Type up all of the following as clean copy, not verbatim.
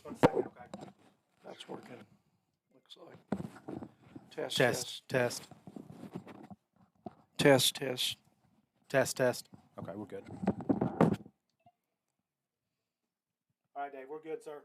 just 1 second, okay? That's working. Looks like. Test. Test. Okay, we're good. All right, Dave, we're good, sir.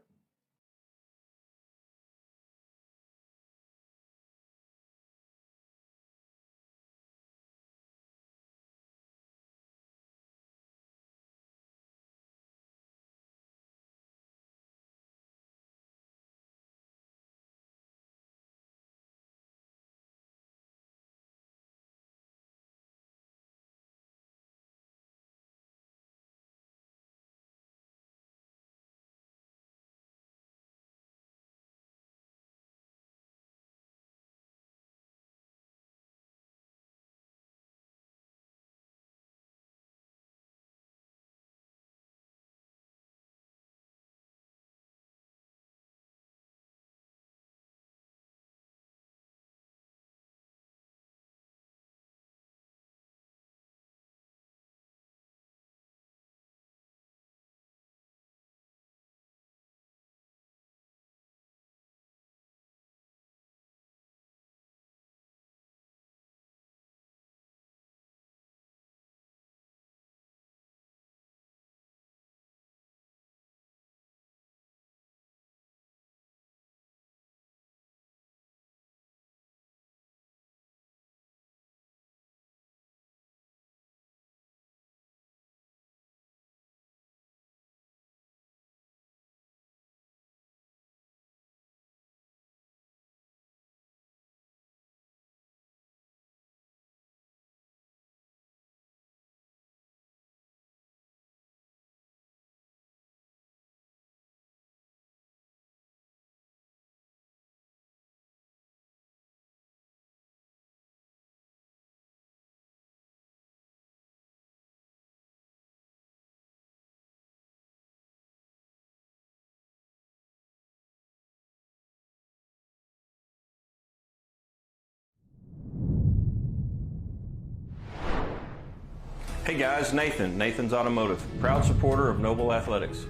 Hey guys, Nathan's Automotive, proud supporter of Noble Athletics.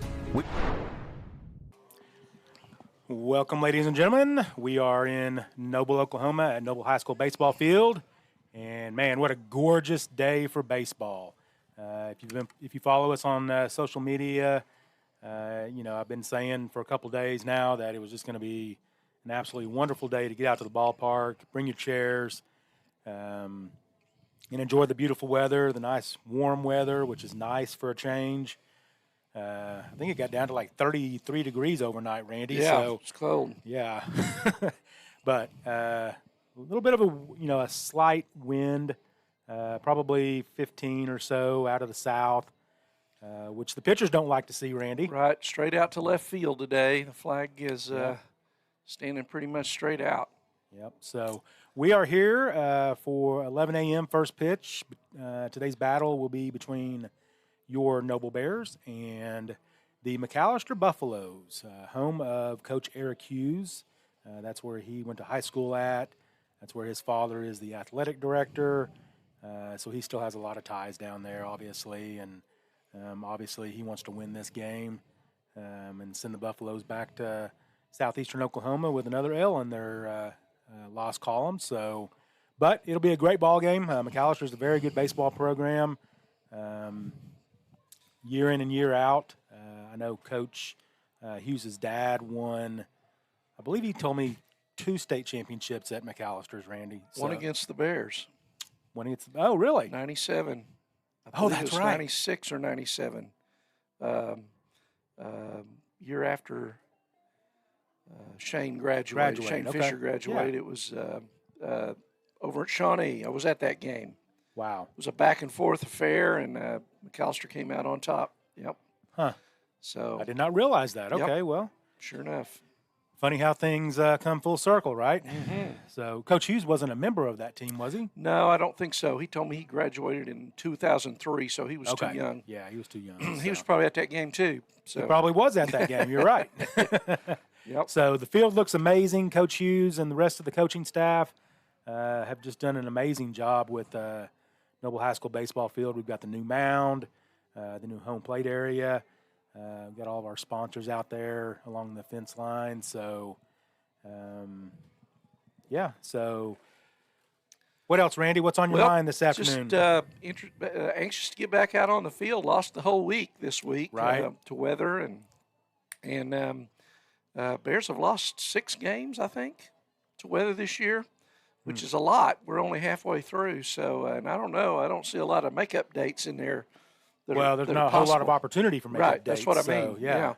Welcome, ladies and gentlemen. We are in Noble, Oklahoma at Noble High School baseball field. And, man, what a gorgeous day for baseball. If you follow us on social media, I've been saying for a couple days now that it was just going to be an absolutely wonderful day to get out to the ballpark, bring your chairs, and enjoy the beautiful weather, the nice warm weather, which is nice for a change. I think it got down to like 33 degrees overnight, Randy. Yeah, so, it's cold. Yeah. But a little bit of a slight wind, probably 15 or so out of the south, which the pitchers don't like to see, Randy. Right, straight out to left field today. The flag is standing pretty much straight out. Yep. So we are here for 11 a.m. first pitch. Today's battle will be between your Noble Bears and the McAlester Buffaloes, home of Coach Eric Hughes. That's where he went to high school at. That's where his father is the athletic director. So he still has a lot of ties down there, obviously. And obviously he wants to win this game and send the Buffaloes back to southeastern Oklahoma with another L in their loss column. So, but it'll be a great ball game. McAlester is a very good baseball program, year in and year out. I know Coach Hughes' dad won, I believe he told me, 2 state championships at McAllister's, Randy. So, one against the Bears. One against. Oh, really? 97. Oh, that's right. 96 or 97. Year after Shane graduated. Shane Fisher graduated. Yeah. It was over at Shawnee. I was at that game. Wow. It was a back-and-forth affair, and McAlester came out on top. Yep. Huh. So I did not realize that. Okay, yep. Well. Sure enough. Funny how things come full circle, right? Mm-hmm. So Coach Hughes wasn't a member of that team, was he? No, I don't think so. He told me he graduated in 2003, so he was too young. Yeah, he was too young. He was probably at that game, too. So. He probably was at that game. You're right. Yep. So the field looks amazing. Coach Hughes and the rest of the coaching staff have just done an amazing job with Noble High School baseball field. We've got the new mound, the new home plate area. Got all of our sponsors out there along the fence line. So, yeah. So, what else, Randy? What's on your mind this afternoon? Just anxious to get back out on the field. Lost the whole week this week to weather, and Bears have lost 6 games, I think, to weather this year, which is a lot. We're only halfway through, so and I don't know. I don't see a lot of makeup dates in there. There's not a whole lot of opportunity for makeup dates. That's what I mean. Yeah.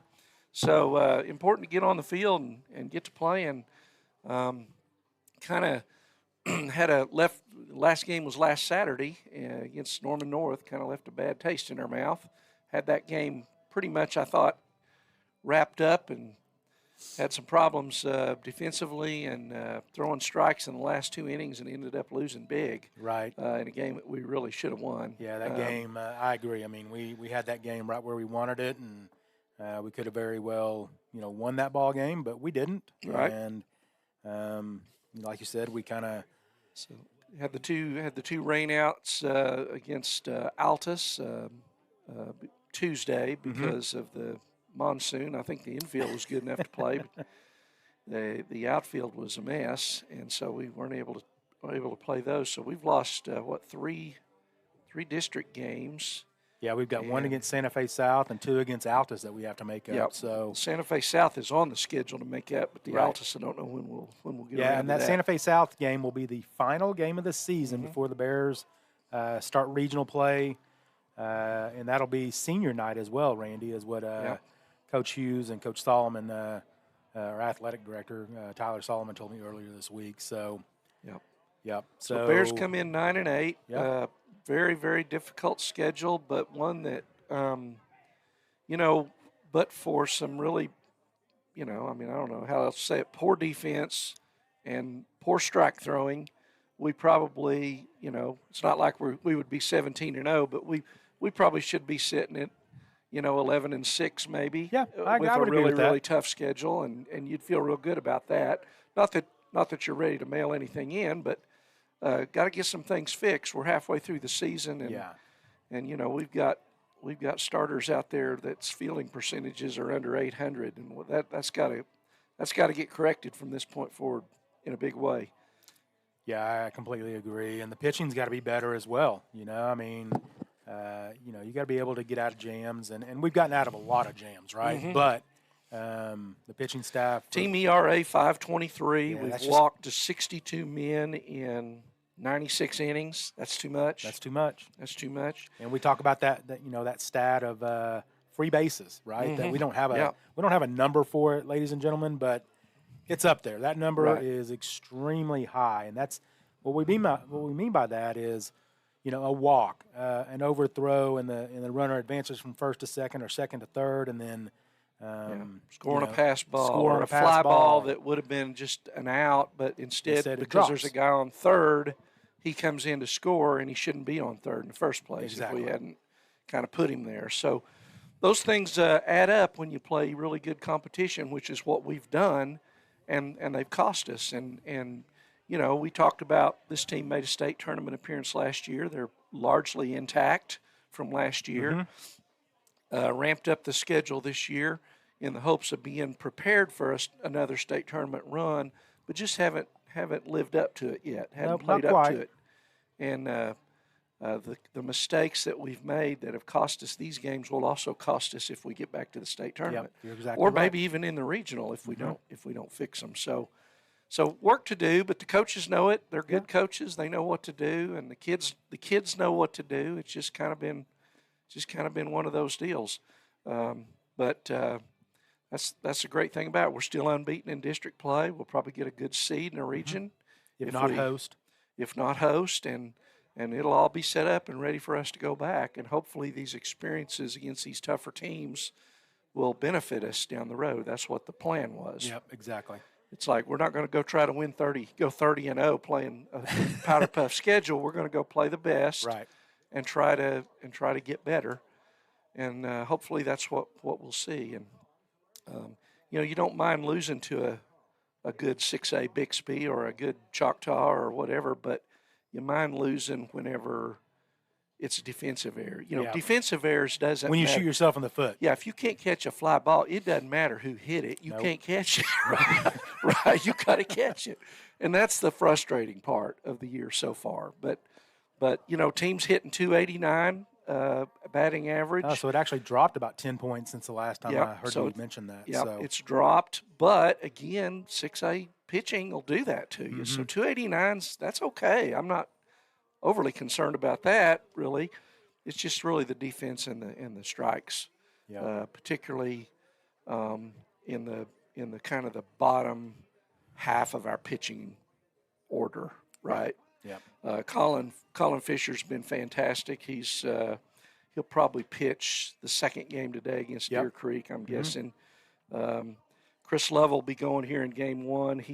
So important to get on the field and get to play, and kind of had last game was last Saturday against Norman North. Kind of left a bad taste in our mouth. Had that game pretty much, I thought, wrapped up, and had some problems defensively and throwing strikes in the last 2 innings, and ended up losing big. Right. In a game that we really should have won. Yeah, that game, I agree. I mean, we had that game right where we wanted it, and we could have very well, won that ball game, but we didn't. Right. And like you said, we kind of had the two rainouts against Altus Tuesday because of the monsoon. I think the infield was good enough to play, but the outfield was a mess, and so we weren't able to play those. So we've lost 3 district games. Yeah, we've got 1 against Santa Fe South and 2 against Altus that we have to make up. Yep. So Santa Fe South is on the schedule to make up, but the Altus, I don't know when we'll get. Yeah, and that Santa Fe South game will be the final game of the season before the Bears start regional play, and that'll be senior night as well. Randy, is what Coach Hughes and Coach Solomon, our athletic director Tyler Solomon, told me earlier this week. So, yep. So Bears come in 9-8. Yep. Very, very difficult schedule, but one that, but for some really, I don't know how else to say it, poor defense and poor strike throwing, we probably, it's not like we would be 17-0, but we probably should be sitting at, 11-6 maybe. Yeah, I with would a agree really, with that. really tough schedule, and you'd feel real good about that. Not that you're ready to mail anything in, but got to get some things fixed. We're halfway through the season, and we've got starters out there that's fielding percentages are under 800, and that's got to get corrected from this point forward in a big way. Yeah, I completely agree, and the pitching's got to be better as well. You got to be able to get out of jams, and we've gotten out of a lot of jams, right? Mm-hmm. But the pitching staff, team ERA 5.23. Yeah, we've walked to 62 men in 96 innings. That's too much. That's too much. And we talk about that stat of free bases, right? Mm-hmm. That we don't have a number for it, ladies and gentlemen, but it's up there. That number is extremely high, and that's what we mean by that is, a walk, an overthrow, and the runner advances from first to second or second to third, and then scoring a pass ball or a fly ball that would have been just an out, but instead because there's a guy on third, he comes in to score, and he shouldn't be on third in the first place if we hadn't kind of put him there. So those things add up when you play really good competition, which is what we've done, and they've cost us. And we talked about this team made a state tournament appearance last year. They're largely intact from last year. Ramped up the schedule this year in the hopes of being prepared for another state tournament run, but just haven't lived up to it yet. Haven't played up to it. And the mistakes that we've made that have cost us these games will also cost us if we get back to the state tournament, you're exactly or right. maybe even in the regional if we don't fix them. So work to do, but the coaches know it. They're good coaches. They know what to do, and the kids know what to do. It's just kind of been one of those deals. But that's the great thing about it. We're still unbeaten in district play. We'll probably get a good seed in a region, if not host, and it'll all be set up and ready for us to go back. And hopefully these experiences against these tougher teams will benefit us down the road. That's what the plan was. Yep, exactly. It's like we're not going to go try to go 30-0 playing a powder puff schedule. We're going to go play the best, right, and try to get better, and hopefully that's what we'll see. And you don't mind losing to a good 6A Bixby or a good Choctaw or whatever, but you mind losing whenever it's a defensive error. Defensive errors doesn't when you matter. shoot yourself in the foot. Yeah, if you can't catch a fly ball, it doesn't matter who hit it. You can't catch it. Right? You got to catch it. And that's the frustrating part of the year so far. But teams hitting 289 batting average. Oh, so it actually dropped about 10 points since the last time I heard you mention that. Yeah, so. It's dropped. But, again, 6A pitching will do that to you. So 289's, that's okay. I'm not overly concerned about that, really. It's just really the defense and the strikes, particularly in the kind of the bottom half of our pitching order, right? Yeah. Colin Fisher's been fantastic. He'll probably pitch the second game today against Deer Creek, I'm guessing. Chris Lovell will be going here in game 1.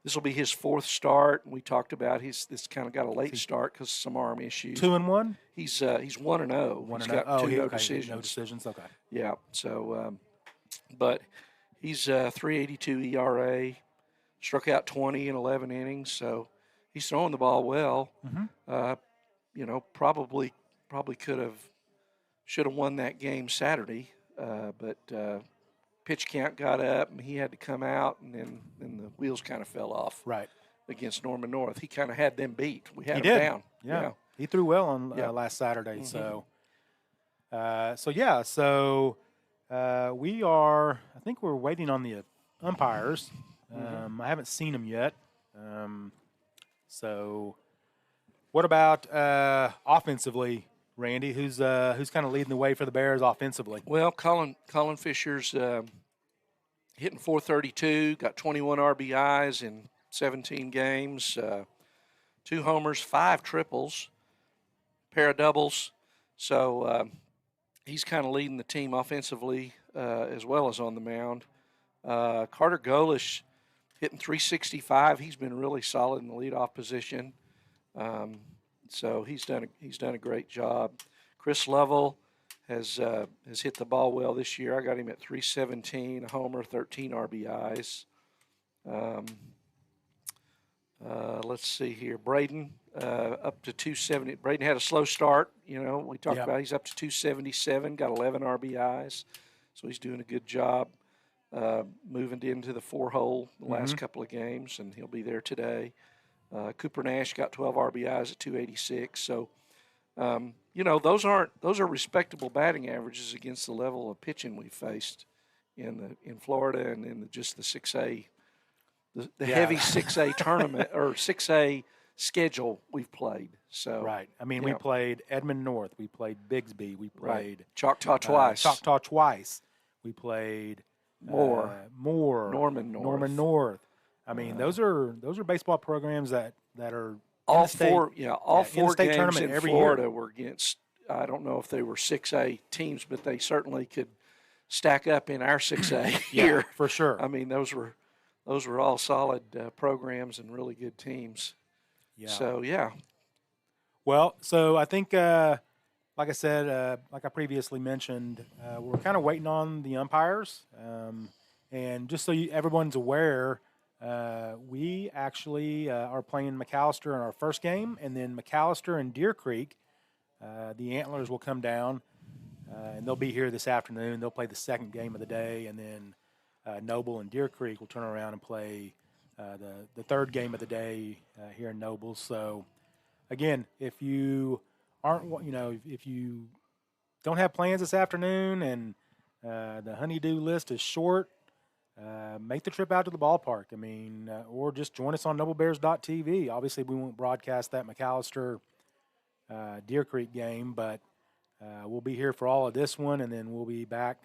This will be his 4th start, and we talked about this kind of got a late start because of some arm issues. 2-1. He's 1-0. He's got no decisions. No decisions. Okay. Yeah. So, but he's 3.82 ERA, struck out 20 in 11 innings. So he's throwing the ball well. Probably should have won that game Saturday, but pitch count got up and he had to come out, and then the wheels kind of fell off. Right. Against Norman North, he kind of had them beat. We had him down. Yeah. He threw well on last Saturday. So, we are. I think we're waiting on the umpires. I haven't seen them yet. So, what about offensively, Randy? Who's kind of leading the way for the Bears offensively? Well, Colin Fisher's hitting .432, got 21 RBIs in 17 games, 2 homers, 5 triples, pair of doubles. So he's kind of leading the team offensively as well as on the mound. Carter Golish hitting .365. He's been really solid in the leadoff position. So he's done a great job. Chris Lovell has hit the ball well this year. I got him at .317, a homer, 13 RBIs. Let's see here. Braden up to 270. Braden had a slow start. We talked about he's up to 277, got 11 RBIs. So he's doing a good job moving into the 4-hole the last couple of games, and he'll be there today. Cooper Nash got 12 RBIs at 286. So, those are respectable batting averages against the level of pitching we faced in Florida and in just the 6A, the heavy 6A tournament or 6A schedule we've played. So right. I mean, we played Edmond North, we played Bigsby, we played Choctaw twice. We played Moore, Norman North. I mean, those are baseball programs that are all four games in Florida year. Were against. I don't know if they were 6A teams, but they certainly could stack up in our 6A here for sure. I mean, those were all solid programs and really good teams. Yeah. So yeah. Well, so I think, like I said, like I previously mentioned, we're kind of waiting on the umpires, and just so everyone's aware. We actually are playing McAlester in our first game, and then McAlester and Deer Creek. The Antlers will come down, and they'll be here this afternoon. They'll play the second game of the day, and then Noble and Deer Creek will turn around and play the third game of the day here in Noble. So, again, if you if you don't have plans this afternoon and the honeydew list is short, make the trip out to the ballpark. I mean, or just join us on NobleBears.tv. Obviously, we won't broadcast that McAlester Deer Creek game, but we'll be here for all of this one, and then we'll be back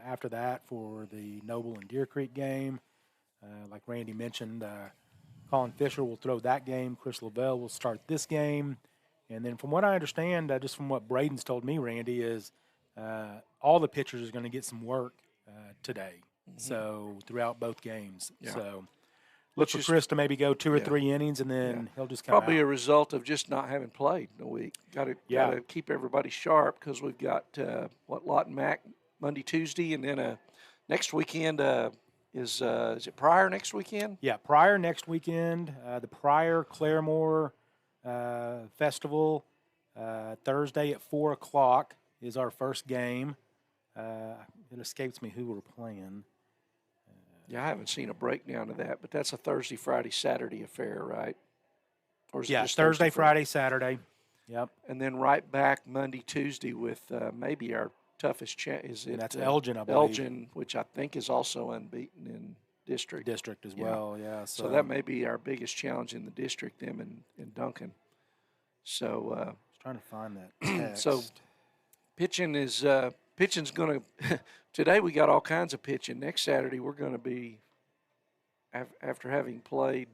after that for the Noble and Deer Creek game. Like Randy mentioned, Colin Fisher will throw that game. Chris Lavelle will start this game. And then from what I understand, just from what Braden's told me, Randy, is all the pitchers are going to get some work today. So throughout both games. Yeah. So look for Chris to maybe go 2 or 3 innings, and then he'll just come probably out. A result of just not having played in a week. Got to keep everybody sharp because we've got Lawton Mac Monday, Tuesday, and then next weekend is it Pryor next weekend? Yeah, Pryor next weekend. The Pryor Claremore Festival Thursday at 4 o'clock is our first game. It escapes me who we're playing. Yeah, I haven't seen a breakdown of that, but that's a Thursday, Friday, Saturday affair, right? Or is it just Thursday, Friday, Saturday? Yep. And then right back Monday, Tuesday with maybe our toughest chance. Is it? And that's Elgin, I believe. Elgin, which I think is also unbeaten in district. District as well, yeah. So that may be our biggest challenge in the district, them and Duncan. So I was trying to find that text. So pitching is pitching's going to – today we got all kinds of pitching. Next Saturday we're going to be, after having played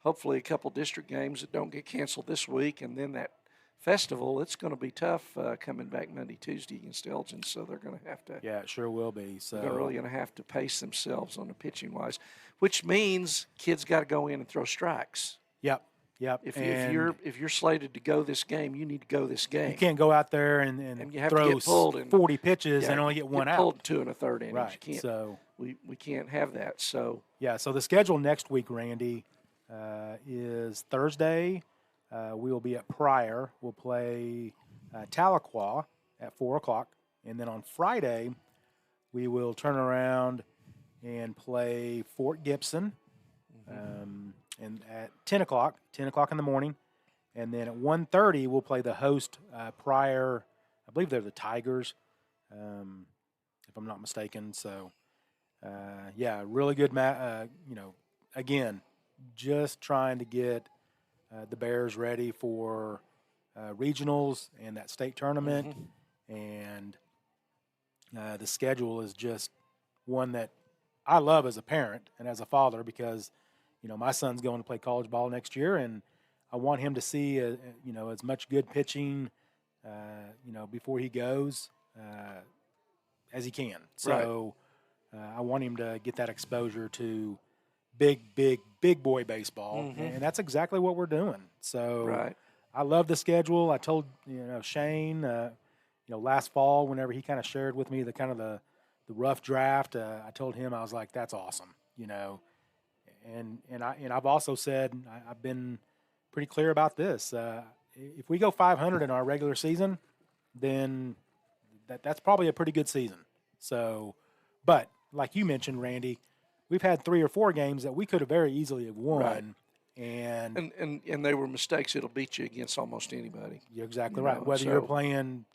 hopefully a couple district games that don't get canceled this week, and then that festival, it's going to be tough coming back Monday, Tuesday against Elgin, so they're going to have to – yeah, it sure will be. So they're really going to have to pace themselves on the pitching-wise, which means kids got to go in and throw strikes. Yep. Yep. If you're slated to go this game, you need to go this game. You can't go out there and you have throw to get pulled and 40 pitches and only get one out. Pulled 2 1/3 innings. Right. You can't, so we can't have that. So yeah. So the schedule next week, Randy, is Thursday. We will be at Pryor. We'll play Tahlequah at 4 o'clock, and then on Friday we will turn around and play Fort Gibson. And at 10 o'clock in the morning. And then at 1:30, we'll play the host Pryor. I believe they're the Tigers, if I'm not mistaken. So, yeah, really good again, just trying to get the Bears ready for regionals and that state tournament. And the schedule is just one that I love as a parent and as a father because – my son's going to play college ball next year, and I want him to see, as much good pitching, before he goes as he can. So I want him to get that exposure to big boy baseball, and that's exactly what we're doing. So I love the schedule. I told Shane, last fall whenever he kind of shared with me the rough draft, I told him I was like, that's awesome, And I've also said I've been pretty clear about this. If we go 500 in our regular season, then that's probably a pretty good season. So, but like you mentioned, Randy, we've had 3 or 4 games that we could have very easily have won, and they were mistakes that'll beat you against almost anybody. You're exactly right. Whether you're playing,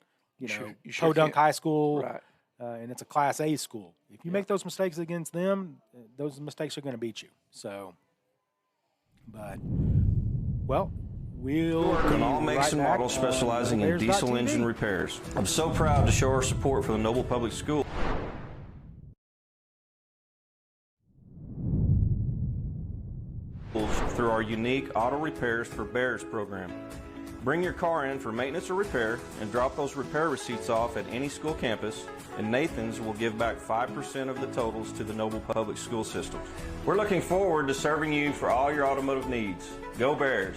Podunk High School. Right. And it's a Class A school. If you make those mistakes against them, those mistakes are going to beat you. So, but, well, we'll work on all makes and models specializing in diesel engine repairs. I'm so proud to show our support for the Noble Public School. Through our unique Auto Repairs for Bears program. Bring your car in for maintenance or repair and drop those repair receipts off at any school campus, and Nathan's will give back 5% of the totals to the Noble Public School System. We're looking forward to serving you for all your automotive needs. Go Bears!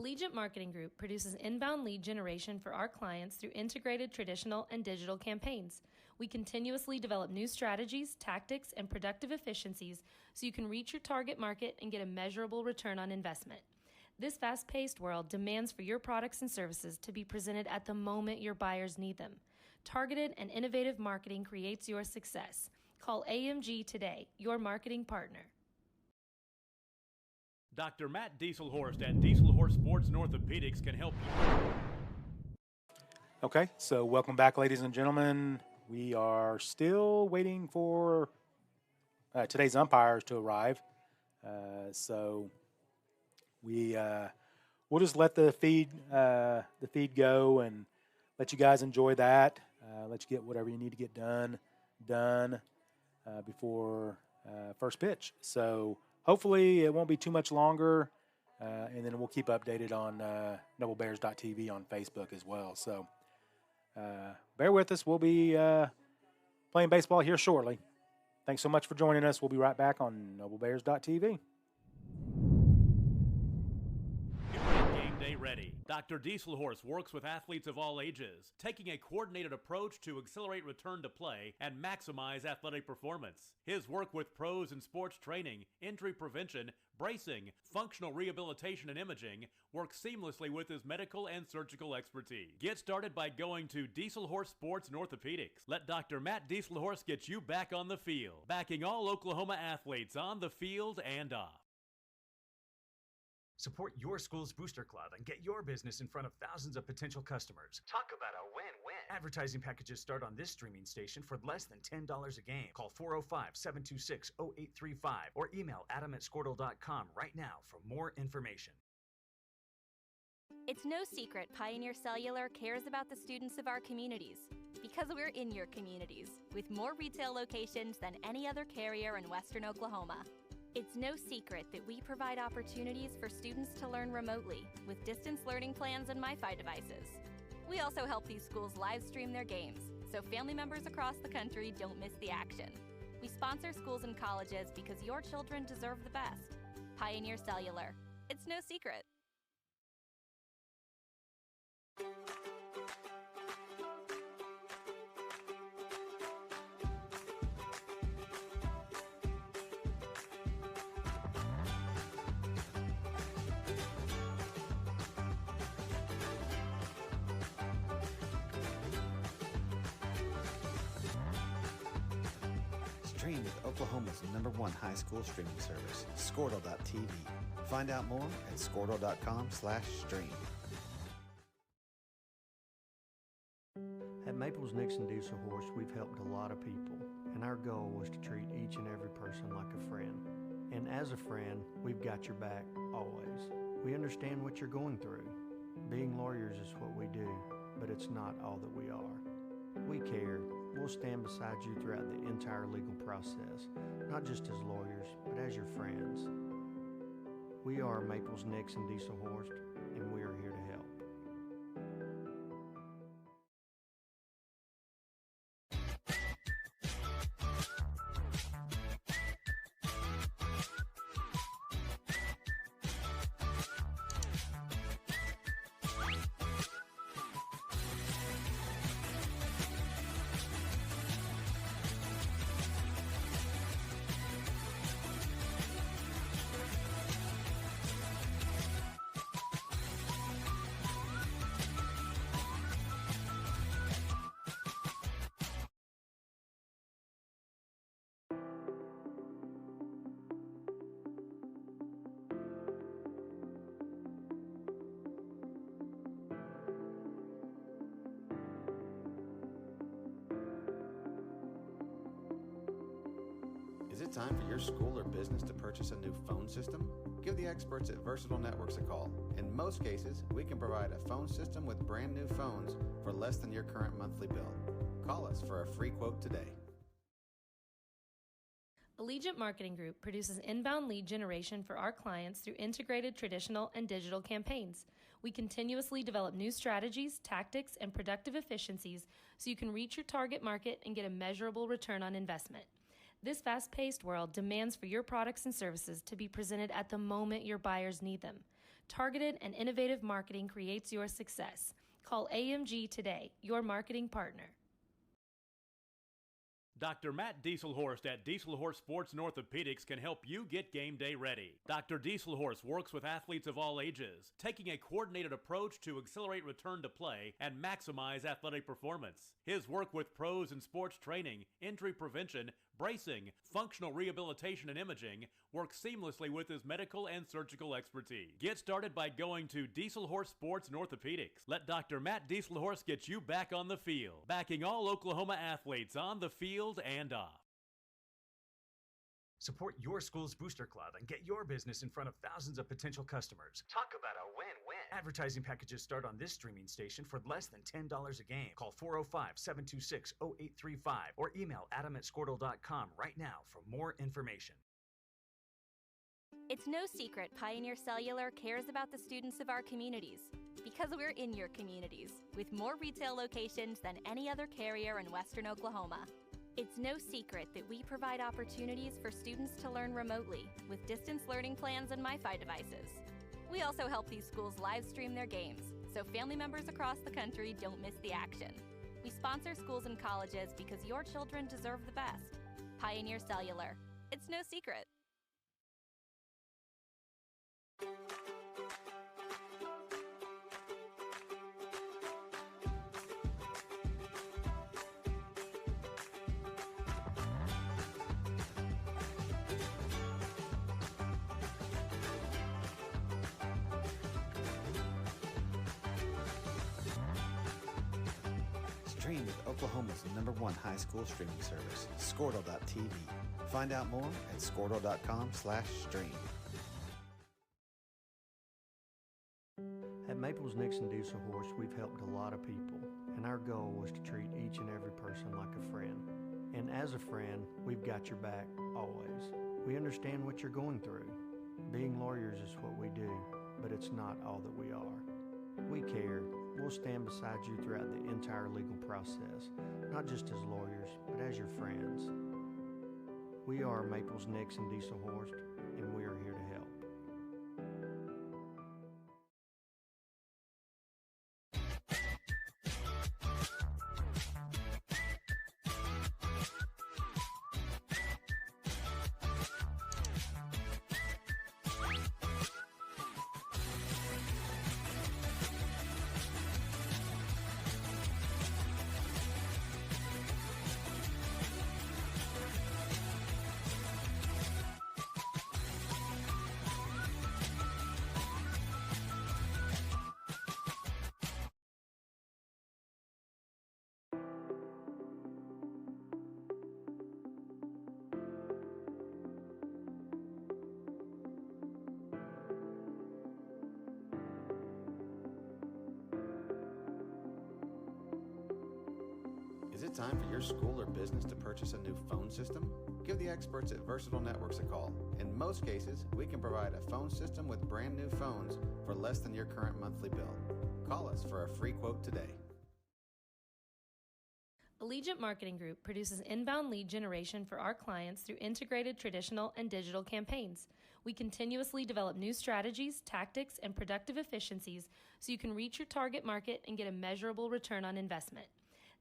Allegiant Marketing Group produces inbound lead generation for our clients through integrated traditional and digital campaigns. We continuously develop new strategies, tactics, and productive efficiencies so you can reach your target market and get a measurable return on investment. This fast-paced world demands for your products and services to be presented at the moment your buyers need them. Targeted and innovative marketing creates your success. Call AMG today, your marketing partner. Dr. Matt Dieselhorst at Dieselhorst Sports and Orthopedics can help you. Okay, so welcome back, ladies and gentlemen. We are still waiting for today's umpires to arrive. So we'll just let the feed go and let you guys enjoy that. Let you get whatever you need to get done before first pitch. So hopefully it won't be too much longer, and then we'll keep updated on NobleBears.tv on Facebook as well. So bear with us. We'll be playing baseball here shortly. Thanks so much for joining us. We'll be right back on NobleBears.tv. Game day ready. Dr. Dieselhorst works with athletes of all ages, taking a coordinated approach to accelerate return to play and maximize athletic performance. His work with pros in sports training, injury prevention, bracing, functional rehabilitation, and imaging works seamlessly with his medical and surgical expertise. Get started by going to Dieselhorst Sports and Orthopedics. Let Dr. Matt Dieselhorst get you back on the field, backing all Oklahoma athletes on the field and off. Support your school's booster club and get your business in front of thousands of potential customers. Talk about a win-win. Advertising packages start on this streaming station for less than $10 a game. Call 405-726-0835 or email adam@squirtle.com right now for more information. It's no secret Pioneer Cellular cares about the students of our communities because we're in your communities with more retail locations than any other carrier in Western Oklahoma. It's no secret that we provide opportunities for students to learn remotely with distance learning plans and MiFi devices. We also help these schools live stream their games so family members across the country don't miss the action. We sponsor schools and colleges because your children deserve the best. Pioneer Cellular. It's no secret. Stream with Oklahoma's #1 high school streaming service, Squirtle.tv. Find out more at squirtle.com/stream. At Maples Nixon Dieselhorst, we've helped a lot of people, and our goal was to treat each and every person like a friend. And as a friend, we've got your back always. We understand what you're going through. Being lawyers is what we do, but it's not all that we are. We care. We'll stand beside you throughout the entire legal process, not just as lawyers, but as your friends. We are Maples Nixon Dieselhorst, and we are here to help. Is it time for your school or business to purchase a new phone system? Give the experts at Versatile Networks a call. In most cases, we can provide a phone system with brand new phones for less than your current monthly bill. Call us for a free quote today. Allegiant Marketing Group produces inbound lead generation for our clients through integrated traditional and digital campaigns. We continuously develop new strategies, tactics, and productive efficiencies so you can reach your target market and get a measurable return on investment. This fast-paced world demands for your products and services to be presented at the moment your buyers need them. Targeted and innovative marketing creates your success. Call AMG today, your marketing partner. Dr. Matt Dieselhorst at Dieselhorst Sports and Orthopedics can help you get game day ready. Dr. Dieselhorst works with athletes of all ages, taking a coordinated approach to accelerate return to play and maximize athletic performance. His work with pros in sports training, injury prevention, bracing, functional rehabilitation, and imaging works seamlessly with his medical and surgical expertise. Get started by going to Dieselhorst Sports and Orthopedics. Let Dr. Matt Dieselhorst get you back on the field, backing all Oklahoma athletes on the field and off. Support your school's booster club and get your business in front of thousands of potential customers. Talk about a win-win. Advertising packages start on this streaming station for less than $10 a game. Call 405-726-0835 or email adam@squirtle.com right now for more information. It's no secret Pioneer Cellular cares about the students of our communities because we're in your communities with more retail locations than any other carrier in Western Oklahoma. It's no secret that we provide opportunities for students to learn remotely with distance learning plans and MiFi devices. We also help these schools live stream their games so family members across the country don't miss the action. We sponsor schools and colleges because your children deserve the best. Pioneer Cellular. It's no secret. Stream with Oklahoma's #1 high school streaming service, Squirtle.tv. Find out more at squirtle.com/stream. At Maples Nixon Dieselhorst, we've helped a lot of people, and our goal was to treat each and every person like a friend. And as a friend, we've got your back always. We understand what you're going through. Being lawyers is what we do, but it's not all that we are. We care. We'll stand beside you throughout the entire legal process, not just as lawyers, but as your friends. We are Maples Nixon Dieselhorst, and we are here to help. Is it time for your school or business to purchase a new phone system? Give the experts at Versatile Networks a call. In most cases, we can provide a phone system with brand new phones for less than your current monthly bill. Call us for a free quote today. Allegiant Marketing Group produces inbound lead generation for our clients through integrated traditional and digital campaigns. We continuously develop new strategies, tactics, and productive efficiencies so you can reach your target market and get a measurable return on investment.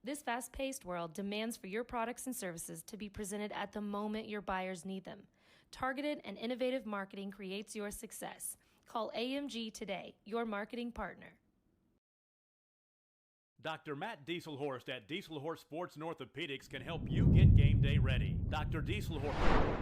This fast-paced world demands for your products and services to be presented at the moment your buyers need them. Targeted and innovative marketing creates your success. Call AMG today, your marketing partner. Dr. Matt Dieselhorst at Dieselhorst Sports and Orthopedics can help you get game day ready. Dr. Dieselhorst.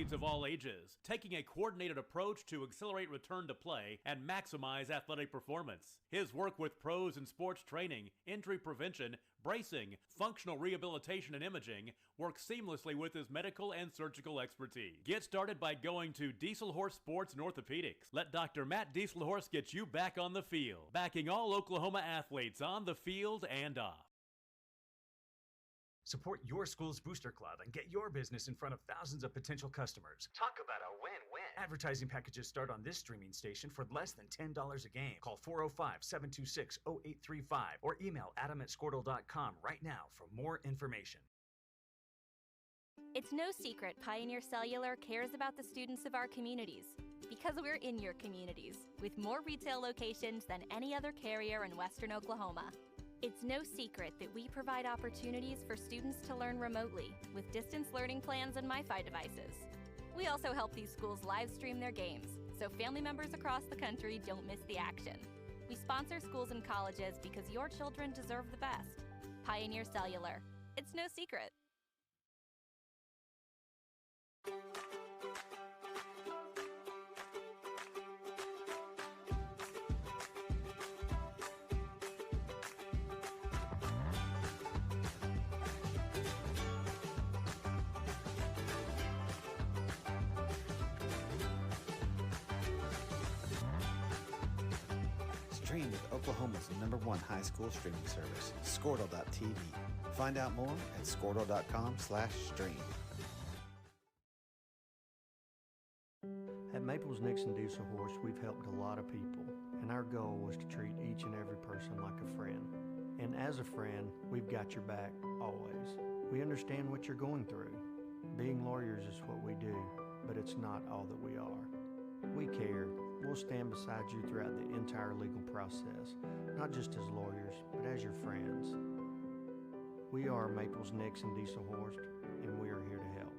athletes of all ages, taking a coordinated approach to accelerate return to play and maximize athletic performance. His work with pros in sports training, injury prevention, bracing, functional rehabilitation, and imaging works seamlessly with his medical and surgical expertise. Get started by going to Dieselhorse Sports and Orthopedics. Let Dr. Matt Dieselhorse get you back on the field, backing all Oklahoma athletes on the field and off. Support your school's booster club and get your business in front of thousands of potential customers. Talk about a win-win. Advertising packages start on this streaming station for less than $10 a game. Call 405-726-0835 or email adam@squirtle.com right now for more information. It's no secret Pioneer Cellular cares about the students of our communities because we're in your communities with more retail locations than any other carrier in Western Oklahoma. It's no secret that we provide opportunities for students to learn remotely with distance learning plans and MiFi devices. We also help these schools live stream their games so family members across the country don't miss the action. We sponsor schools and colleges because your children deserve the best. Pioneer Cellular. It's no secret. Stream with Oklahoma's #1 high school streaming service, Squirtle.tv. Find out more at squirtle.com/stream. At Maples Nixon Diesel Horse, we've helped a lot of people, and our goal was to treat each and every person like a friend. And as a friend, we've got your back always. We understand what you're going through. Being lawyers is what we do, but it's not all that we are. We care. We'll stand beside you throughout the entire legal process, not just as lawyers, but as your friends. We are Maples Nixon Diesel Horse, and we are here to help.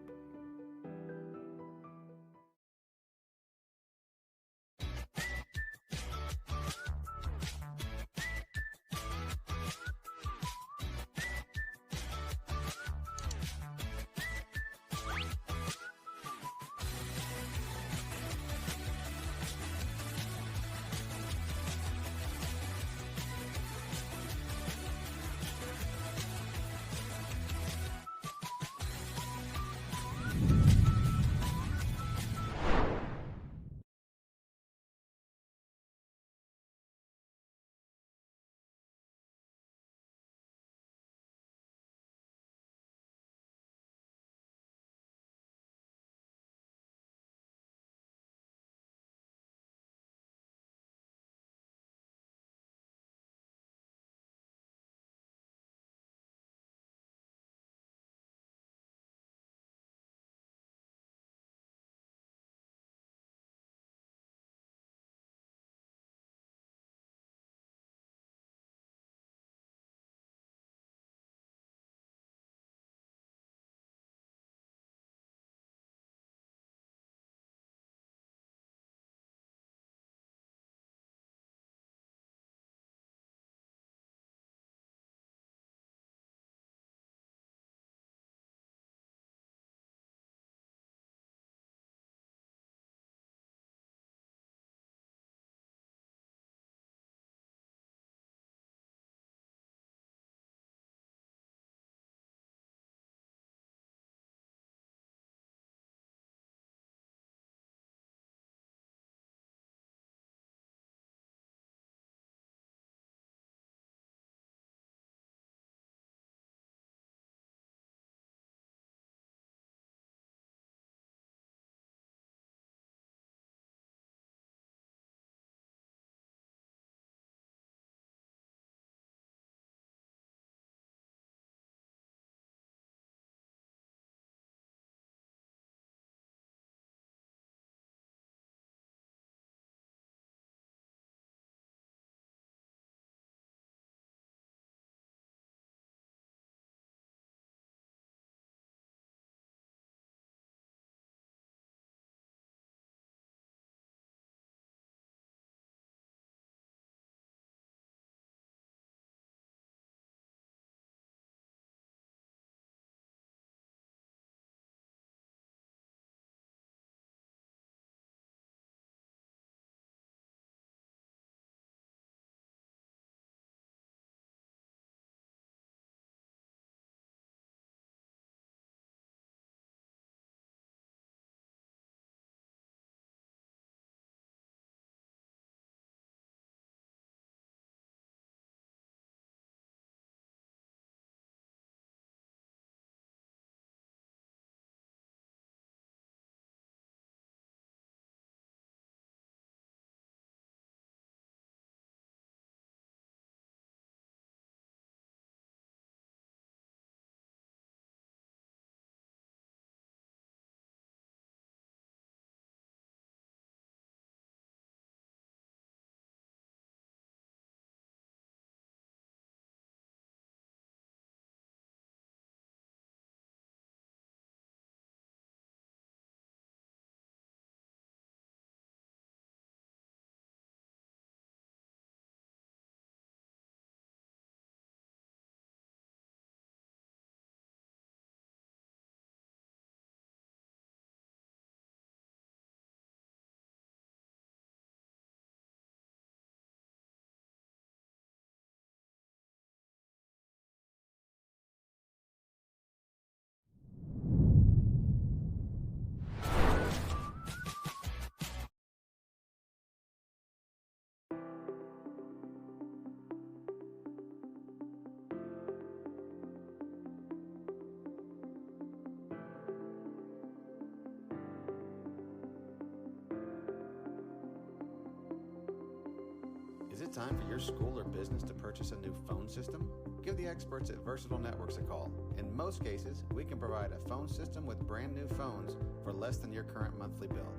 it time for your school or business to purchase a new phone system? Give the experts at Versatile Networks a call. In most cases, we can provide a phone system with brand new phones for less than your current monthly bill.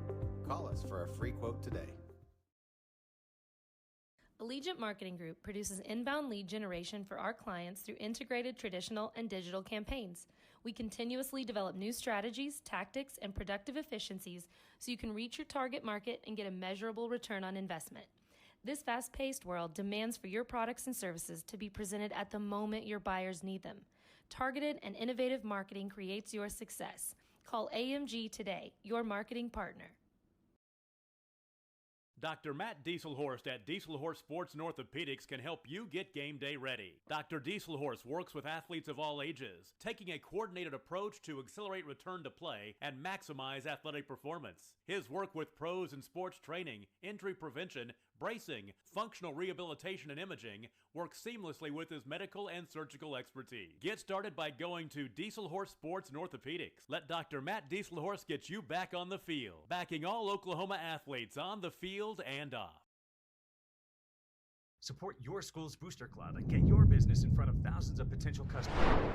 Call us for a free quote today. Allegiant Marketing Group produces inbound lead generation for our clients through integrated traditional and digital campaigns. We continuously develop new strategies, tactics, and productive efficiencies so you can reach your target market and get a measurable return on investment. This fast-paced world demands for your products and services to be presented at the moment your buyers need them. Targeted and innovative marketing creates your success. Call AMG today, your marketing partner. Dr. Matt Dieselhorst at Dieselhorst Sports and Orthopedics can help you get game day ready. Dr. Dieselhorst works with athletes of all ages, taking a coordinated approach to accelerate return to play and maximize athletic performance. His work with pros in sports training, injury prevention, bracing, functional rehabilitation, and imaging works seamlessly with his medical and surgical expertise. Get started by going to Dieselhorst Sports and Orthopedics. Let Dr. Matt Dieselhorst get you back on the field, backing all Oklahoma athletes on the field and off. Support your school's booster club and get your business in front of thousands of potential customers.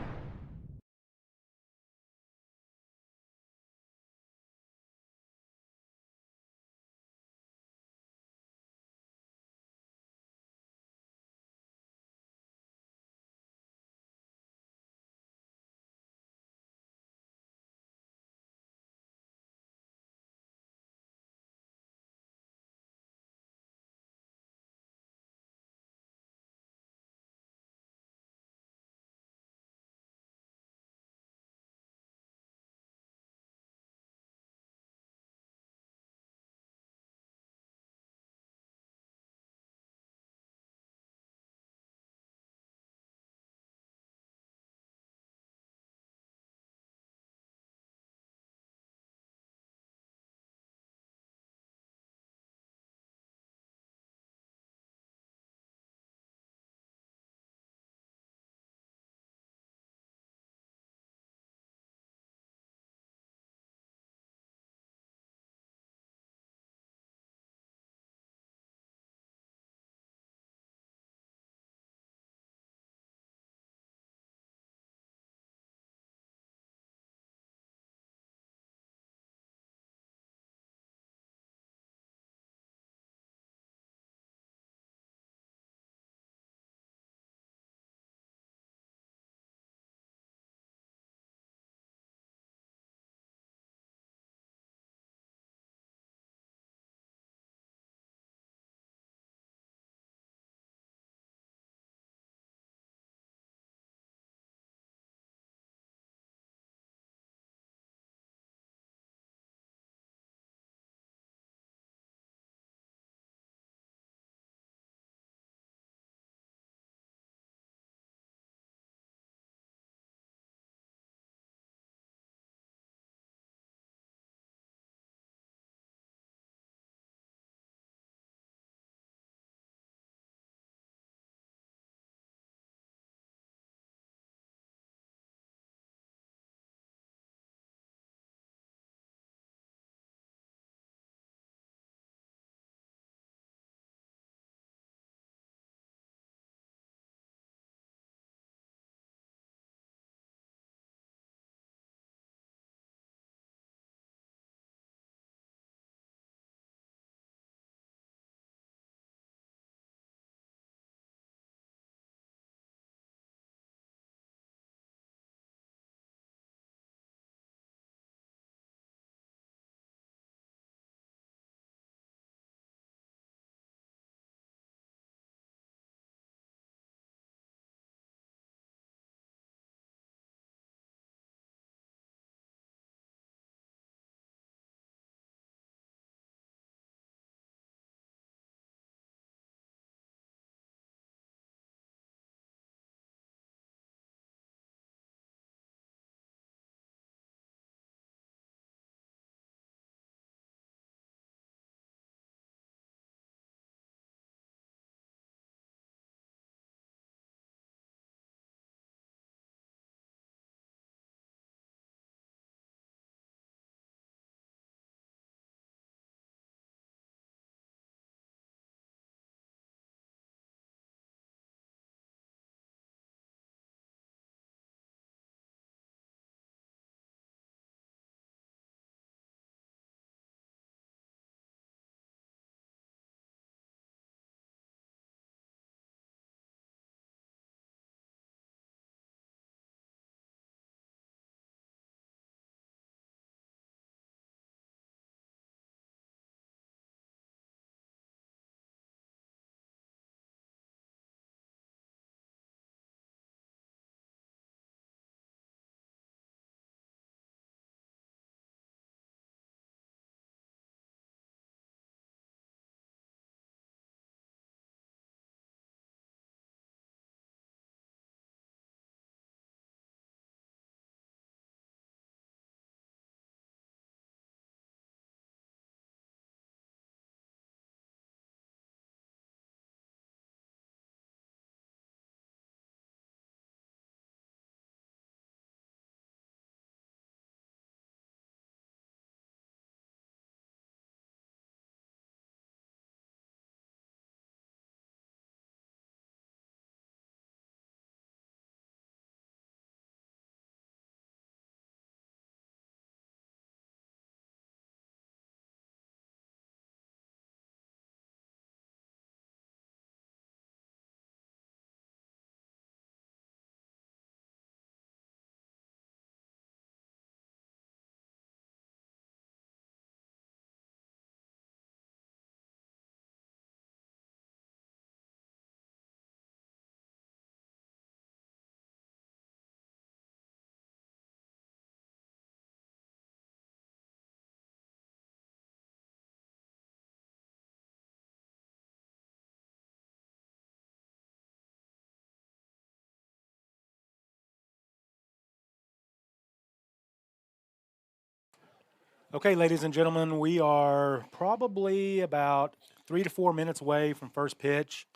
Okay, ladies and gentlemen, we are probably about 3 to 4 minutes away from first pitch.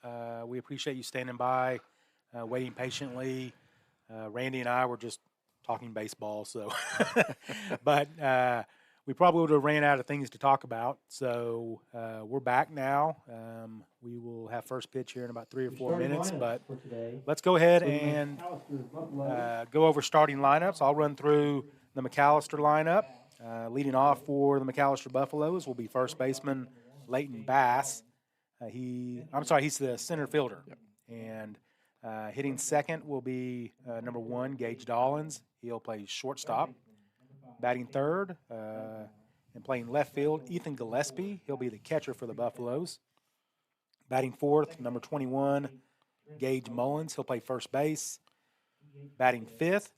We appreciate you standing by, waiting patiently. Randy and I were just talking baseball, so but we probably would have ran out of things to talk about. So we're back now. We will have first pitch here in about 3 or 4 minutes, but let's go ahead and go over starting lineups. I'll run through the McAlester lineup. Leading off for the McAlester Buffaloes will be first baseman Leighton Bass. He's the center fielder. Yep. And hitting second will be number 1, Gage Dollins. He'll play shortstop. Batting third and playing left field, Ethan Gillespie. He'll be the catcher for the Buffaloes. Batting fourth, number 21, Gage Mullins. He'll play first base. Batting fifth,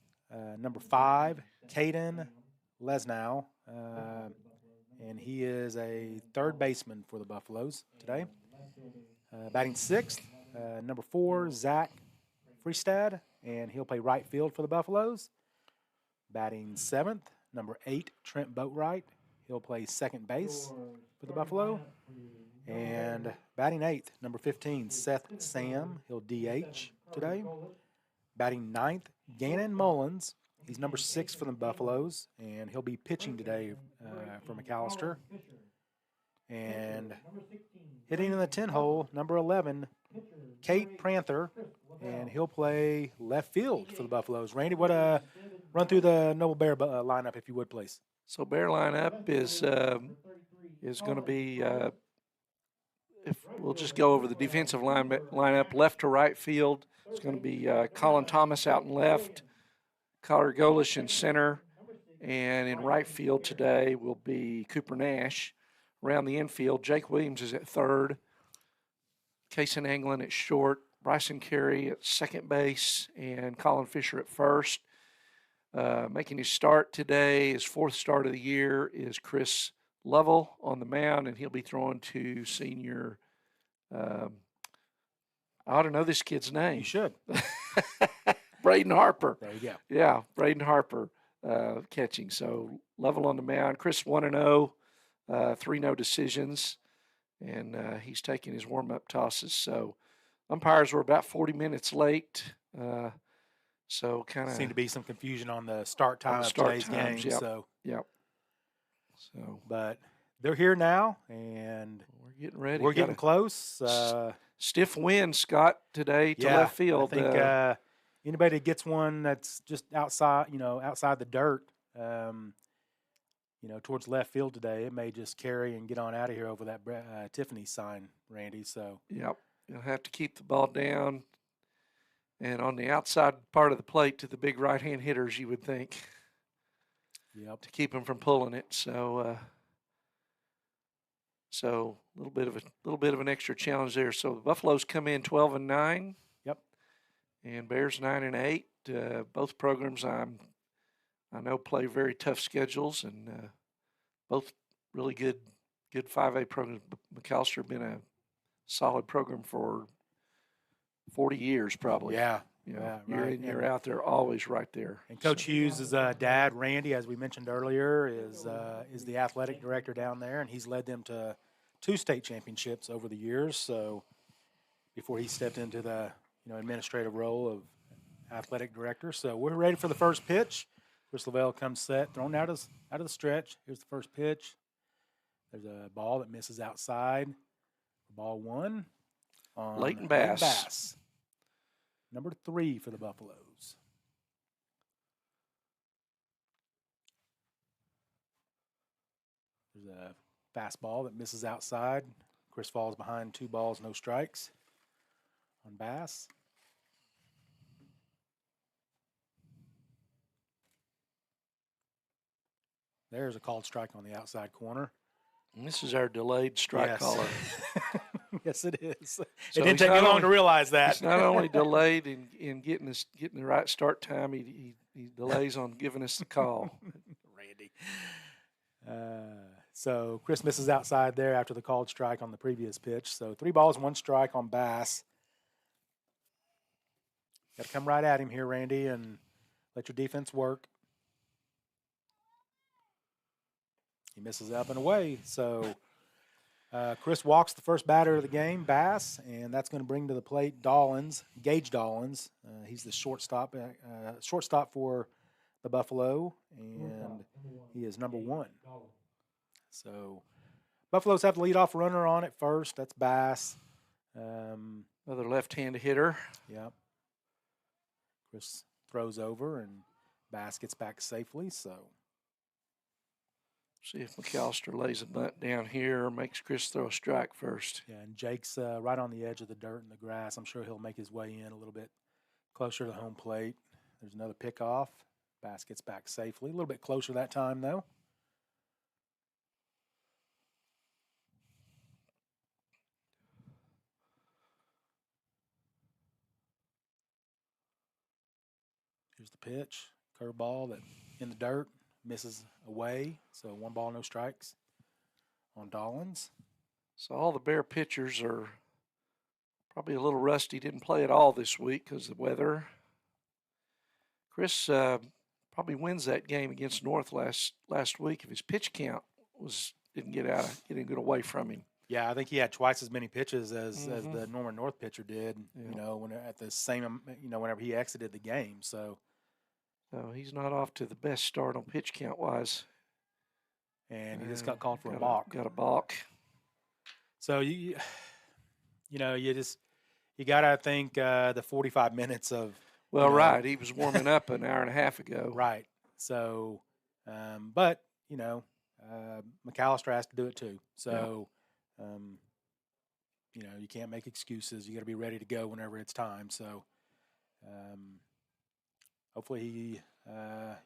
number 5, Caden Lesnow, and he is a third baseman for the Buffaloes today. Batting sixth, number 4, Zach Freestad, and he'll play right field for the Buffaloes. Batting seventh, number 8, Trent Boatwright. He'll play second base for the Buffalo. And batting eighth, number 15, Seth Sam. He'll DH today. Batting ninth, Gannon Mullins. He's number 6 for the Buffaloes, and he'll be pitching today for McAlester. And hitting in the 10 hole, number 11, Kate Prather, and he'll play left field for the Buffaloes. Randy, run through the Noble Bear lineup, if you would, please. So Bear lineup is going to be, if we'll just go over the defensive lineup, left to right field. It's going to be Colin Thomas out in left, Collar Golish in center, and in right field today will be Cooper Nash. Around the infield, Jake Williams is at third, Kason Anglin at short, Bryson Carey at second base, and Colin Fisher at first. Making his start today, his 4th start of the year, is Chris Lovell on the mound, and he'll be throwing to senior. I ought to know this kid's name. You should. Braden Harper. There you go. Yeah, Braden Harper catching. So Lovell on the mound. Chris 1-0, 3 no decisions, and he's taking his warm-up tosses. So umpires were about 40 minutes late. So kind of seemed to be some confusion on the start time of today's game. Yep. So, but they're here now, and we're getting ready. We're getting close. Stiff wind, Scott, today to left field. I think anybody that gets one that's just outside the dirt, towards left field today, it may just carry and get on out of here over that Tiffany sign, Randy. So yep, you'll have to keep the ball down. And on the outside part of the plate to the big right-hand hitters, you would think, to keep them from pulling it. So, a little bit of an extra challenge there. So the Buffaloes come in 12-9. Yep. And Bears 9-8. Both programs I know play very tough schedules, and both really good 5A programs. McAlester been a solid program for 40 years probably. Yeah. Year in, year out, they're always right there. And Coach Hughes' dad, Randy, as we mentioned earlier, is the athletic director down there, and he's led them to 2 state championships over the years. So before he stepped into the administrative role of athletic director. So we're ready for the first pitch. Chris Lavelle comes set, thrown out of the stretch. Here's the first pitch. There's a ball that misses outside. Ball 1 on Leighton Bass. Number 3 for the Buffaloes. There's a fastball that misses outside. Chris falls behind 2 balls, no strikes on Bass. There's a called strike on the outside corner. And this is our delayed strike caller. Yes, it is. So it didn't take me long to realize that. It's not only delayed in getting the right start time, he delays on giving us the call. Randy. So Chris misses outside there after the called strike on the previous pitch. So 3 balls, 1 strike on Bass. Got to come right at him here, Randy, and let your defense work. He misses up and away. So Chris walks the first batter of the game, Bass, and that's going to bring to the plate Gage Dollins. He's the shortstop for the Buffalo, and he is number 1. So Buffaloes have the leadoff runner on at first. That's Bass. Another left-handed hitter. Yep. Chris throws over, and Bass gets back safely. So see if McAlester lays a bunt down here or makes Chris throw a strike first. Yeah, and Jake's right on the edge of the dirt and the grass. I'm sure he'll make his way in a little bit closer to the home plate. There's another pickoff. Bass gets back safely. A little bit closer that time, though. Here's the pitch. Curveball that in the dirt misses away. So 1 ball, no strikes on Dollins. So all the Bear pitchers are probably a little rusty. Didn't play at all this week because of the weather. Chris probably wins that game against North last week if his pitch count didn't get away from him. Yeah, I think he had twice as many pitches as the Norman North pitcher did. Yeah. Whenever he exited the game. So he's not off to the best start on pitch count wise. And he just got called for a balk. Got a balk. So you gotta think the 45 minutes of. Well, right, he was warming up an hour and a half ago. Right. So, but McAlester has to do it too. So, you can't make excuses. You got to be ready to go whenever it's time. So, hopefully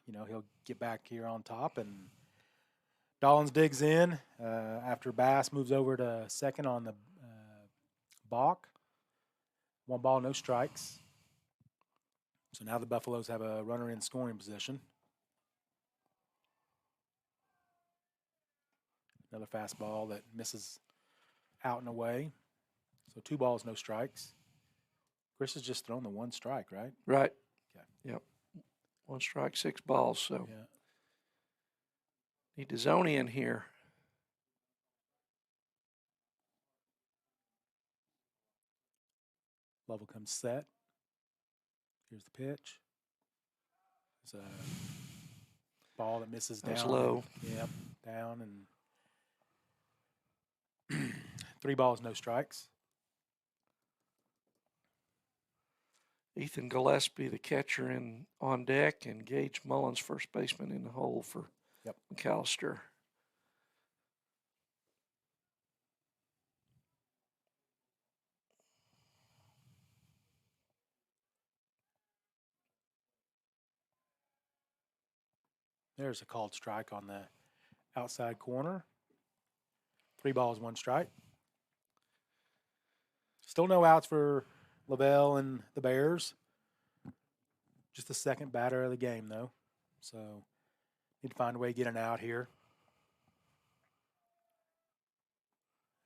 he'll get back here on top. And Dollins digs in after Bass moves over to second on the balk. 1 ball, no strikes. So now the Buffaloes have a runner in scoring position. Another fastball that misses out and away. So 2 balls, no strikes. Chris has just thrown the 1 strike, right? Right. Okay. Yep. 1 strike, 6 balls. So yeah. Need to zone in here. Lovell comes set. Here's the pitch. It's a ball that misses down. That's low. Yep, down and 3 balls, no strikes. Ethan Gillespie, the catcher, on deck, and Gage Mullins, first baseman, in the hole for McAlester. There's a called strike on the outside corner. 3 balls, 1 strike. Still no outs for Lovell and the Bears. Just the second batter of the game, though. So need to find a way to get an out here.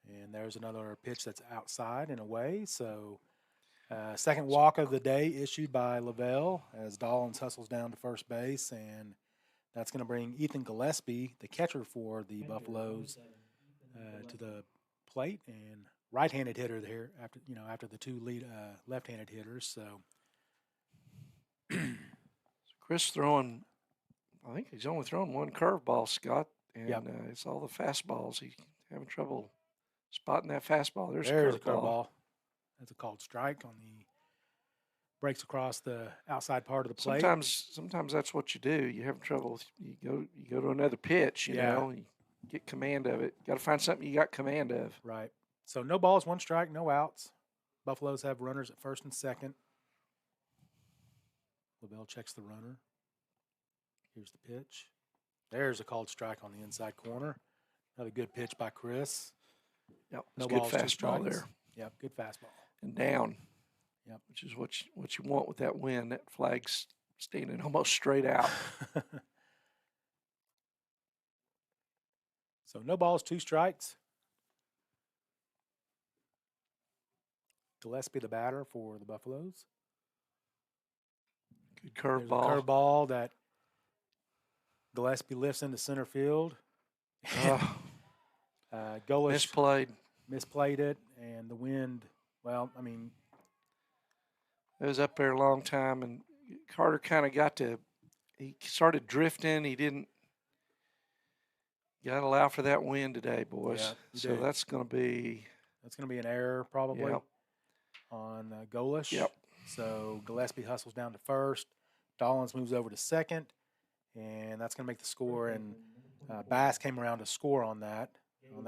And there's another pitch that's outside and away. So second walk of the day issued by Lovell as Dollins hustles down to first base, and that's going to bring Ethan Gillespie, the catcher for the Buffaloes, to the plate, and right-handed hitter there after the 2 lead left-handed hitters. So Chris throwing, I think he's only thrown 1 curveball, Scott, and it's all the fastballs. He's having trouble spotting that fastball. There's a curveball. That's a called strike on the breaks across the outside part of the plate. Sometimes that's what you do. You have trouble. You go to another pitch. You know, you get command of it. Got to find something you got command of. Right. So no balls, 1 strike, no outs. Buffaloes have runners at first and second. Lovell checks the runner. Here's the pitch. There's a called strike on the inside corner. Another good pitch by Chris. Yep. No good balls, fastball there. Yep. Good fastball. And down. Yep. Which is what you want with that wind. That flag's standing almost straight out. So no balls, 2 strikes. Gillespie, the batter for the Buffaloes. Good curveball. Curveball that Gillespie lifts into center field. Golish misplayed it, and the wind. Well, I mean, it was up there a long time, and Carter kind of he started drifting. He didn't. Got to allow for that wind today, boys. Yeah, so that's going to be an error probably on Golish. Yep. So Gillespie hustles down to first. Dollins moves over to second, and that's going to make the score. And Bass came around to score on that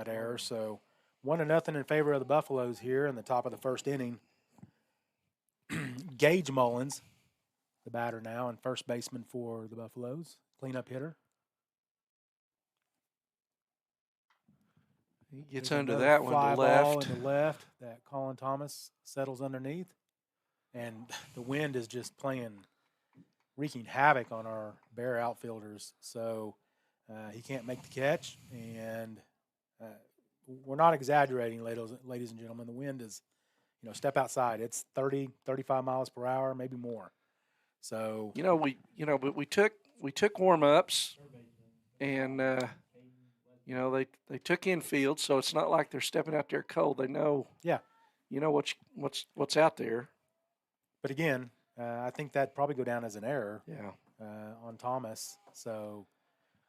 error. So 1-0 in favor of the Buffaloes here in the top of the first inning. Gage Mullins, the batter now, and first baseman for the Buffaloes, cleanup hitter. He gets under that one to left. Ball in the left that Colin Thomas settles underneath. And the wind is just wreaking havoc on our Bear outfielders. So he can't make the catch. And we're not exaggerating, ladies and gentlemen. The wind is, step outside. It's 30, 35 miles per hour, maybe more. So but we took warm-ups, and they took infield, so it's not like they're stepping out there cold. They know, what's out there. But again, I think that'd probably go down as an error. Yeah. On Thomas. So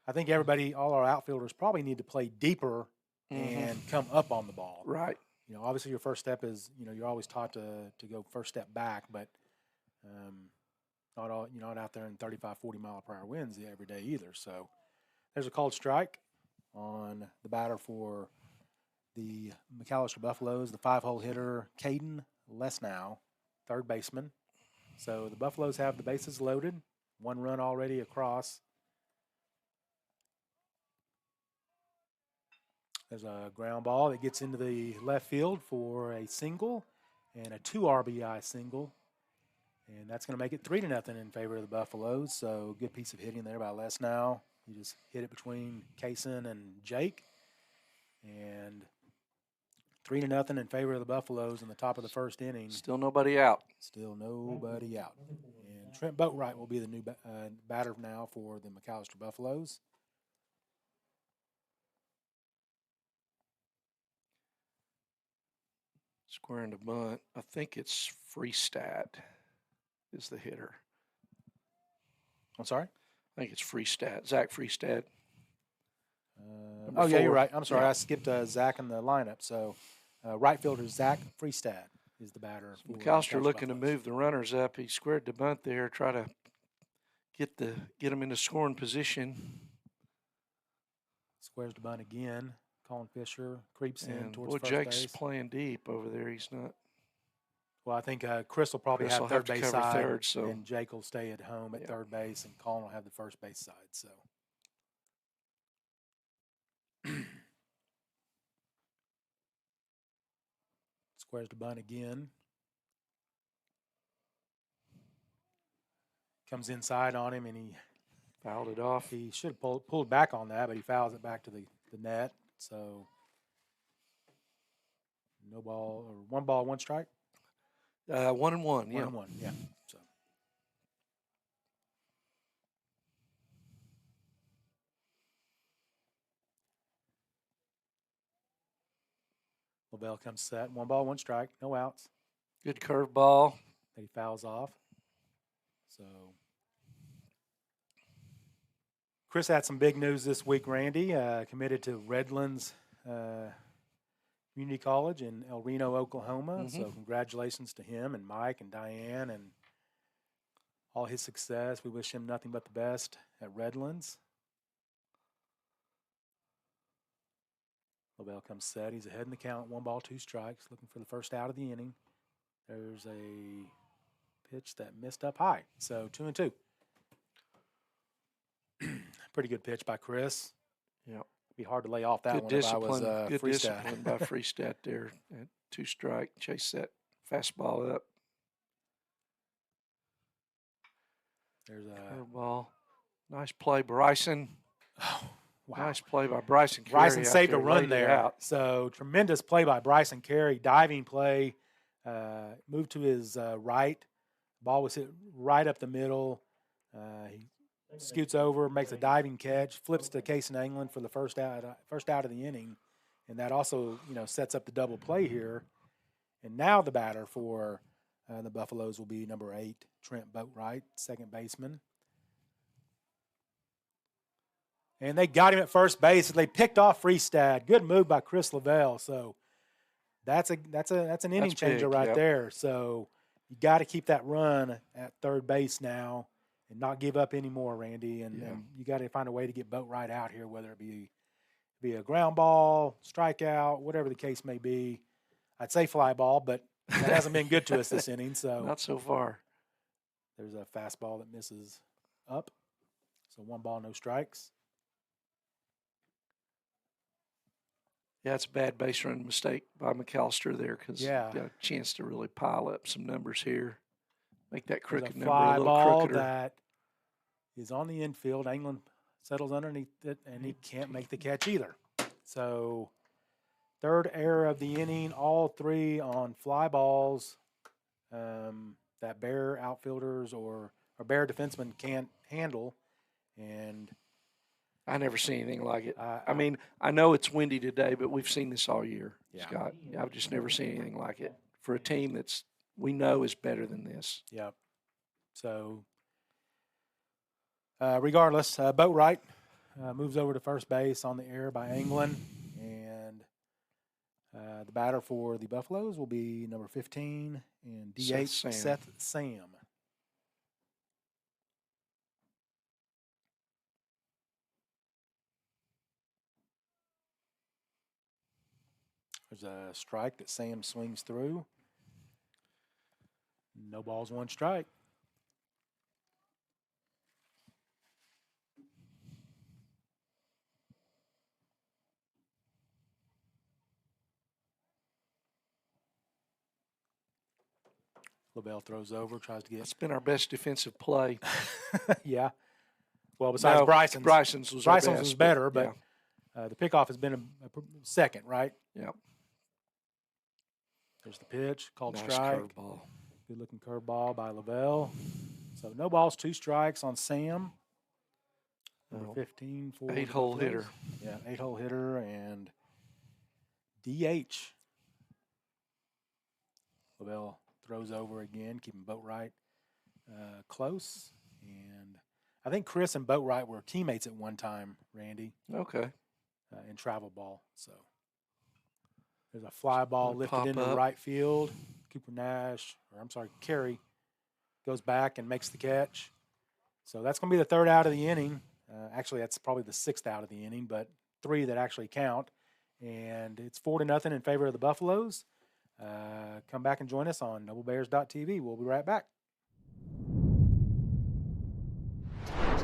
I think all our outfielders probably need to play deeper and come up on the ball. Right. Obviously your first step is, you're always taught to go first step back, but not out there in 35, 40 mile per hour winds every day either. So there's a called strike on the batter for the McAlester Buffaloes, the 5-hole hitter, Caden Lesnow, third baseman. So the Buffaloes have the bases loaded, 1 run already across. There's a ground ball that gets into the left field for a single and a 2 RBI single. And that's going to make it 3-0 in favor of the Buffaloes. So good piece of hitting there by Lesnow. He just hit it between Kaysen and Jake. And 3-0 in favor of the Buffaloes in the top of the first inning. Still nobody out. And Trent Boatwright will be the new batter now for the McAlester Buffaloes. Squaring to bunt. I think it's Freestat is the hitter. I'm sorry? I think it's Freestat. Zach Freestat. Yeah, you're right. I'm sorry. I skipped Zach in the lineup. So right fielder Zach Freestad is the batter. McAlester looking to move the runners up. He squared the bunt there, try to get them into scoring position. Squares the bunt again. Colin Fisher creeps in towards first Jake's base. playing deep over there. He's not. Well, I think Chris will probably have third base side, so. And Jake will stay at home at third base, and Colin will have the first base side. So. Squares the bunt again. Comes inside on him, and he fouled it off. He should have pulled back on that, but he fouls it back to the net. So, no ball, or 1 ball, 1 strike? 1-1, 1-1, yeah. So. LaBelle comes set. 1 ball, 1 strike, no outs. Good curve ball that he fouls off. So Chris had some big news this week, Randy. Committed to Redlands Community College in El Reno, Oklahoma. So congratulations to him and Mike and Diane and all his success. We wish him nothing but the best at Redlands. LaBelle comes set. He's ahead in the count. 1 ball, 2 strikes. Looking for the first out of the inning. There's a pitch that missed up high. So 2-2. Pretty good pitch by Chris. Yeah. Be hard to lay off that good one discipline, if I was good Freestat. Discipline by Freestat there at 2 strike. Chase that fastball up. There's a curveball. Nice play, Bryson. Oh, wow. Nice play by Bryson Carey. Bryson saved a run there. So tremendous play by Bryson Carey. Diving play. Moved to his right. Ball was hit right up the middle. He scoots over, makes a diving catch, flips to Case England for the first out of the inning, and that also sets up the double play here. And now the batter for the Buffaloes will be number 8, Trent Boatwright, second baseman. And they got him at first base. They picked off Freestad. Good move by Chris Lavelle. So that's an inning changer right there. So you got to keep that run at third base now and not give up anymore, Randy. And you got to find a way to get Boatwright out here, whether it be a ground ball, strikeout, whatever the case may be. I'd say fly ball, but that hasn't been good to us this inning. So not so far. There's a fastball that misses up. So 1 ball, no strikes. Yeah, it's a bad base run mistake by McAlester there because got a chance to really pile up some numbers here. Make that crooked number a little ball crookeder. That is on the infield. England settles underneath it, and he can't make the catch either. So 3rd error of the inning, all 3 on fly balls that Bear outfielders or Bear defensemen can't handle. And I never seen anything like it. I mean, I know it's windy today, but we've seen this all year, Scott. I've just never seen anything like it for a team that's we know is better than this. Yep. So, regardless, Boatwright moves over to first base on the error by England, and the batter for the Buffaloes will be number 15 and DH Seth Sam. There's a strike that Sam swings through. No balls, 1 strike. LaBelle throws over, tries to get. It's been our best defensive play. Yeah. Well, besides Bryson's. Bryson's was better, but the pickoff has been a second, right? Yep. There's the pitch, called nice strike. Curveball. Good-looking curveball by Lavelle. So no balls, 2 strikes on Sam. Number 15 for 8-hole hitter. Yeah, 8-hole hitter and DH. Lavelle throws over again, keeping Boatwright close. And I think Chris and Boatwright were teammates at one time, Randy. Okay. In travel ball. So there's a fly ball lifted into right field. Carey goes back and makes the catch. So that's going to be the 3rd out of the inning. Actually, that's probably the 6th out of the inning, but 3 that actually count. And it's 4-0 in favor of the Buffaloes. Come back and join us on NobleBears.tv. We'll be right back.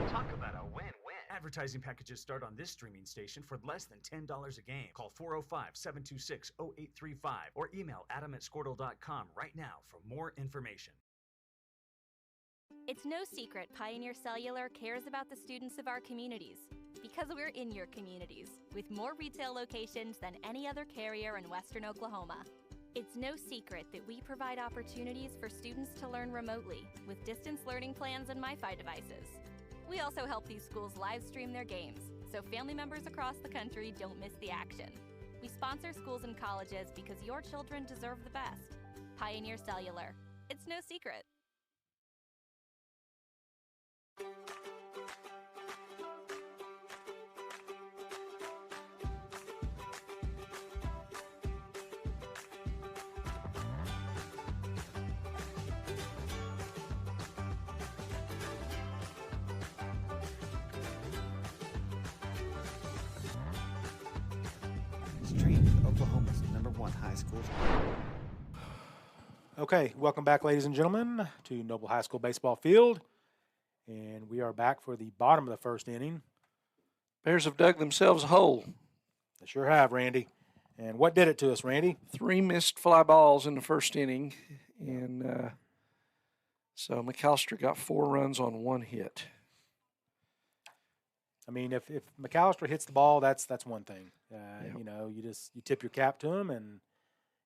Talk about a win-win. Advertising packages start on this streaming station for less than $10 a game. Call 405-726-0835 or email adam@squirtle.com right now for more information. It's no secret Pioneer Cellular cares about the students of our communities because we're in your communities with more retail locations than any other carrier in Western Oklahoma. It's no secret that we provide opportunities for students to learn remotely with distance learning plans and MiFi devices. We also help these schools live stream their games so family members across the country don't miss the action. We sponsor schools and colleges because your children deserve the best. Pioneer Cellular. It's no secret. Streamed Oklahoma's #1 high school. Okay, welcome back, ladies and gentlemen, to Noble High School baseball field. And we are back for the bottom of the 1st inning. Bears have dug themselves a hole. They sure have, Randy. And what did it to us, Randy? 3 missed fly balls in the 1st inning. And so McAlester got 4 runs on 1 hit. I mean, if McAlester hits the ball, that's one thing. You know, you tip your cap to him and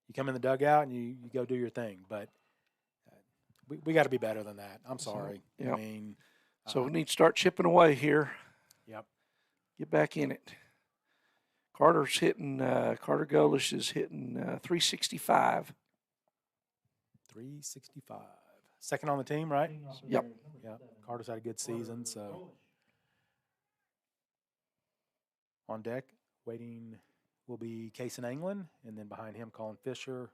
you come in the dugout and you go do your thing. But we got to be better than that. I'm sorry. Yep. I mean, So we need to start chipping away here. Yep. Get back in it. Carter Golish is hitting 365. 365. Second on the team, right? Yep. Yeah. Carter's had a good season, so. On deck, waiting will be Cason Anglin, and then behind him, Colin Fisher.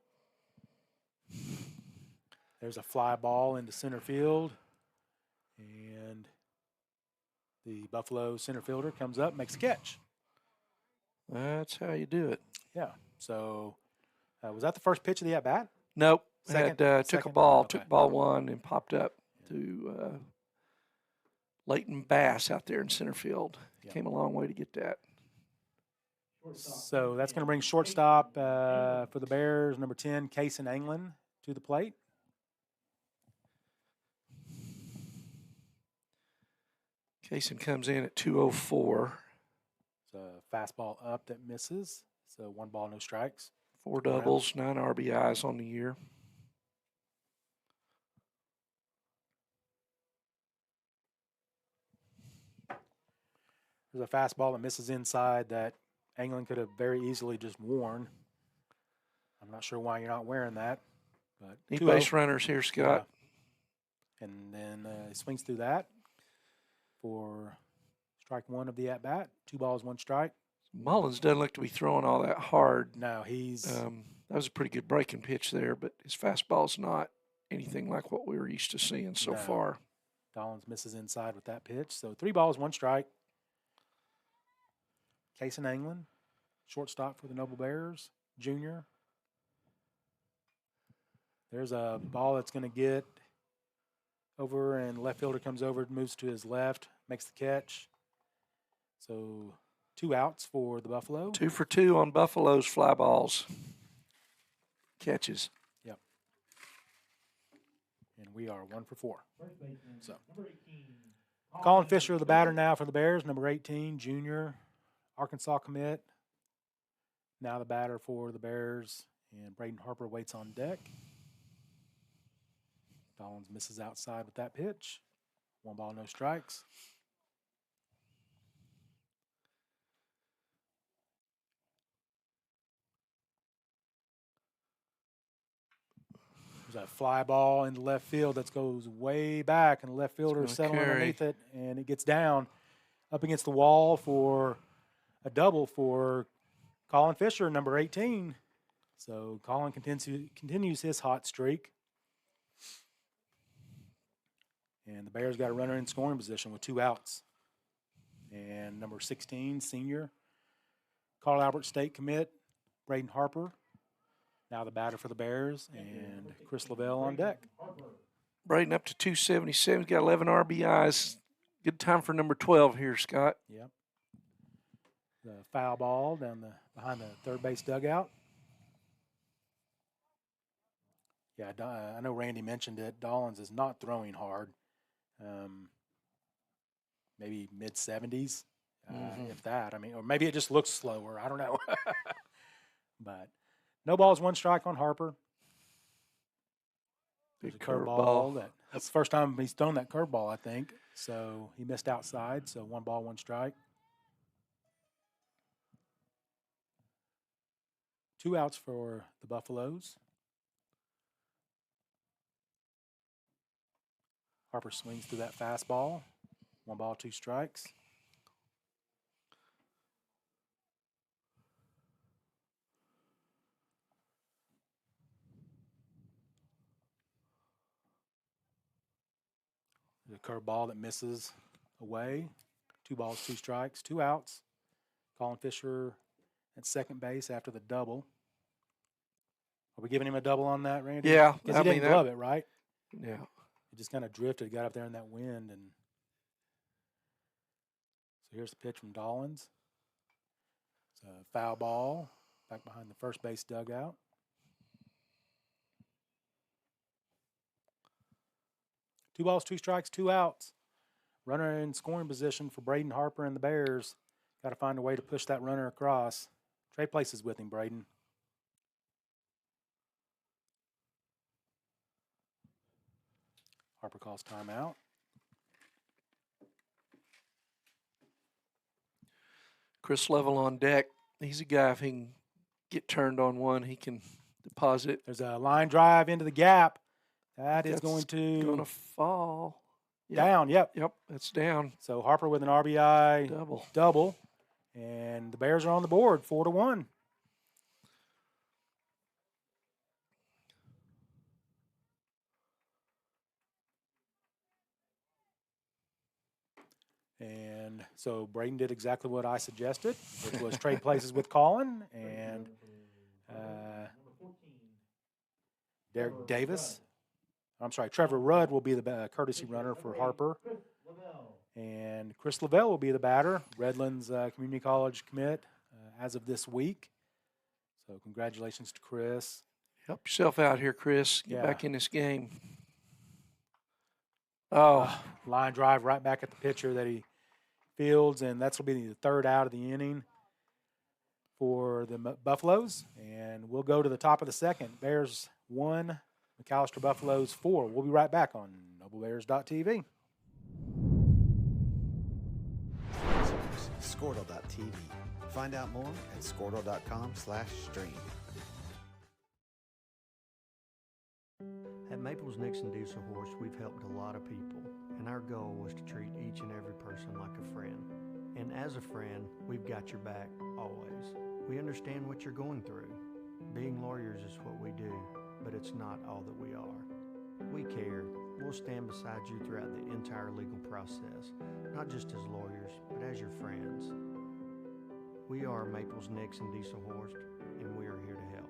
There's a fly ball into center field, and the Buffalo center fielder comes up, makes a catch. That's how you do it. Yeah. So, was that the first pitch of the at-bat? Nope. Second? Took a ball, took ball one, and popped up to Leighton Bass out there in center field. Yep. Came a long way to get that. So that's going to bring shortstop for the Bears, number 10, Cason Anglin, to the plate. Cason comes in at 204. It's a fastball up that misses. So 1 ball, no strikes. 4 doubles, 9 RBIs on the year. There's a fastball that misses inside that Anglin could have very easily just worn. I'm not sure why you're not wearing that. But Need base runners here, Scott. Yeah. And then he swings through that for strike 1 of the at-bat. 2 balls, 1 strike. Mullins doesn't look to be throwing all that hard. No, he's... that was a pretty good breaking pitch there, but his fastball's not anything like what we were used to seeing so far. Dollins misses inside with that pitch. So 3 balls, 1 strike. Cason Anglin, shortstop for the Noble Bears, junior. There's a ball that's going to get over, and left fielder comes over, moves to his left, makes the catch. So 2 outs for the Buffalo. 2 for 2 on Buffalo's fly balls. Catches. Yep. And we are 1 for 4. So Colin Fisher, the batter now for the Bears, number 18, junior. Arkansas commit. Now the batter for the Bears, and Braden Harper waits on deck. Dollins misses outside with that pitch. 1 ball, no strikes. There's a fly ball into left field that goes way back, and the left fielder is settling underneath it, and it gets down up against the wall for a double for Colin Fisher, number 18. So Colin continues his hot streak. And the Bears got a runner in scoring position with 2 outs. And number 16, senior, Carl Albert State commit, Braden Harper. Now the batter for the Bears, and Chris Lavelle on deck. Braden up to 277. He's got 11 RBIs. Good time for number 12 here, Scott. Yep. The foul ball down behind the third base dugout. Yeah, I know Randy mentioned it. Dollins is not throwing hard. Maybe mid-70s, if that. I mean, or maybe it just looks slower. I don't know. But no balls, 1 strike on Harper. There's a curveball. That's the first time he's thrown that curveball, I think. So he missed outside, so 1 ball, 1 strike. 2 outs for the Buffaloes. Harper swings through that fastball. 1 ball, 2 strikes. The curveball that misses away. 2 balls, 2 strikes, 2 outs. Colin Fisher at second base after the double. Are we giving him a double on that, Randy? Yeah. Because he didn't glove it, right? Yeah. It just kind of drifted, got up there in that wind. And so here's the pitch from Dollins. It's a foul ball back behind the first base dugout. Two balls, 2 strikes, 2 outs. Runner in scoring position for Braden Harper and the Bears. Got to find a way to push that runner across. Trade places with him, Braden. Harper calls timeout. Chris Level on deck. He's a guy, if he can get turned on one, he can deposit. There's a line drive into the gap. That is going to fall. Down, yep. Yep, that's down. So Harper with an RBI double. And the Bears are on the board, 4-1. And so Braden did exactly what I suggested, which was trade places with Colin. And Derek Davis. I'm sorry, Trevor Rudd will be the courtesy runner for Harper. And Chris Lavelle will be the batter, Redlands Community College commit as of this week. So congratulations to Chris. Help yourself out here, Chris. Get back in this game. Oh. Line drive right back at the pitcher that he fields, and that's going to be the third out of the inning for the Buffaloes. And we'll go to the top of the second. Bears 1, McAlester Buffaloes 4. We'll be right back on NobleBears.tv. Squirtle.tv. Find out more at squirtle.com/stream. At Maples Nixon Diesel Horse, we've helped a lot of people, and our goal was to treat each and every person like a friend. And as a friend, we've got your back always. We understand what you're going through. Being lawyers is what we do, but it's not all that we are. We care. We'll stand beside you throughout the entire legal process, not just as lawyers, but as your friends. We are Maples Nixon Diesel Horse, and we are here to help.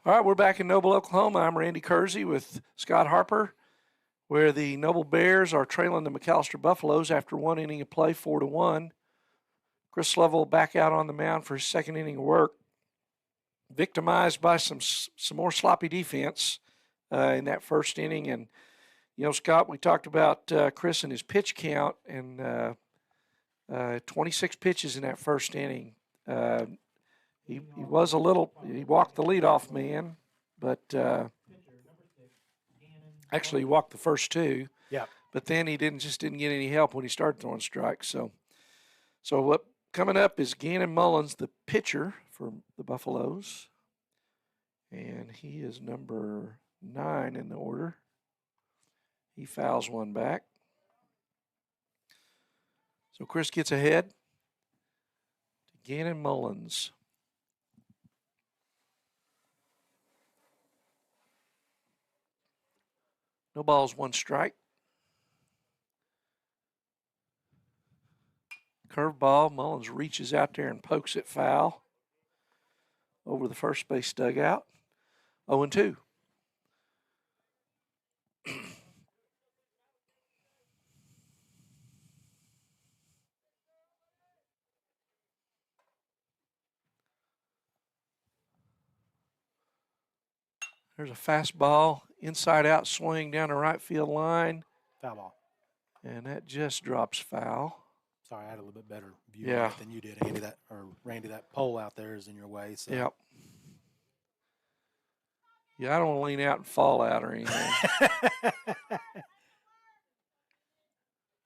All right, we're back in Noble, Oklahoma. I'm Randy Kersey with Scott Harper, where the Noble Bears are trailing the McAlester Buffaloes after one inning of play, 4-1. Chris Level back out on the mound for his second inning of work, victimized by some more sloppy defense in that first inning. And, you know, Scott, we talked about Chris and his pitch count, and 26 pitches in that first inning. He was he walked the leadoff man, but actually he walked the first two. Yeah. But then he didn't get any help when he started throwing strikes. So what coming up is Gannon Mullins, the pitcher for the Buffaloes, and he is number 9 in the order. He fouls one back. So Chris gets ahead to Gannon Mullins. No balls, one strike. Curveball. Mullins reaches out there and pokes it foul over the first base dugout. 0-2. There's a fastball, inside-out swing down the right field line. Foul ball. And that just drops foul. Sorry, I had a little bit better view of it than you did, Andy. Randy, that pole out there is in your way. So. Yep. Yeah, I don't want to lean out and fall out or anything.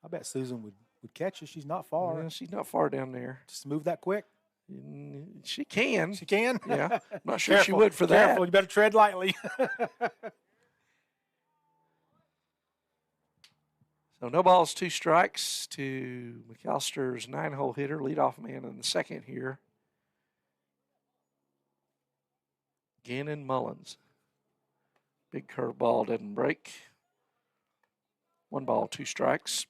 I bet Susan would catch you. She's not far. Yeah, she's not far down there. Just move that quick. She can. She can? Yeah. I'm not sure she would for that. Careful, you better tread lightly. So no balls, 2 strikes to McAlster's 9-hole hitter, leadoff man in the second here. Gannon Mullins. Big curveball doesn't break. 1 ball, 2 strikes.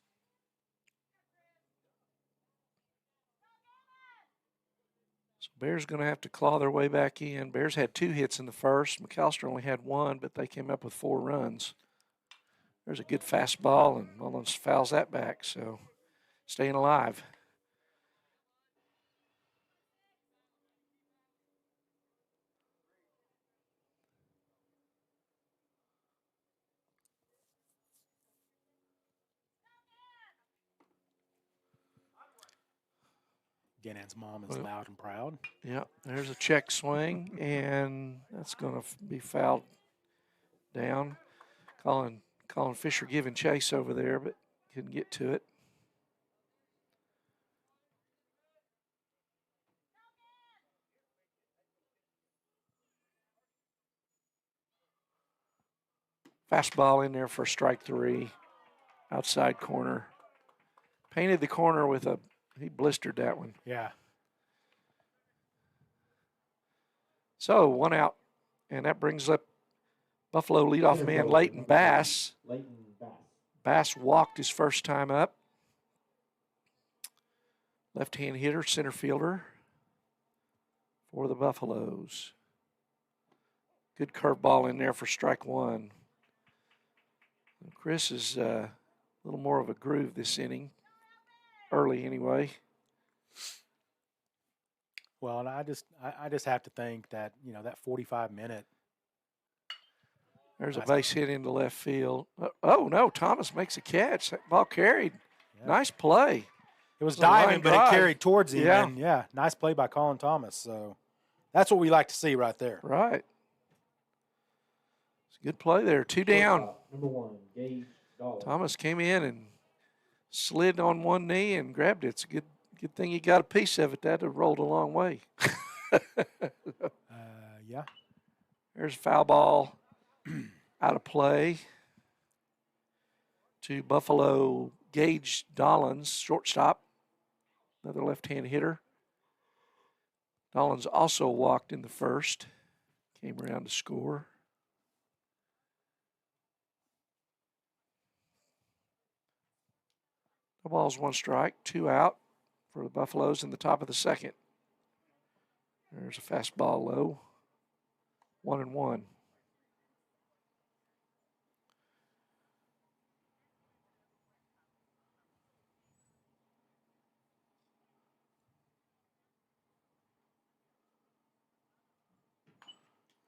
So Bears going to have to claw their way back in. Bears had 2 hits in the first. McAlester only had 1, but they came up with 4 runs. There's a good fastball, and Mullins fouls that back, so staying alive. Gannon's mom is loud and proud. Yeah, there's a check swing, and that's going to be fouled down. Colin Fisher giving chase over there, but couldn't get to it. Fastball in there for strike 3. Outside corner. Painted the corner with he blistered that one. Yeah. So 1 out, and that brings up Buffalo leadoff man Leighton Bass. Bass walked his first time up. Left-hand hitter, center fielder for the Buffaloes. Good curveball in there for strike 1. Chris is a little more of a groove this inning, early anyway. Well, and I just have to think that, that 45-minute. There's a base hit into left field. Oh, no, Thomas makes a catch. That ball carried. Yeah. Nice play. It was diving, but it carried towards him. Yeah. And, yeah, nice play by Colin Thomas. So that's what we like to see right there. Right. It's a good play there. 2 down. Number 1, Gage Dollar. Thomas came in and slid on one knee and grabbed it. It's a good thing he got a piece of it. That would have rolled a long way. Yeah. There's a foul ball out of play to Buffalo Gage Dollins, shortstop, another left-hand hitter. Dollins also walked in the first, came around to score. The ball's 1 strike, 2 out for the Buffaloes in the top of the second. There's a fastball low, 1-1.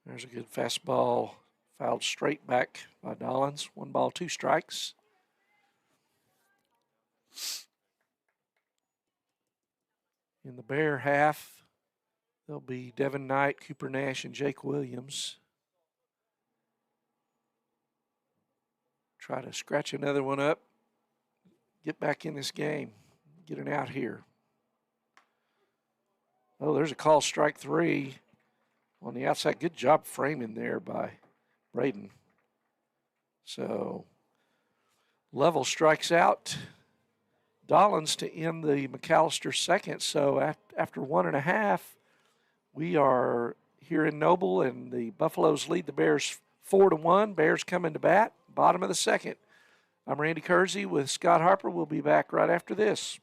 There's a good fastball, fouled straight back by Dollins. 1 ball, 2 strikes. In the Bear half, there'll be Devin Knight, Cooper Nash, and Jake Williams. Try to scratch another one up, get back in this game, get an out here. Oh, there's a call, strike 3 on the outside. Good job framing there by Braden. So Level strikes out Dollins to end the McAlester second. So after 1.5, we are here in Noble, and the Buffaloes lead the Bears 4-1. Bears coming to bat, bottom of the second. I'm Randy Kersey with Scott Harper. We'll be back right after this.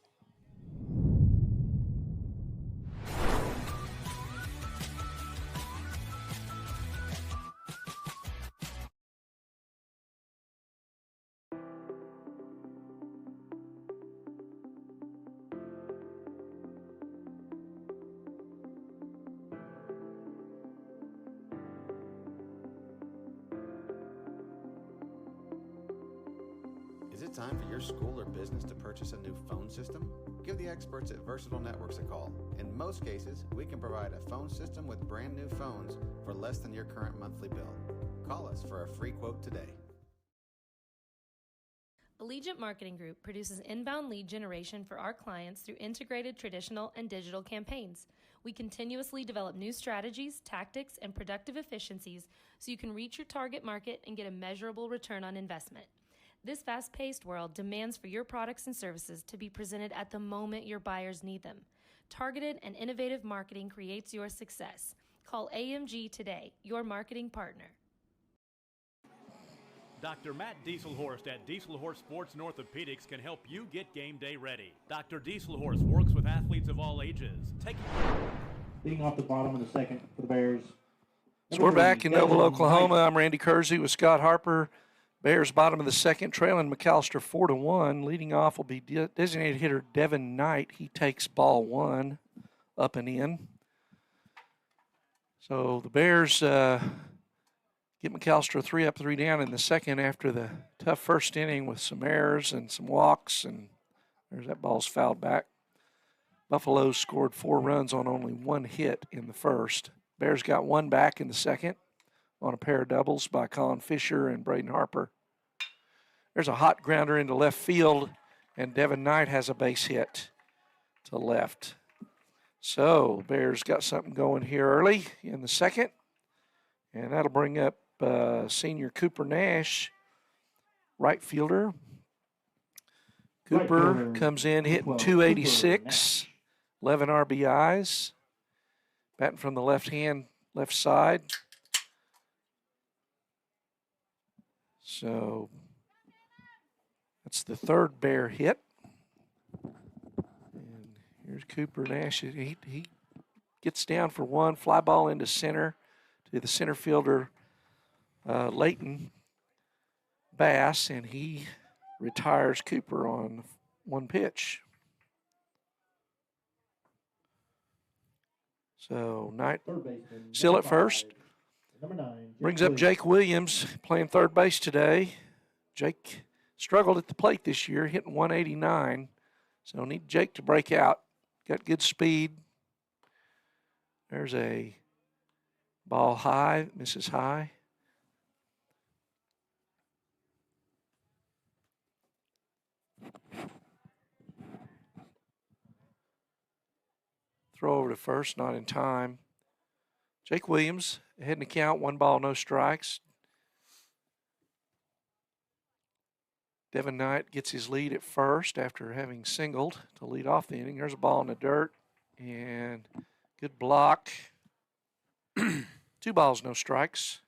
Is it time for your school or business to purchase a new phone system? Give the experts at Versatile Networks a call. In most cases, we can provide a phone system with brand new phones for less than your current monthly bill. Call us for a free quote today. Allegiant Marketing Group produces inbound lead generation for our clients through integrated traditional and digital campaigns. We continuously develop new strategies, tactics, and productive efficiencies so you can reach your target market and get a measurable return on investment. This fast-paced world demands for your products and services to be presented at the moment your buyers need them. Targeted and innovative marketing creates your success. Call AMG today, your marketing partner. Dr. Matt Dieselhorst at Dieselhorst Sports and Orthopedics can help you get game day ready. Dr. Dieselhorst works with athletes of all ages. Being off the bottom of the second for the Bears. So we're back in Noble, Oklahoma. I'm Randy Kersey with Scott Harper. Bears bottom of the second, trailing McAlester 4-1. Leading off will be designated hitter Devin Knight. He takes ball 1 up and in. So the Bears get McAlester 3 up, 3 down in the second after the tough first inning with some errors and some walks, and there's that ball's fouled back. Buffaloes scored 4 runs on only 1 hit in the first. Bears got 1 back in the second on a pair of doubles by Colin Fisher and Braden Harper. There's a hot grounder into left field, and Devin Knight has a base hit to left. So Bears got something going here early in the second, and that'll bring up senior Cooper Nash, right fielder. Cooper comes in hitting 286, 11 RBIs, batting from the left side. So that's the third Bear hit. And here's Cooper Nash. He gets down for one, fly ball into center to the center fielder, Leighton Bass, and he retires Cooper on 1 pitch. So Knight still at first. Brings up Jake Williams, playing third base today. Jake struggled at the plate this year, hitting 189. So need Jake to break out. Got good speed. There's a ball high, misses high. Throw over to first, not in time. Jake Williams, ahead in the count, 1 ball, no strikes. Devin Knight gets his lead at first after having singled to lead off the inning. There's a ball in the dirt, and good block. 2 balls, no strikes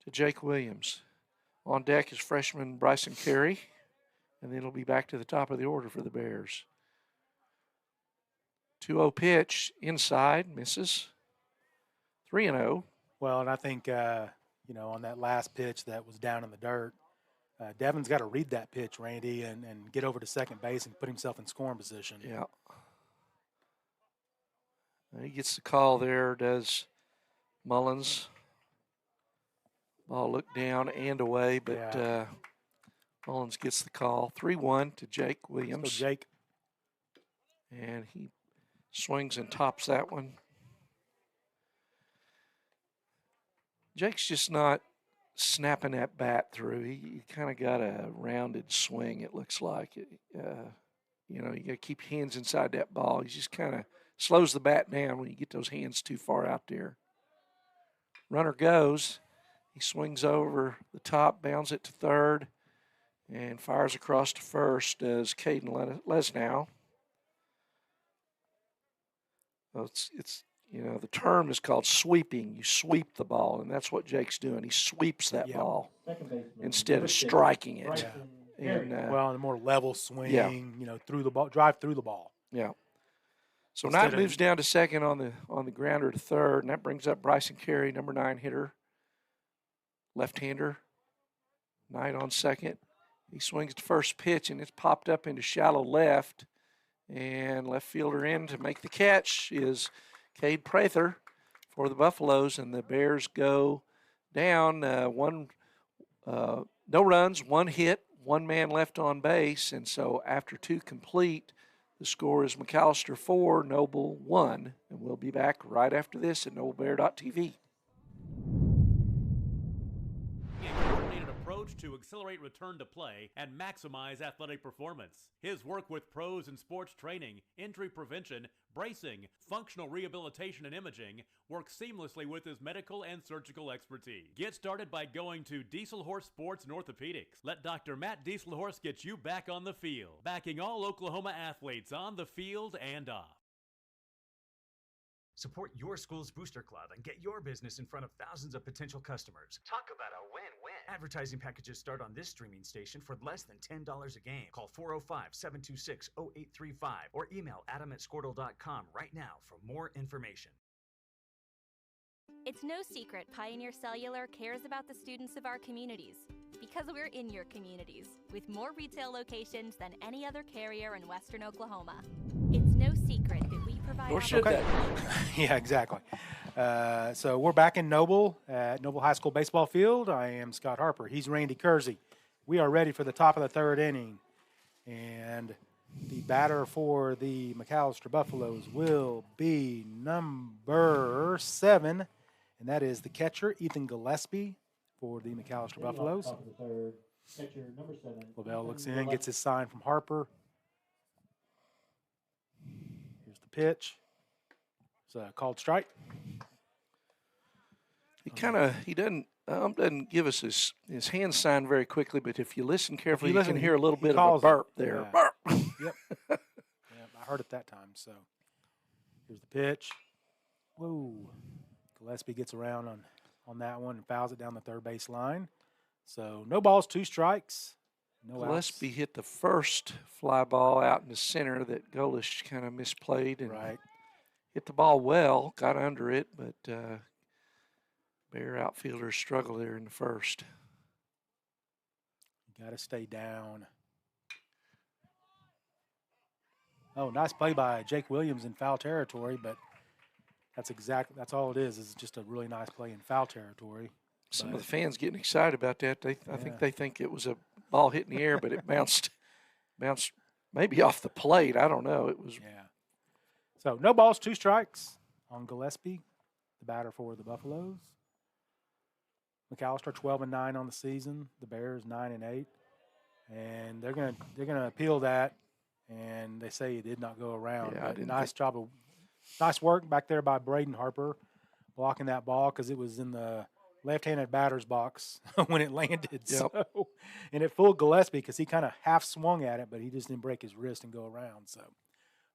to Jake Williams. On deck is freshman Bryson Carey, and then it'll be back to the top of the order for the Bears. 2-0 pitch inside, misses. 3-0. Well, and I think, on that last pitch that was down in the dirt, Devin's got to read that pitch, Randy, and get over to second base and put himself in scoring position. Yeah. He gets the call there, does Mullins. Ball looked down and away, but Mullins gets the call. 3-1 to Jake Williams. So Jake. And he swings and tops that one. Jake's just not snapping that bat through. He kind of got a rounded swing, it looks like. You got to keep your hands inside that ball. He just kind of slows the bat down when you get those hands too far out there. Runner goes. He swings over the top, bounds it to third, and fires across to first as Caden Lesnow. Well, it's the term is called sweeping. You sweep the ball, and that's what Jake's doing. He sweeps that ball instead of striking it. Yeah. And a more level swing, through the ball, drive through the ball. Yeah. So Knight moves down to second on the grounder to third, and that brings up Bryson Carey, number 9 hitter, left-hander. Knight on second. He swings to first pitch, and it's popped up into shallow left, and left fielder in to make the catch is Cade Prather for the Buffaloes, and the Bears go down no runs, 1 hit, 1 man left on base, and so after 2 complete, the score is McAlester 4, Noble 1, and we'll be back right after this at noblebear.tv. To accelerate return to play and maximize athletic performance. His work with pros in sports training, injury prevention, bracing, functional rehabilitation, and imaging works seamlessly with his medical and surgical expertise. Get started by going to Dieselhorse Sports and Orthopedics. Let Dr. Matt Dieselhorse get you back on the field, backing all Oklahoma athletes on the field and off. Support your school's booster club and get your business in front of thousands of potential customers. Talk about a win-win. Advertising packages start on this streaming station for less than $10 a game. Call 405-726-0835 or email adam@squirtle.com right now for more information. It's no secret Pioneer Cellular cares about the students of our communities because we're in your communities with more retail locations than any other carrier in Western Oklahoma. It's no secret that we provide... Or should they? Yeah, exactly. So we're back in Noble at Noble High School baseball field. I am Scott Harper. He's Randy Kersey. We are ready for the top of the third inning. And The batter for the McAlester Buffaloes will be number 7, and that is the catcher, Ethan Gillespie, for the McAlester Buffaloes. Catcher number 7. Lavelle looks in, gets his sign from Harper. Here's the pitch. It's a called strike. He doesn't give us his hand sign very quickly, but if you listen carefully, you can hear a little bit of a burp there. Yeah. Burp. Yep. Yeah, I heard it that time. So here's the pitch. Whoa. Gillespie gets around on that one and fouls it down the third base line. So no balls, 2 strikes. No Gillespie outs. hit the first fly ball out in the center that Golish kind of misplayed and hit the ball well, got under it, but Bear outfielders struggled there in the first. You got to stay down. Oh, nice play by Jake Williams in foul territory, but that's all it is just a really nice play in foul territory. Some of the fans getting excited about that. I think they think it was a ball hit in the air, but it bounced maybe off the plate. I don't know. It was. Yeah. So no balls, 2 strikes on Gillespie, the batter for the Buffaloes. McAlester 12-9 on the season. The Bears 9-8, and they're gonna appeal that, and they say it did not go around. Yeah, but nice work back there by Braden Harper, blocking that ball because it was in the left-handed batter's box when it landed. Yep. So, and it fooled Gillespie because he kind of half swung at it, but he just didn't break his wrist and go around. So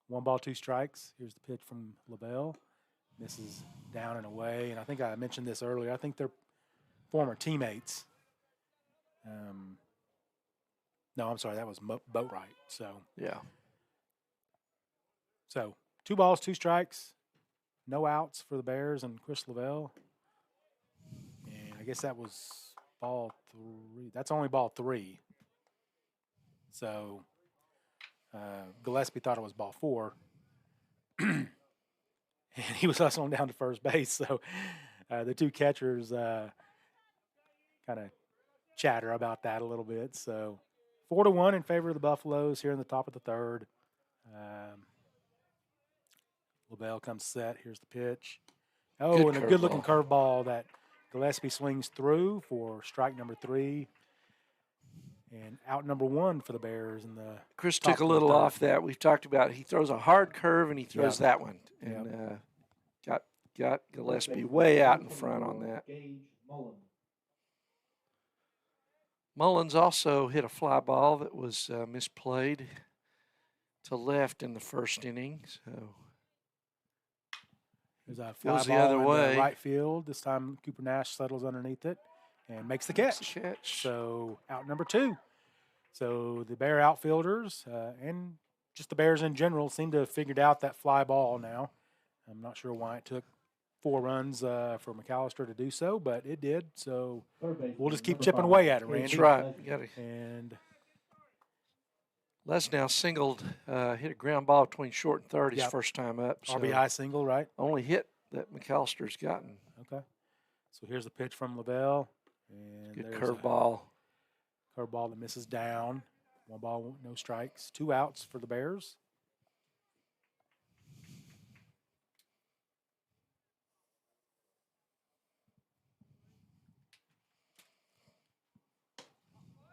1 ball, 2 strikes. Here's the pitch from Lavelle. Misses down and away, and I think I mentioned this earlier. I think they're former teammates. No, I'm sorry, that was Boatwright. So yeah. So 2 balls, 2 strikes, no outs for the Bears and Chris Lavelle. And I guess that was ball 3. That's only ball 3. So Gillespie thought it was ball 4. And he was hustling down to first base. So the 2 catchers kind of chatter about that a little bit. So 4-1 in favor of the Buffaloes here in the top of the third. Lavelle comes set. Here's the pitch. Oh, and a good-looking curveball that Gillespie swings through for strike number 3. And out number 1 for the Bears. Chris took a little off that. We've talked about it. He throws a hard curve, and he throws that one. And got Gillespie way out in front on that. Mullins also hit a fly ball that was misplayed to left in the first inning. So there's a fly ball the other way. Right field. This time Cooper Nash settles underneath it and makes the catch. So out number 2. So the Bear outfielders and just the Bears in general seem to have figured out that fly ball now. I'm not sure why it took 4 runs for McAlester to do so, but it did. So we'll just keep chipping away at it, Randy. That's right. And Les now singled, hit a ground ball between short and third his first time up. So RBI single, right? Only hit that McAllister's gotten. Okay. So here's the pitch from Lavelle. And good curveball. Curveball that misses down. 1 ball, no strikes. 2 outs for the Bears.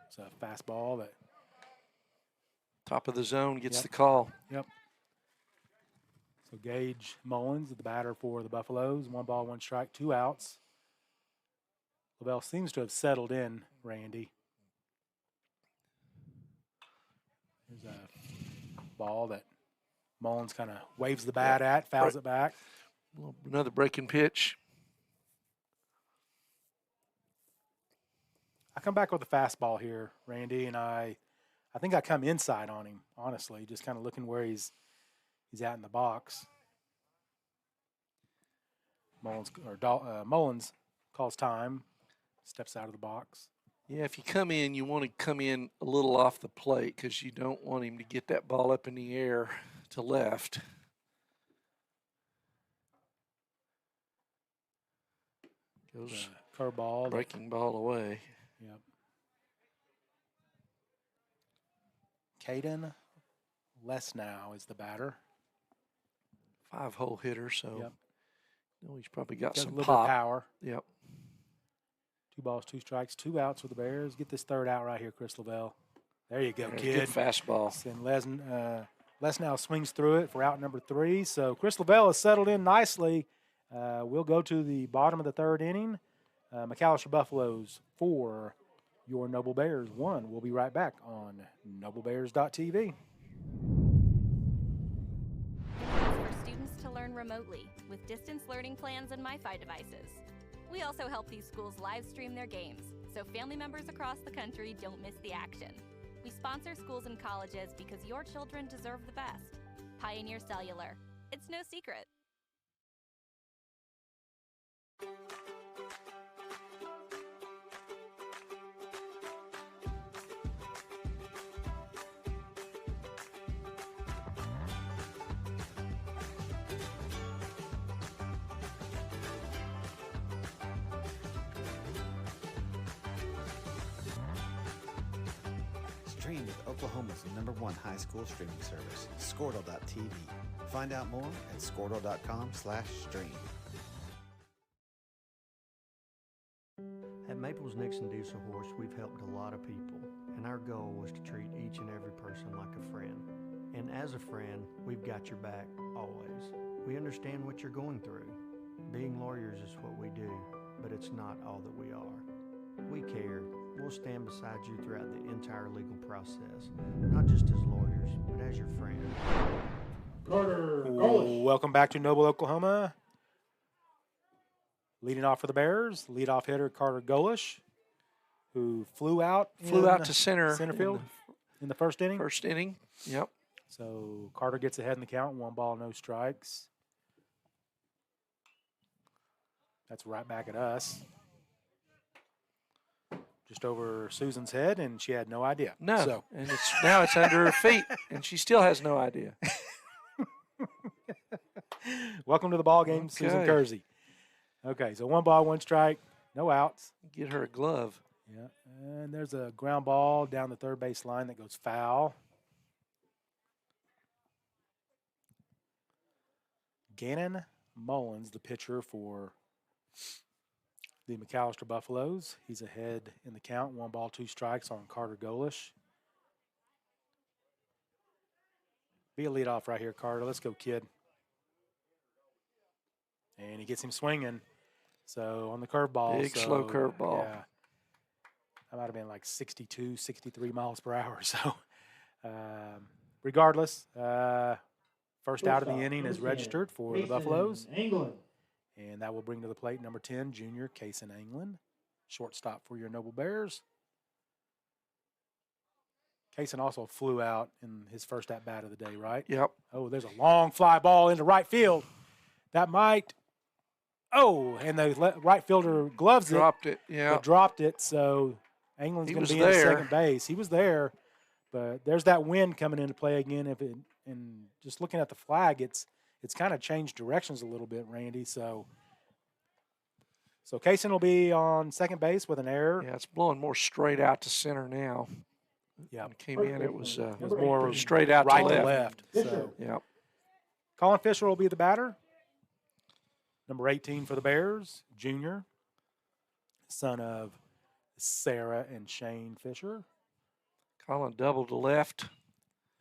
It's a fastball that top of the zone gets the call. Yep. So Gage Mullins, the batter for the Buffaloes. 1 ball, 1 strike, 2 outs. Lavelle seems to have settled in, Randy. There's a ball that Mullins kind of waves the bat at, fouls it back. Another breaking pitch. I come back with a fastball here, Randy, and I think I come inside on him, honestly, just kind of looking where he's at in the box. Mullins calls time, steps out of the box. Yeah, if you come in, you want to come in a little off the plate because you don't want him to get that ball up in the air to left. Goes curveball. Breaking ball away. Yep. Caden Lesnow is the batter. 5-hole hitter, so Yep. he's probably got a some little pop. bit of power. Yep. 2 balls, 2 strikes, 2 outs for the Bears. Get this third out right here, Chris Lavelle. There you go, kid. Good fastball. And Lesnow swings through it for out number 3. So Chris Lavelle has settled in nicely. We'll go to the bottom of the 3rd inning. McAlester Buffaloes 4, your Noble Bears 1. We'll be right back on noblebears.tv. For students to learn remotely with distance learning plans and MiFi devices. We also help these schools live stream their games, so family members across the country don't miss the action. We sponsor schools and colleges because your children deserve the best. Pioneer Cellular. It's no secret. Stream with Oklahoma's #1 high school streaming service, Squirtle.tv. Find out more at squirtle.com/stream. At Maples Nixon Diesel Horse, we've helped a lot of people, and our goal was to treat each and every person like a friend. And as a friend, we've got your back always. We understand what you're going through. Being lawyers is what we do, but it's not all that we are. We care. We'll stand beside you throughout the entire legal process, not just as lawyers, but as your friend. Carter Golish. Welcome back to Noble, Oklahoma. Leading off for the Bears, leadoff hitter Carter Golish, who flew out to center field in the first inning. First inning, yep. So Carter gets ahead in the count, 1 ball, no strikes. That's right back at us. Just over Susan's head, and she had no idea. No, so. and now it's under her feet, and she still has no idea. Welcome to the ball game, Okay. Susan Kersey. Okay, so 1 ball, 1 strike, no outs. Get her a glove. Yeah, and there's a ground ball down the third base line that goes foul. Gannon Mullins, the pitcher for the McAlester Buffaloes. He's ahead in the count, 1 ball, 2 strikes on Carter Golish. Be a leadoff right here, Carter. Let's go, kid. And he gets him swinging. So on the curveball. Big, slow curveball. Yeah. That might have been like 62, 63 miles per hour. So regardless, first out of the inning is registered for the Buffaloes. England. And that will bring to the plate number 10, junior Kaysen England, shortstop for your Noble Bears. Kaysen also flew out in his first at-bat of the day, right? Yep. Oh, there's a long fly ball into right field. That might – and the right fielder gloves dropped it, yeah. Dropped it, so England's going to be at second base. He was there, but there's that wind coming into play again. And just looking at the flag, it's kind of changed directions a little bit, Randy. So Kaysen will be on second base with an error. Yeah, it's blowing more straight out to center now. Yeah, when it came in, it was more straight out right to left. So, yep. Colin Fisher will be the batter. Number 18 for the Bears, junior, son of Sarah and Shane Fisher. Colin doubled to left.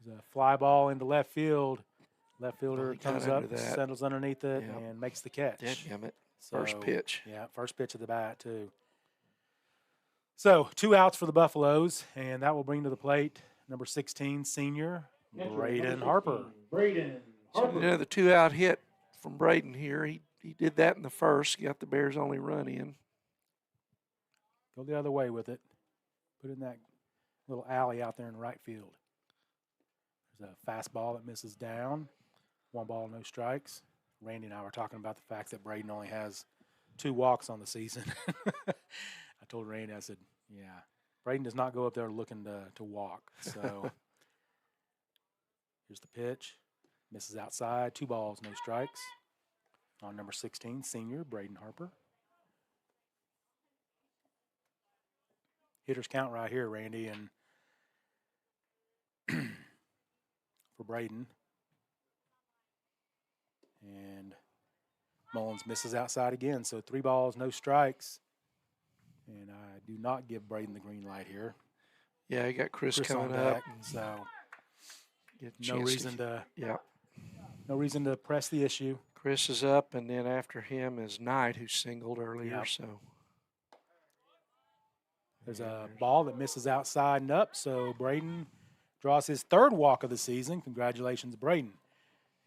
There's a fly ball into left field. Left fielder comes comes up, settles underneath it, and makes the catch. Dadgummit. First pitch. Yeah, first pitch of the bat, too. So 2 outs for the Buffaloes, and that will bring to the plate number 16, senior, Braden Harper. Braden Harper. Another 2-out hit from Braden here. He did that in the first, got the Bears' only run in. Go the other way with it. Put it in that little alley out there in right field. There's a fastball that misses down. 1 ball, no strikes. Randy and I were talking about the fact that Braden only has 2 walks on the season. I told Randy, I said, yeah, Braden does not go up there looking to walk. So here's the pitch. Misses outside. 2 balls, no strikes. On number 16, senior, Braden Harper. Hitters count right here, Randy. And for Braden. And Mullins misses outside again. So 3 balls, no strikes. And I do not give Braden the green light here. Yeah, you got Chris coming on up. deck, so no reason to press the issue. Chris is up, and then after him is Knight, who singled earlier. Yep. So there's a ball that misses outside and up. So Braden draws his 3rd walk of the season. Congratulations, Braden.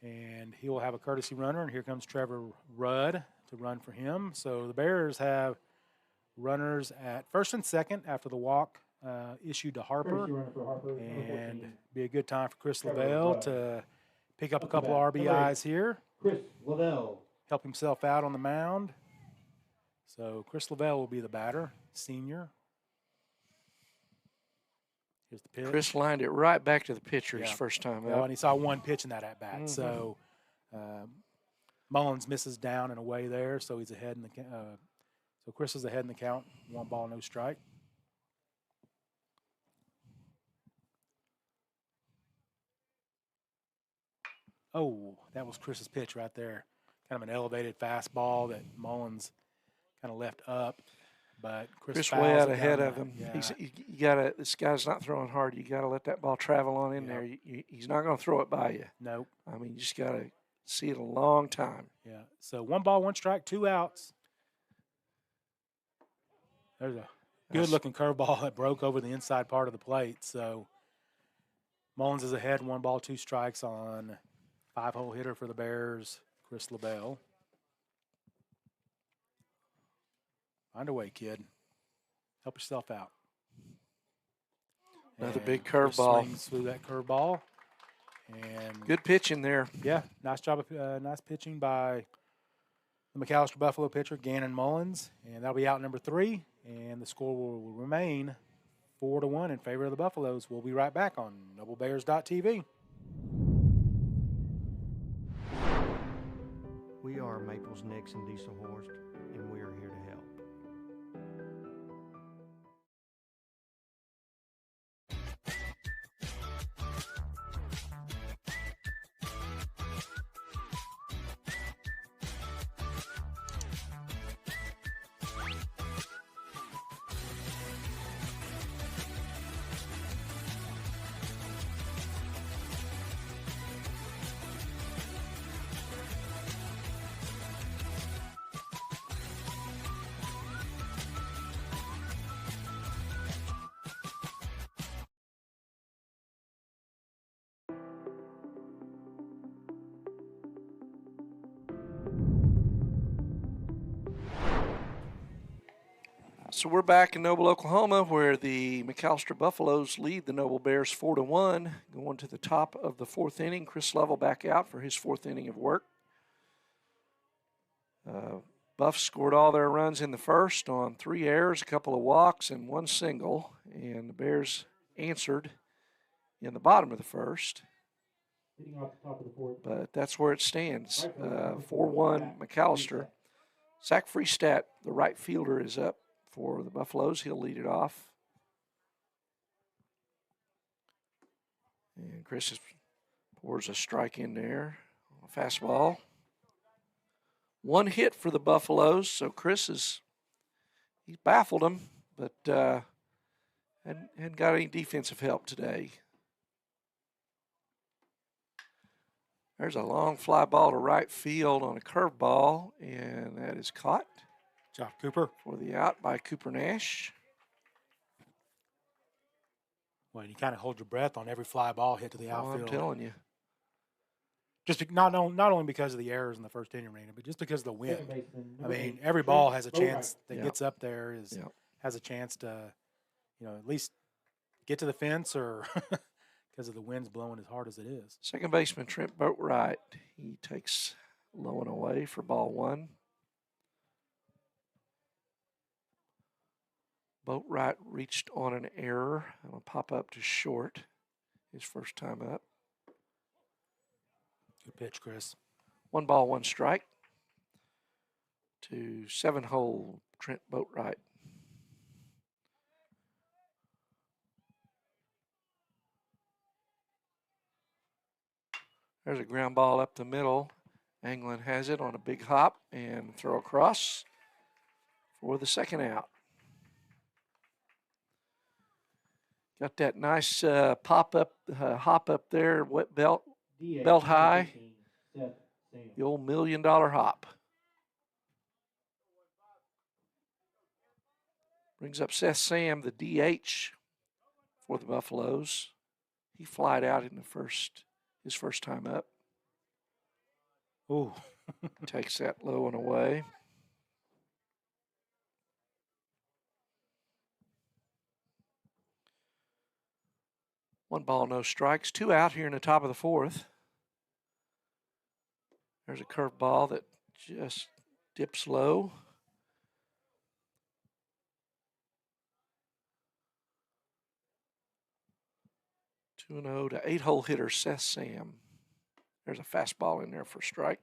And he will have a courtesy runner, and here comes Trevor Rudd to run for him. So the Bears have runners at first and second after the walk issued to Harper. And be a good time for Chris Lavelle to pick up a couple of RBIs here. Chris Lavelle. Help himself out on the mound. So Chris Lavelle will be the batter, senior. Here's the pitch. Chris lined it right back to the pitcher his first time out. And he saw one pitch in that at-bat. So Mullins misses down and away there, so he's ahead in the so Chris is ahead in the count. 1 ball, no strike. Oh, that was Chris's pitch right there. Kind of an elevated fastball that Mullins kind of left up. But Chris way out ahead of him. Yeah. You gotta. This guy's not throwing hard. You gotta let that ball travel on in there. He's not gonna throw it by you. Nope. I mean, you just gotta see it a long time. Yeah. So 1 ball, 1 strike, 2 outs. There's a good-looking curveball that broke over the inside part of the plate. So Mullins is ahead, 1 ball, 2 strikes on 5-hole hitter for the Bears, Chris Lavelle. Find a way, kid. Help yourself out. Another big curveball. Swings through that curveball. And good pitching there. Yeah, nice job of nice pitching by the McAlester Buffalo pitcher, Gannon Mullins. And that'll be out number 3. And the score will remain 4-1 in favor of the Buffaloes. We'll be right back on NobleBears.tv. We are Maples, Nix, and Diesel Horst, and we are here to help. So we're back in Noble, Oklahoma, where the McAlester Buffaloes lead the Noble Bears 4-1, going to the top of the 4th inning. Chris Lovell back out for his 4th inning of work. Buffs scored all their runs in the first on 3 errors, a couple of walks, and 1 single. And the Bears answered in the bottom of the first. But that's where it stands. 4-1 McAlester. Zach Freestat, the right fielder, is up for the Buffaloes. He'll lead it off. And Chris pours a strike in there. A fastball. 1 hit for the Buffaloes, so Chris he's baffled them, but hadn't got any defensive help today. There's a long fly ball to right field on a curveball, and that is caught. Job Cooper. For the out by Cooper Nash. Well, you kind of hold your breath on every fly ball hit to the outfield. I'm telling you. Just not only because of the errors in the first inning, but just because of the wind. I mean, every ball has a chance that gets up there has a chance to, at least get to the fence or because of the wind's blowing as hard as it is. Second baseman Trent Boatwright. He takes low and away for ball 1. Boatwright reached on an error. I'm going to pop up to short his first time up. Good pitch, Chris. 1 ball, 1 strike to 7-hole Trent Boatwright. There's a ground ball up the middle. Anglin has it on a big hop and throw across for the second out. Got that nice hop up there, wet belt high. The old $1 million hop. Brings up Seth Sam, the DH for the Buffaloes. He flied out in his first time up. Ooh. Takes that low and away. One ball, no strikes. 2 out here in the top of the 4th. There's a curved ball that just dips low. Two and 0 to 8-hole hitter Seth Sam. There's a fastball in there for strike.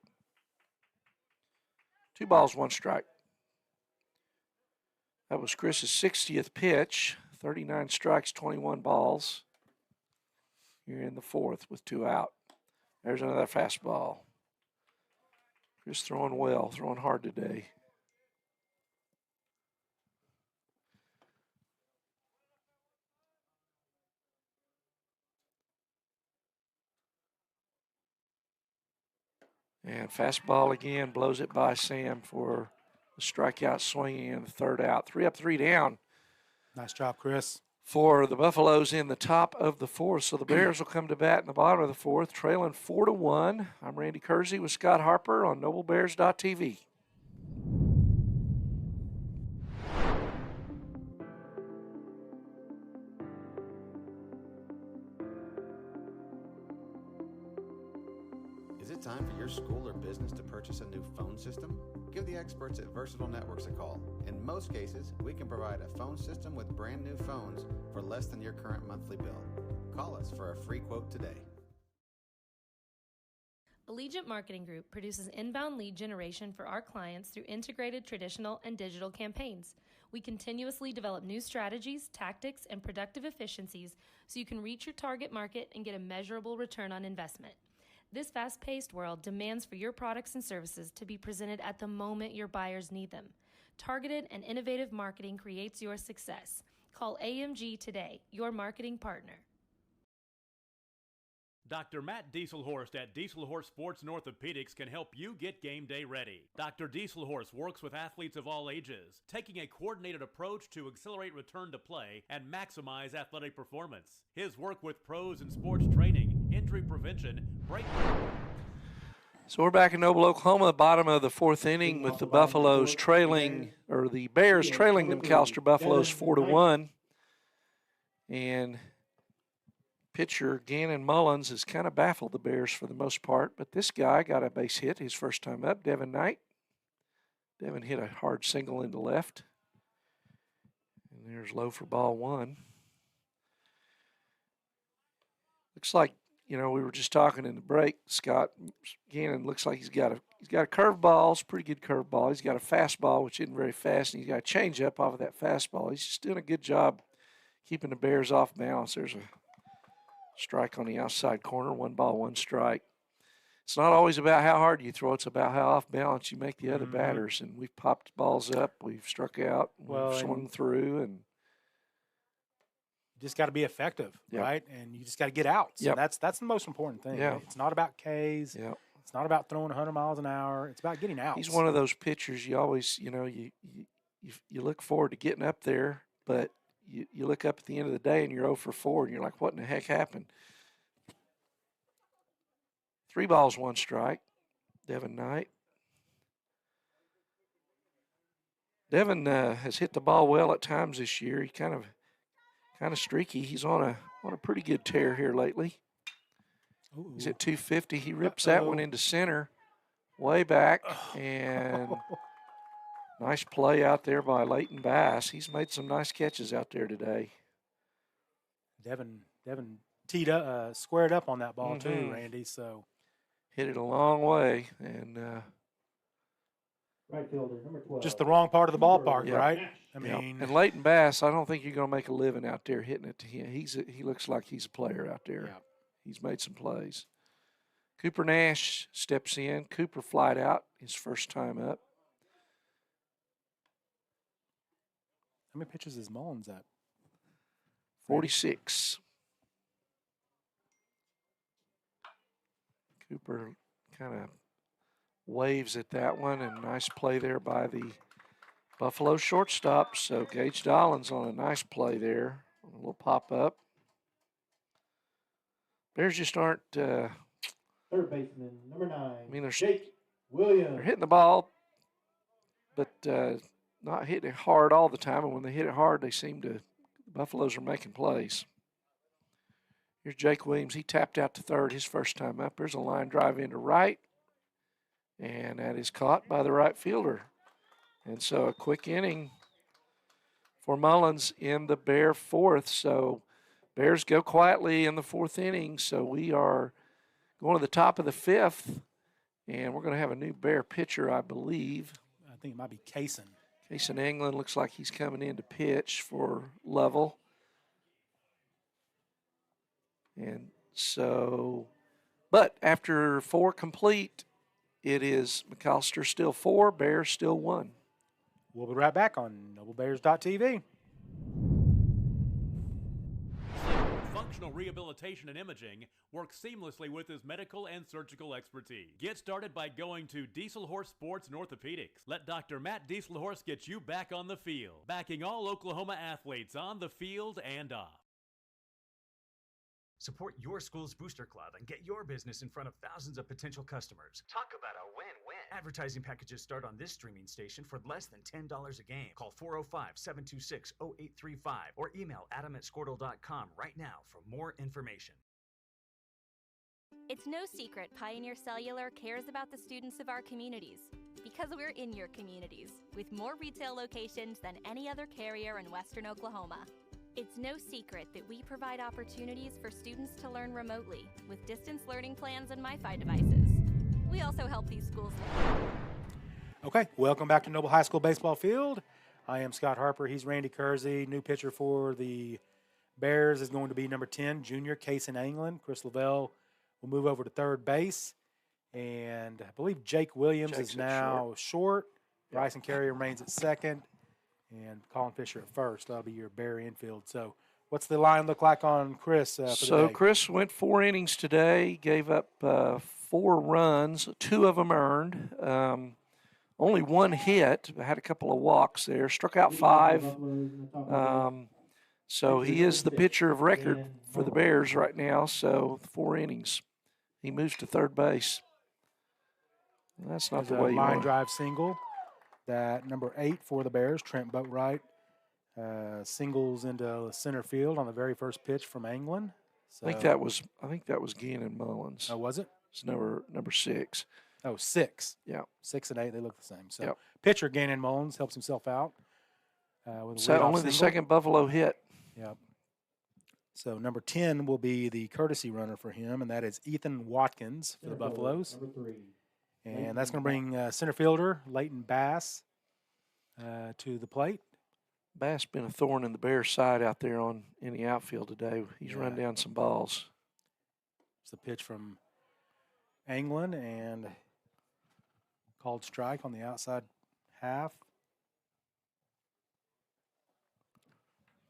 2 balls, 1 strike. That was Chris's 60th pitch. 39 strikes, 21 balls. Here in the 4th with 2 out. There's another fastball. Chris throwing well, throwing hard today. And fastball again, blows it by Sam for the strikeout swinging in the 3rd out. 3 up, 3 down. Nice job, Chris. For the Buffaloes in the top of the 4th. So the Bears will come to bat in the bottom of the 4th, trailing 4-1. I'm Randy Kersey with Scott Harper on NobleBears.tv. Is it time for your school or business to purchase a new phone system? Give the experts at Versatile Networks a call. In most cases, we can provide a phone system with brand new phones for less than your current monthly bill. Call us for a free quote today. Allegiant Marketing Group produces inbound lead generation for our clients through integrated traditional and digital campaigns. We continuously develop new strategies, tactics, and productive efficiencies so you can reach your target market and get a measurable return on investment. This fast-paced world demands for your products and services to be presented at the moment your buyers need them. Targeted and innovative marketing creates your success. Call AMG today, your marketing partner. Dr. Matt Dieselhorst at Dieselhorst Sports and Orthopedics can help you get game day ready. Dr. Dieselhorst works with athletes of all ages, taking a coordinated approach to accelerate return to play and maximize athletic performance. His work with pros in sports training, injury prevention, break. So we're back in Noble, Oklahoma, bottom of the 4th inning with the Buffaloes trailing, or the Bears trailing the McAlester Buffaloes 4-1. And pitcher Gannon Mullins has kind of baffled the Bears for the most part, but this guy got a base hit his first time up, Devin Knight. Devin hit a hard single into left. And there's low for ball 1. Looks like, we were just talking in the break, Scott. Gannon looks like he's got a curveball. It's a pretty good curveball. He's got a fastball, which isn't very fast, and he's got a changeup off of that fastball. He's just doing a good job keeping the Bears off balance. There's a strike on the outside corner, 1 ball, 1 strike. It's not always about how hard you throw. It's about how off balance you make the other batters. And we've popped balls up. We've struck out. We've swung through. And you just got to be effective, right? And you just got to get out. So that's the most important thing. Yeah. Right? It's not about Ks. Yeah. It's not about throwing 100 miles an hour. It's about getting out. He's one of those pitchers you always, you look forward to getting up there, but you look up at the end of the day and you're 0 for 4, and you're like, what in the heck happened? 3 balls, 1 strike. Devin Knight. Devin has hit the ball well at times this year. He kind of streaky. He's on a pretty good tear here lately. Ooh. He's at 250. He rips that one into center, way back, and nice play out there by Leighton Bass. He's made some nice catches out there today. Devin teed up, squared up on that ball too, Randy. So hit it a long way, and right fielder, number 12. Just the wrong part of the ballpark, right? I mean, and Leighton Bass, I don't think you're going to make a living out there hitting it to him. He looks like he's a player out there. Yeah. He's made some plays. Cooper Nash steps in. Cooper flied out his first time up. How many pitches is Mullins at? 46. Cooper kind of waves at that one, and nice play there by the Buffalo shortstop. So Gage Dollins on a nice play there, a little pop up. Bears just aren't. Third baseman, number 9. I mean, Jake Williams. They're hitting the ball, but not hitting it hard all the time. And when they hit it hard, they seem to. The Buffaloes are making plays. Here's Jake Williams. He tapped out to third his first time up. There's a line drive into right, and that is caught by the right fielder. And so a quick inning for Mullins in the Bear fourth. So Bears go quietly in the fourth inning. So we are going to the top of the fifth, and we're going to have a new Bear pitcher, I believe. I think it might be Kaysen. Kaysen England looks like he's coming in to pitch for Level. And so, but after 4 complete, it is McAlester still 4, Bears still 1. We'll be right back on NobleBears.tv. Functional Rehabilitation and Imaging works seamlessly with his medical and surgical expertise. Get started by going to Dieselhorse Sports and Orthopedics. Let Dr. Matt Dieselhorse get you back on the field, backing all Oklahoma athletes on the field and off. Support your school's booster club and get your business in front of thousands of potential customers. Talk about a win-win. Advertising packages start on this streaming station for less than $10 a game. Call 405-726-0835 or email adam@squirtle.com right now for more information. It's no secret Pioneer Cellular cares about the students of our communities because we're in your communities with more retail locations than any other carrier in Western Oklahoma. It's no secret that we provide opportunities for students to learn remotely with distance learning plans and MiFi devices. We also help these schools. Okay, welcome back to Noble High School Baseball Field. I am Scott Harper. He's Randy Kersey. New pitcher for the Bears is going to be number 10, junior Kaysen England. Chris Lavelle will move over to third base. And I believe Jake Williams is now short. Bryson Carey remains at second. And Colin Fisher at first. That'll be your Bear infield. So what's the line look like on Chris for the day? Chris went 4 innings today, gave up 4 runs, 2 of them earned. Only 1 hit. Had a couple of walks there. Struck out 5. So he is the pitcher of record for the Bears right now. So 4 innings. He moves to third base. That's not the way you want. Line drive single. That number 8 for the Bears, Trent Boatwright, singles into center field on the very first pitch from England. So, I think that was Gannon Mullins. Oh, was it? It's number 6. Oh, 6. Yeah. 6 and 8, they look the same. So yep. Pitcher Gannon Mullins helps himself out. With only the second Buffalo hit. Yep. So number 10 will be the courtesy runner for him, and that is Ethan Watkins for the Buffaloes. Number 3. And that's going to bring center fielder Leighton Bass to the plate. Bass been a thorn in the Bears' side out there in the outfield today. He's run down some balls. It's the pitch from England and called strike on the outside half.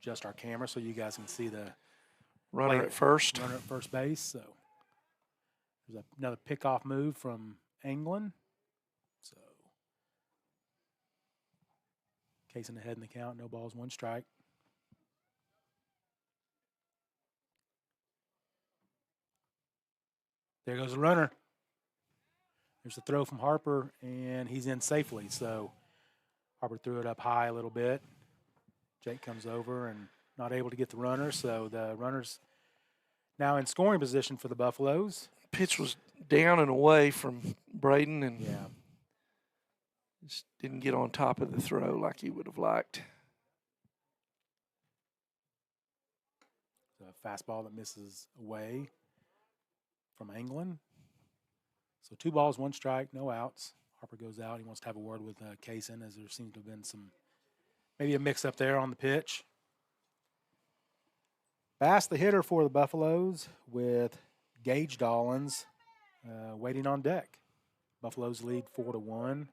Adjust our camera so you guys can see the runner at first. Runner at first base. So there's another pickoff move from England. So Kaysen ahead in the count, no balls, 1 strike. There goes the runner. There's the throw from Harper, and he's in safely. So Harper threw it up high a little bit. Jake comes over and not able to get the runner. So the runner's now in scoring position for the Buffaloes. Pitch was down and away from Braden and just didn't get on top of the throw like he would have liked. A fastball that misses away from England. So 2 balls, 1 strike, no outs. Harper goes out. He wants to have a word with Kaysen, as there seems to have been maybe a mix-up there on the pitch. Bass, the hitter for the Buffaloes, with Gage Dollins waiting on deck. Buffaloes lead 4-1.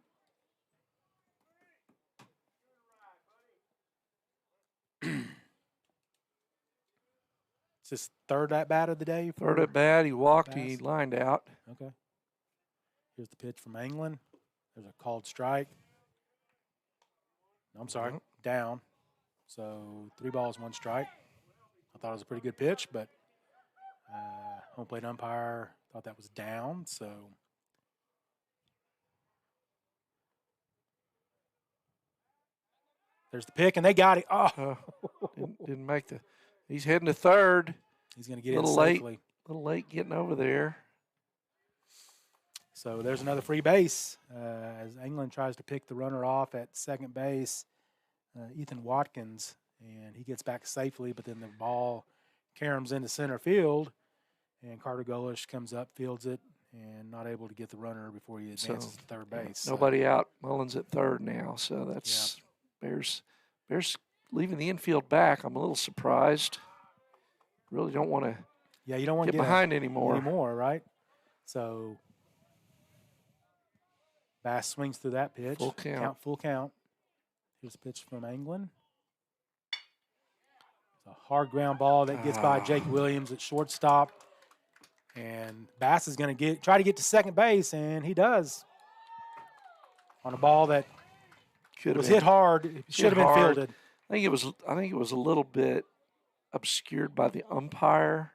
It's his third at bat of the day. Third at bat. He walked. He lined out. Okay. Here's the pitch from England. There's a called strike. No, I'm sorry, down. So 3 balls, 1 strike. I thought it was a pretty good pitch, but home plate umpire thought that was down. So there's the pick, and they got it. Oh, didn't make the. He's heading to third. He's going to get it safely. A little late getting over there. So there's another free base as England tries to pick the runner off at second base, Ethan Watkins, and he gets back safely, but then the ball caroms into center field, and Carter Golish comes up, fields it, and not able to get the runner before he advances to third base. Nobody out. Mullins at third now, so that's Bears leaving the infield back. I'm a little surprised. Really don't want to you don't want to get behind anymore, right? So Bass swings through that pitch. Full count. Full count. Here's a pitch from England. It's a hard ground ball that gets by Jake Williams at shortstop. And Bass is going to try to get to second base, and he does. On a ball that was hit hard. It should have been fielded. I think it was a little bit obscured by the umpire.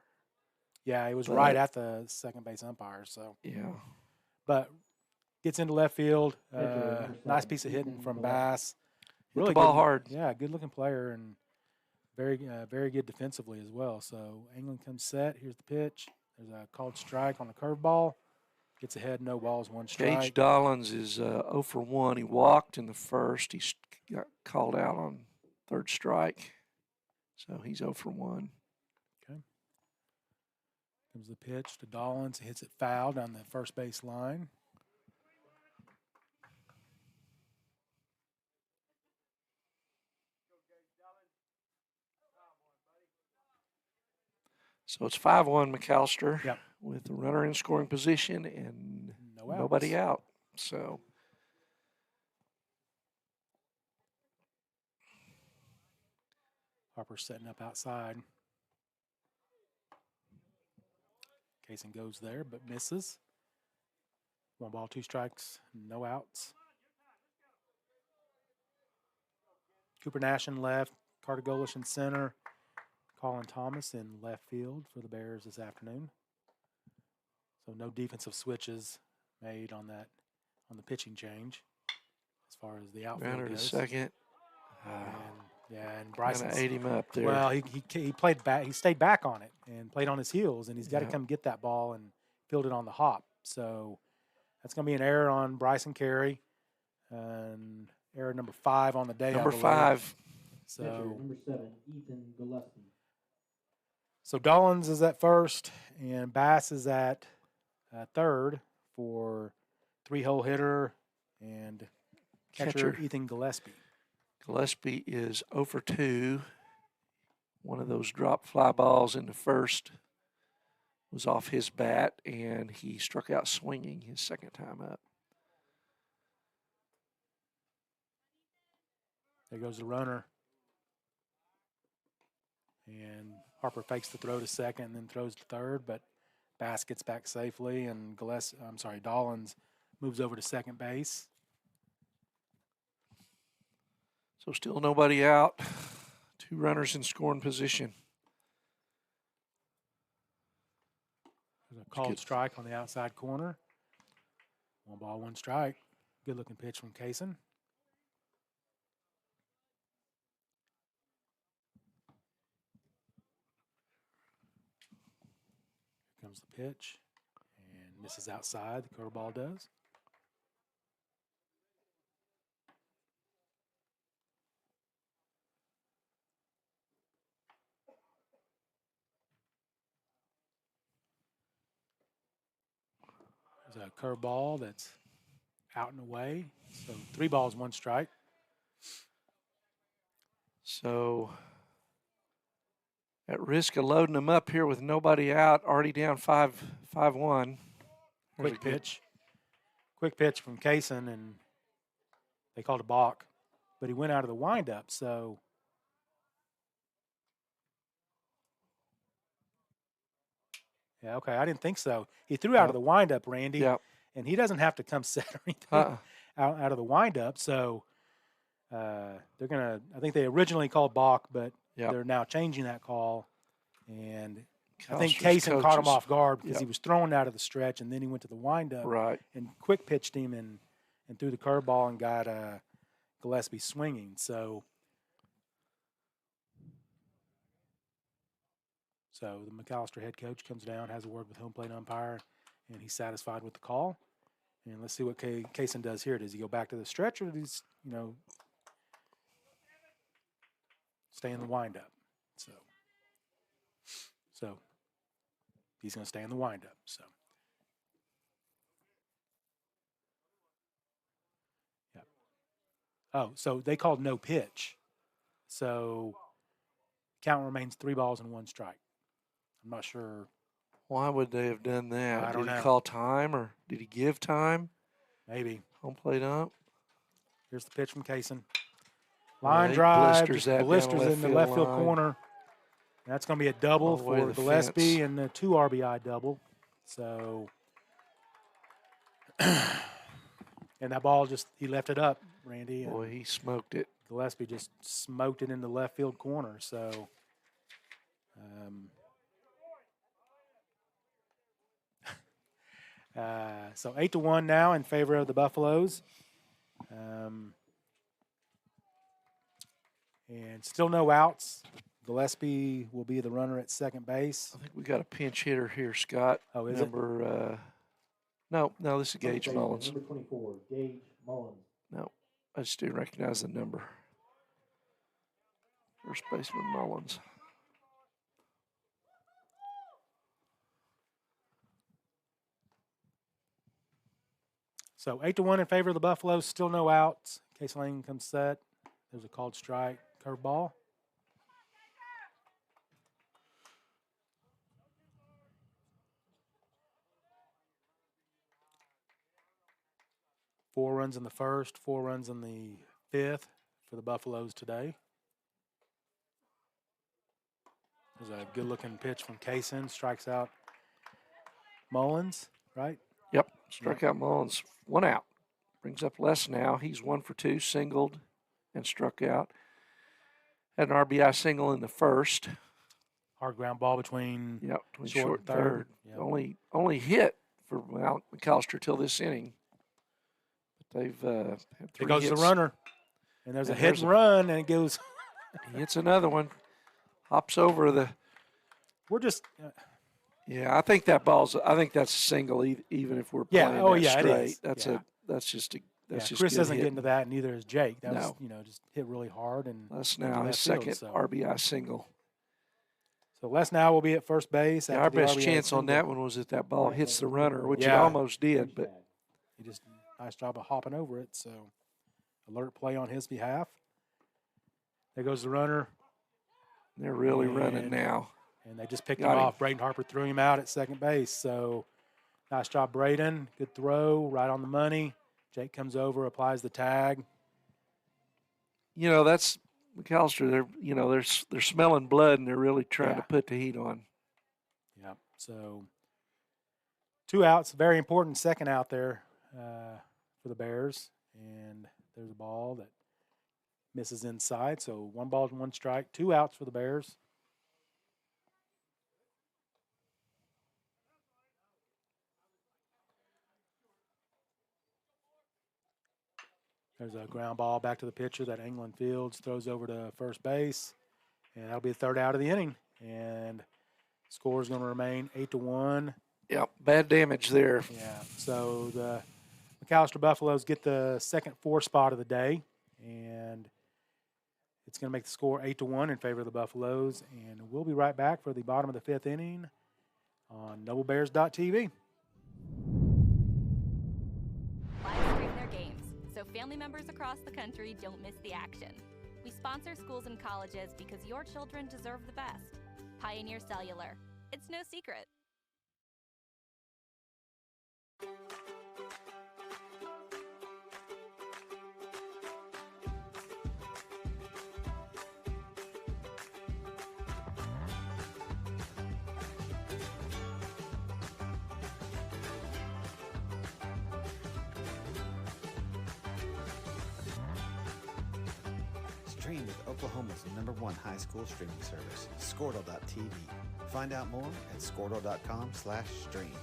Yeah, it was right at the second base umpire. So but gets into left field. Nice piece of hitting from Bass. Really the ball good, hard. Yeah, good looking player and very good defensively as well. So England comes set. Here's the pitch. There's a called strike on the curveball. Gets ahead, no balls, 1 strike. Gage Dollins is 0 for 1. He walked in the first. He got called out on third strike. So he's 0 for 1. Okay. Comes the pitch to Dollins. He hits it foul down the first base line. So it's 5-1 McAlester with the runner in scoring position and nobody out. So Harper's setting up outside. Kaysen goes there but misses. 1 ball, 2 strikes, no outs. Cooper Nash in left, Carter Golish in center. Colin Thomas in left field for the Bears this afternoon. So no defensive switches made on the pitching change as far as the outfield runner to goes. second. And Bryson ate him up there. Well, he played back. He stayed back on it and played on his heels, and he's got to come get that ball and field it on the hop. So that's going to be an error on Bryson Carey, and error number 5 on the day. Number 5. So number 7, Ethan Gillespie. So Dollins is at first, and Bass is at third for 3-hole hitter and catcher Ethan Gillespie. Gillespie is 0 for 2. One of those drop fly balls in the first was off his bat, and he struck out swinging his second time up. There goes the runner. And Harper fakes the throw to second and then throws to third, but Bass gets back safely, and Dollins moves over to second base. So still nobody out. 2 runners in scoring position. There's a called strike on the outside corner. 1 ball, 1 strike. Good looking pitch from Kaysen. Here comes the pitch and misses outside. The curveball does. There's a curveball that's out and away. So 3 balls, 1 strike. So at risk of loading them up here with nobody out, already down 5-1. quick pitch. Quick pitch from Kaysen, and they called a balk, but he went out of the windup. So yeah, okay, I didn't think so. He threw out of the windup, Randy, and he doesn't have to come set or anything out of the windup. So they're gonna. I think they originally called balk, but they're now changing that call, and I think Kaysen caught him off guard because he was thrown out of the stretch, and then he went to the windup and quick pitched him and threw the curveball and got Gillespie swinging. So the McAlester head coach comes down, has a word with home plate umpire, and he's satisfied with the call. And let's see what Kaysen does here. Does he go back to the stretch, or does he, stay in the windup? So he's going to stay in the windup. So yeah. Oh, so they called no pitch. So count remains 3 balls and 1 strike. I'm not sure. Why would they have done that? I don't know. Did he call time, or did he give time? Maybe. Home plate up. Here's the pitch from Kaysen. Line drive, blisters in the left field corner. That's going to be a double for Gillespie and the 2 RBI double. So, and that ball he left it up, Randy. Boy, he smoked it. Gillespie just smoked it in the left field corner. So, so 8-1 now in favor of the Buffaloes. And still no outs. Gillespie will be the runner at second base. I think we got a pinch hitter here, Scott. Oh, is it? No, this is Gage Mullins. Number 24, Gage Mullins. No, I just didn't recognize the number. First baseman Mullins. So 8-1 in favor of the Buffaloes. Still no outs. Case Lane comes set. There's a called strike, curveball. Four runs in the first, 4 runs in the fifth for the Buffaloes today. There's a good-looking pitch from Kaysen. Strikes out Mullins, right? Yep, struck out Mullins. 1 out. Brings up Les now. He's 1 for 2, singled and struck out. Had an RBI single in the first. Hard ground ball between short and third. Yep. Only hit for McAlester till this inning. But they've had 3 It goes hits. to the runner, and there's a hit and run, and it goes. He hits another one. Hops over the. We're just. Yeah, I think that's a single, even if we're playing straight. It is. That's just Chris doesn't get into that, and neither is Jake. That was, just hit really hard. And Les now his second RBI single. So Les now will be at first base. Our best chance on that one was that ball hits the runner, which it almost did. But he just nice job of hopping over it. So alert play on his behalf. There goes the runner. They're really running now. And they just picked him off. Braden Harper threw him out at second base. So nice job, Braden. Good throw, right on the money. Jake comes over, applies the tag. That's McAlester. They're smelling blood, and they're really trying to put the heat on. Yeah. So 2 outs, very important second out there for the Bears. And there's a ball that misses inside. So 1 ball and 1 strike, 2 outs for the Bears. There's a ground ball back to the pitcher that England Fields throws over to first base. And that'll be the 3rd out of the inning. And score is going to remain 8-1. Yep, bad damage there. Yeah, so the McAlester Buffaloes get the second 4 spot of the day. And it's going to make the score 8-1 in favor of the Buffaloes. And we'll be right back for the bottom of the 5th inning on NobleBears.tv. So family members across the country don't miss the action. We sponsor schools and colleges because your children deserve the best. Pioneer Cellular. It's no secret. Stream with Oklahoma's #1 high school streaming service, Squirtle.tv. Find out more at squirtle.com/stream.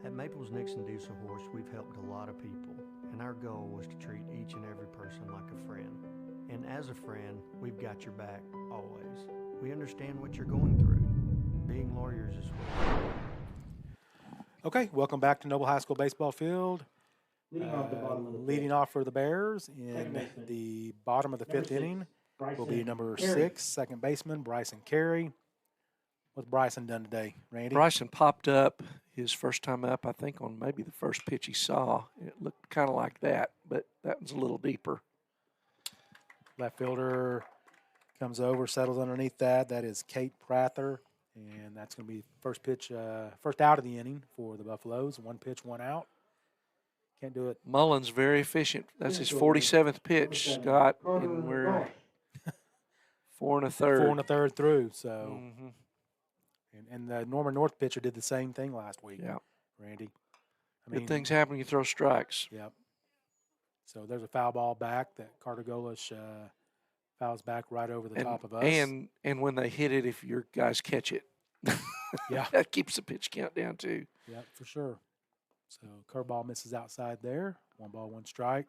At Maples Nixon Diesel Horse, we've helped a lot of people, and our goal was to treat each and every person like a friend. And as a friend, we've got your back always. We understand what you're going through. Being lawyers as well. Okay, welcome back to Noble High School baseball field. Leading off for the Bears in the bottom of the fifth inning will be number 6, second baseman, Bryson Carey. What's Bryson done today, Randy? Bryson popped up his first time up, I think, on maybe the first pitch he saw. It looked kind of like that, but that was a little deeper. Left fielder comes over, settles underneath that. That is Kate Prather, and that's going to be first pitch, first out of the inning for the Buffaloes. 1 pitch, 1 out. Can't do it. Mullins very efficient. That's his 47th pitch, Scott, and we're 4 1/3. 4 1/3 through. So, and the Norman North pitcher did the same thing last week. Yeah, Randy. Good things happen when you throw strikes. Yep. So there's a foul ball back that Carter Golish fouls back right over the top of us. And when they hit it, if your guys catch it, yeah, that keeps the pitch count down too. Yep, for sure. So curveball misses outside there. 1 ball, 1 strike.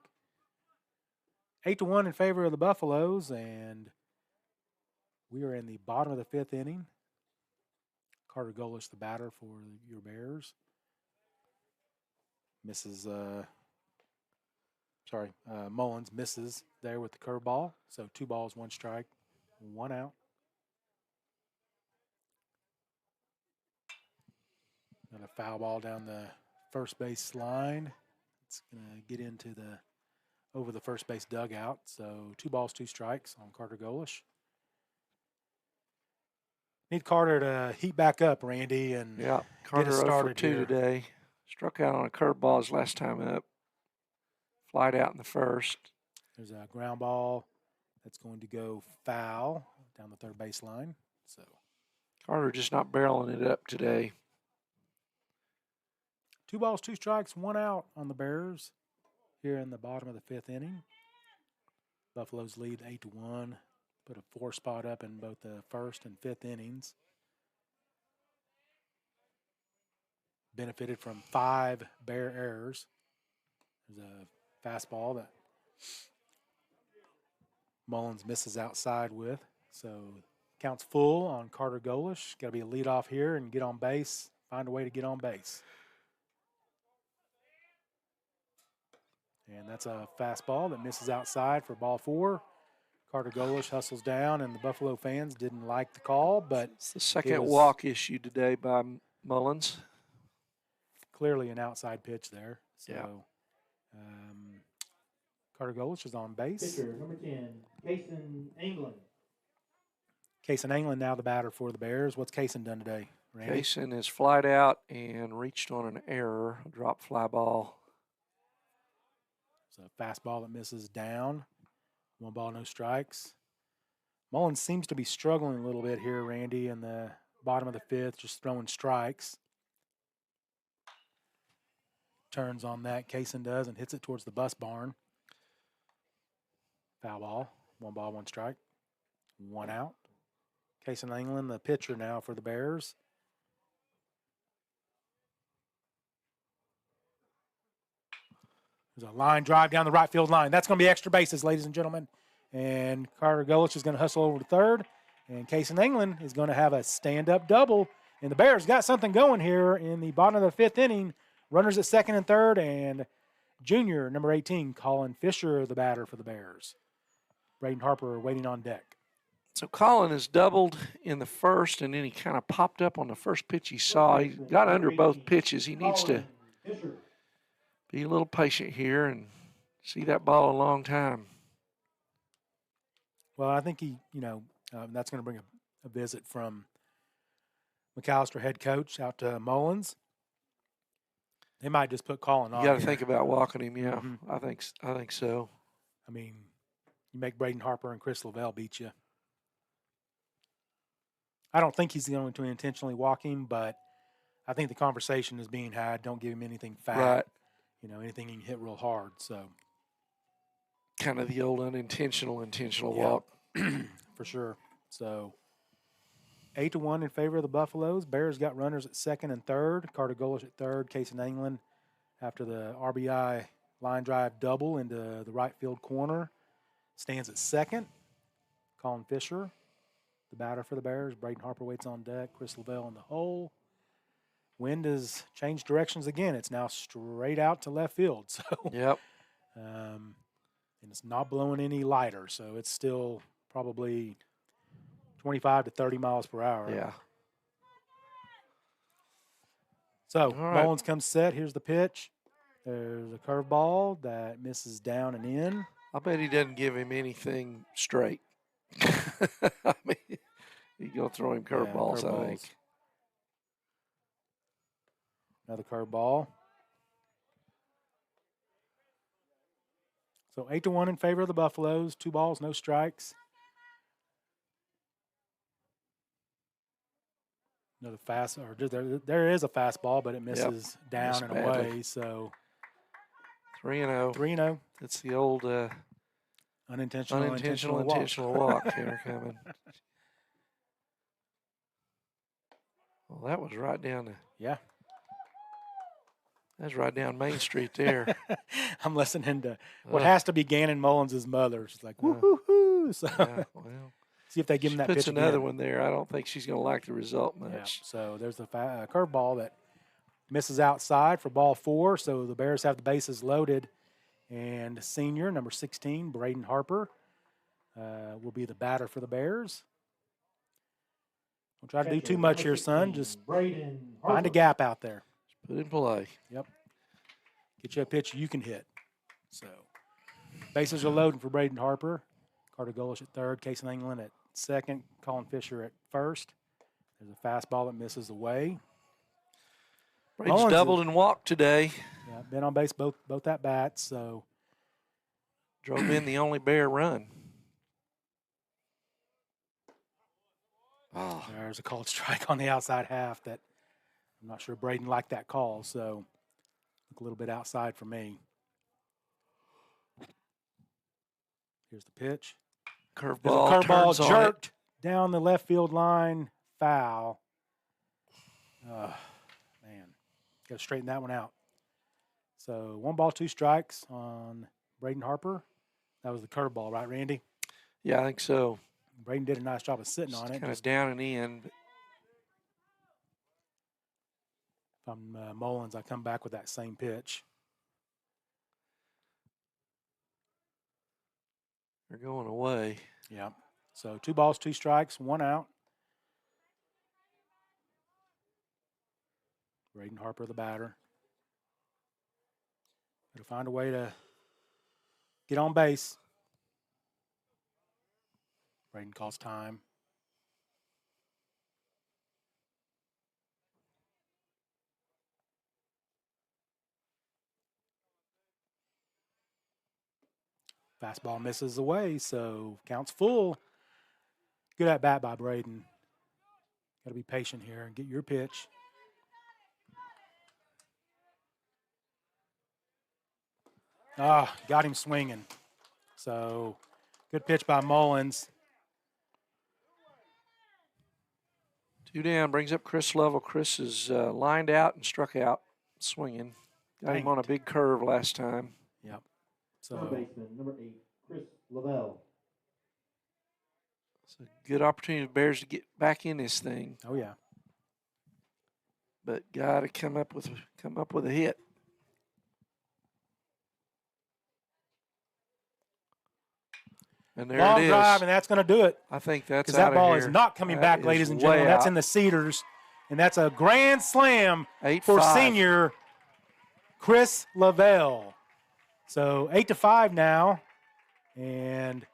8-1 in favor of the Buffaloes, and we are in the bottom of the 5th inning. Carter Golish, the batter for your Bears. Mullins misses there with the curveball. So 2 balls, 1 strike, 1 out. And a foul ball down the first base line. It's going to get into over the first base dugout. So 2 balls, 2 strikes on Carter Golish. Need Carter to heat back up, Randy, and Carter get us started 0 for 2 here today. Struck out on a curveball his last time up. Flied out in the first. There's a ground ball that's going to go foul down the third base line. So Carter just not barreling it up today. 2 balls, 2 strikes, 1 out on the Bears here in the bottom of the 5th inning. Buffaloes lead 8-1. Put a 4 spot up in both the 1st and 5th innings. Benefited from 5 Bear errors. There's a fastball that Mullins misses outside with. So counts full on Carter Golish. Got to be a leadoff here and get on base. Find a way to get on base. And that's a fastball that misses outside for ball 4. Carter Golish hustles down, and the Buffalo fans didn't like the call, but it's the second walk issued today by Mullins. Clearly an outside pitch there. So Carter Golish is on base. Pitcher, number 10, Kason England. Kason England now the batter for the Bears. What's Kason done today, Randy? Kason has flied out and reached on an error, a drop fly ball. It's a fastball that misses down. 1 ball, no strikes. Mullins seems to be struggling a little bit here, Randy, in the bottom of the 5th, just throwing strikes. Turns on that, Kason does, and hits it towards the bus barn. Foul ball. 1 ball, 1 strike. 1 out. Kason England, the pitcher now for the Bears. There's a line drive down the right field line. That's going to be extra bases, ladies and gentlemen. And Carter Golish is going to hustle over to third. And Kason England is going to have a stand-up double. And the Bears got something going here in the bottom of the 5th inning. Runners at second and third. And junior, number 18, Colin Fisher, the batter for the Bears. Braden Harper waiting on deck. So Colin has doubled in the first, and then he kind of popped up on the first pitch he saw. He got under both pitches. He needs to be a little patient here and see that ball a long time. Well, I think that's going to bring a visit from McAlester head coach out to Mullins. They might just put Colin on. You got to think about walking him, yeah. Mm-hmm. I think so. I mean, you make Braden Harper and Chris Lavelle beat you. I don't think he's going to intentionally walk him, but I think the conversation is being had. Don't give him anything fat. Right. Anything he can hit real hard. So kind of the old intentional Yeah. walk. For sure. So 8-1 in favor of the Buffaloes. Bears got runners at second and third. Carter Golish at third. Case in England after the RBI line drive double into the right field corner stands at second. Colin Fisher, the batter for the Bears. Braden Harper waits on deck. Chris Lavelle in the hole. Wind has changed directions again. It's now straight out to left field. So, yep. And it's not blowing any lighter. So it's still probably 25 to 30 miles per hour. Yeah. So Mullins comes set. Here's the pitch. There's a curveball that misses down and in. I bet he doesn't give him anything straight. I mean, he's going to throw him curveballs, I think. Another curveball. So 8-1 in favor of the Buffaloes. 2 balls, no strikes. Another fast, or there is a fastball, but it misses down and away. So 3-0. 3-0. It's the old unintentional walk here coming. Well, that was right down that's right down Main Street there. I'm listening to what has to be Gannon Mullins' mother. She's like, woo-hoo-hoo. So well, see if they give him that pitch puts another again. one there. I don't think she's going to like the result much. Yeah. So there's a curveball that misses outside for ball 4. So the Bears have the bases loaded. And senior, number 16, Braden Harper, will be the batter for the Bears. Don't try to do too much here, son. Just find a gap out there. Put in play. Yep. Get you a pitch you can hit. So bases are loading for Braden Harper. Carter Golish at third. Case in England at second. Colin Fisher at first. There's a fastball that misses away. Braden's doubled and walked today. Yeah, been on base both at bats. So drove in the only Bear run. Oh. There's a called strike on the outside half that I'm not sure Braden liked that call, so look a little bit outside for me. Here's the pitch. Curveball jerked down the left field line, foul. Man, got to straighten that one out. So 1 ball, 2 strikes on Braden Harper. That was the curveball, right, Randy? Yeah, I think so. Braden did a nice job of sitting on it. Kind of down and in. If I'm Mullins, I come back with that same pitch. They're going away. Yeah. So 2 balls, 2 strikes, 1 out. Braden Harper, the batter. Got to find a way to get on base. Braden calls time. Fastball misses away, so counts full. Good at bat by Braden. Got to be patient here and get your pitch. Got him swinging. So good pitch by Mullins. 2 down, brings up Chris Lovell. Chris is lined out and struck out, swinging. Got him on a big curve last time. Yep. So baseman, number 8, Chris Lavelle. It's a good opportunity for Bears to get back in this thing. Oh yeah. But got to come up with a hit. And there Long it is. drive, and that's going to do it. I think that's because that ball is not coming back, ladies and gentlemen. That's in the Cedars, and that's a grand slam for senior Chris Lavelle. So 8-5 now, and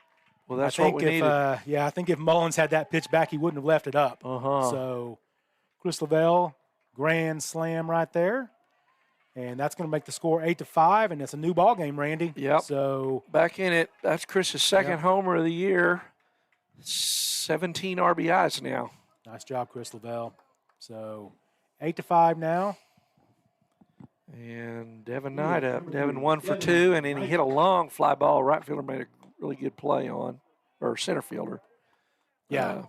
well, that's what we needed. I think if Mullins had that pitch back, he wouldn't have left it up. So Chris Lavelle, grand slam right there. And that's going to make the score 8-5, and it's a new ball game, Randy. Yep. So back in it. That's Chris's second homer of the year. 17 RBIs now. Nice job, Chris Lavelle. So 8-5 now. And Devin Knight up. Devin 1 for 2, and then he hit a long fly ball. Right fielder made a really good play on, or center fielder. Yeah,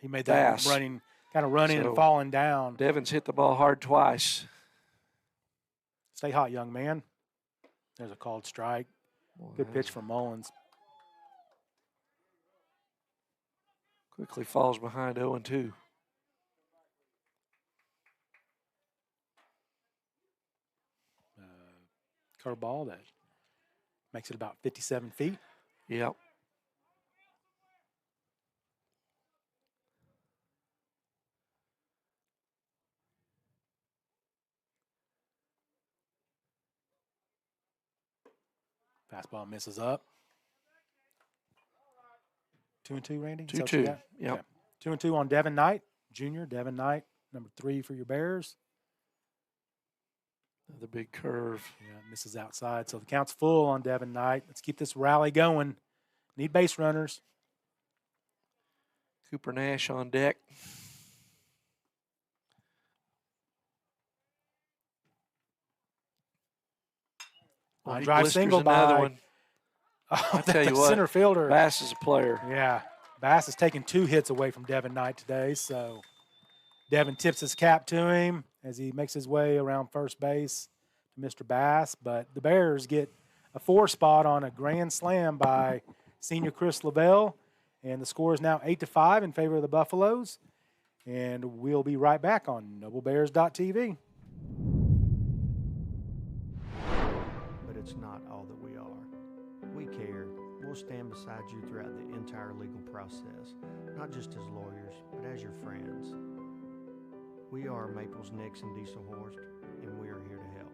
he made that kind of running and falling down. Devin's hit the ball hard twice. Stay hot, young man. There's a called strike. Good pitch from Mullins. Quickly falls behind 0-2. Curveball that makes it about 57 feet. Yep. Fastball misses up. 2-2, Randy? 2-2. Yep. 2-2 on Devin Knight, junior. Devin Knight, number 3 for your Bears. Another big curve. Yeah, misses outside. So the count's full on Devin Knight. Let's keep this rally going. Need base runners. Cooper Nash on deck. Line drive single another by. One. I tell you what, center fielder. Bass is a player. Yeah, Bass has taken 2 hits away from Devin Knight today. So Devin tips his cap to him as he makes his way around first base to Mr. Bass. But the Bears get a 4 spot on a grand slam by senior Chris Lavelle. And the score is now 8-5 in favor of the Buffaloes. And we'll be right back on NobleBears.tv. But it's not all that we are. We care. We'll stand beside you throughout the entire legal process, not just as lawyers, but as your friends. We are Maples, Nix, and Dieselhorst, and we are here to help.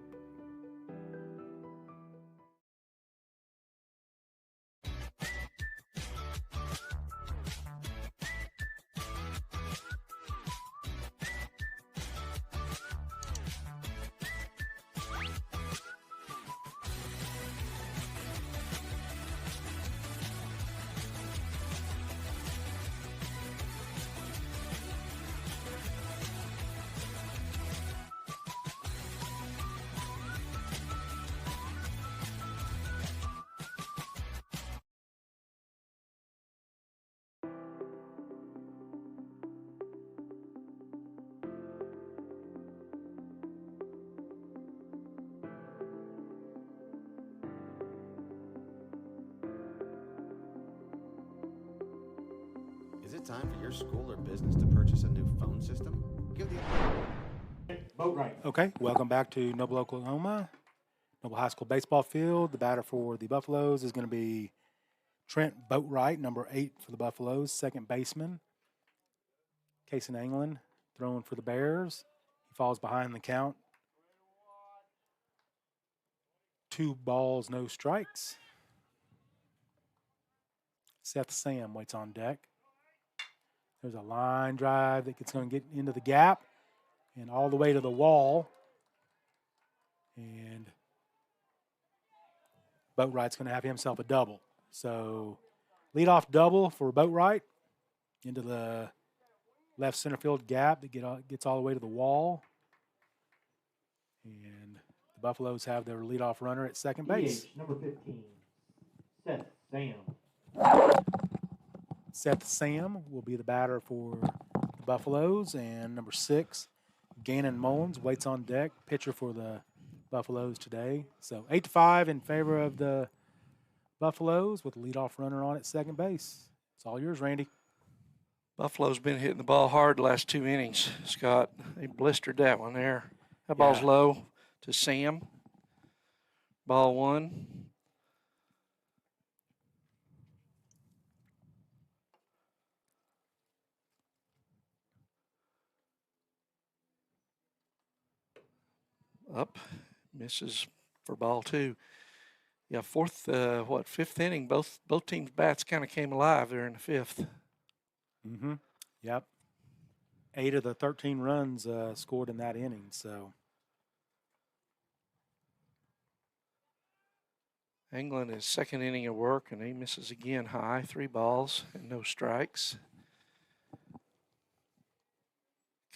Is it time for your school or business to purchase a new phone system? Give the Vote right. Okay, welcome back to Noble, Oklahoma. Noble High School baseball field. The batter for the Buffaloes is going to be Trent Boatwright, number 8 for the Buffaloes, second baseman. Cason Anglin throwing for the Bears. He falls behind the count. 2 balls, no strikes. Seth Sam waits on deck. There's a line drive that's going to get into the gap and all the way to the wall. And Boatwright's going to have himself a double. So leadoff double for Boatwright into the left center field gap that gets all the way to the wall. And the Buffaloes have their leadoff runner at second base. Number 15, Seth Sam. Seth Sam will be the batter for the Buffaloes. And number 6, Gannon Mullins waits on deck, pitcher for the Buffaloes today. So 8-5 in favor of the Buffaloes with a leadoff runner on at second base. It's all yours, Randy. Buffalo's been hitting the ball hard the last 2 innings, Scott. They blistered that one there. That ball's low to Sam. Ball 1. Up, misses for ball 2. Yeah, fifth inning, both teams' bats kind of came alive there in the 5th. Mm-hmm. Yep. 8 of the 13 runs scored in that inning, so. England is second inning of work, and he misses again high, 3 balls and no strikes.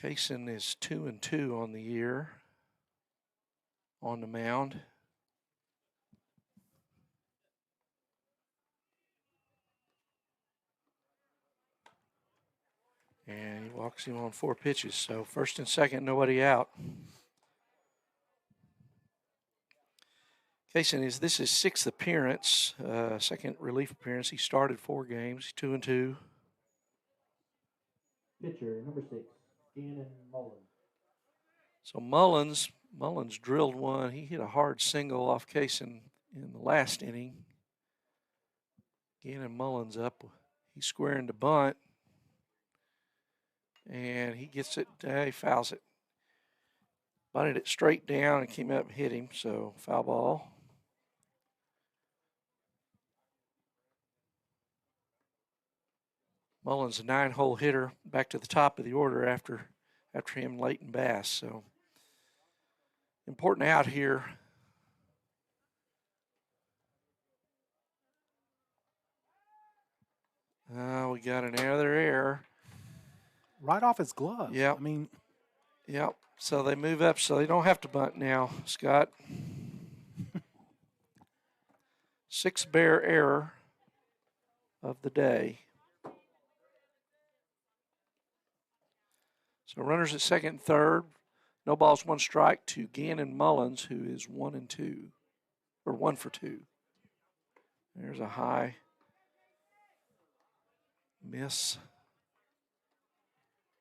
Cason is 2-2 on the year. on the mound. And he walks him on 4 pitches. So first and second, nobody out. Kaysen this is his 6th appearance, second relief appearance. He started 4 games, 2-2. Pitcher, number 6, Gannon Mullins. So Mullins drilled one. He hit a hard single off Kaysen in the last inning. Gannon Mullins up. He's squaring the bunt. And he gets it, he fouls it. Bunted it straight down and came up and hit him, so foul ball. Mullins a 9-hole hitter, back to the top of the order after him, Leighton Bass. So important out here. We got another error. Right off his glove. Yeah. I mean. Yep. So they move up so they don't have to bunt now, Scott. 6th Bear error of the day. So runners at second and third. No balls, 1 strike to Gannon Mullins, who is 1-2, or 1 for 2. There's a high miss.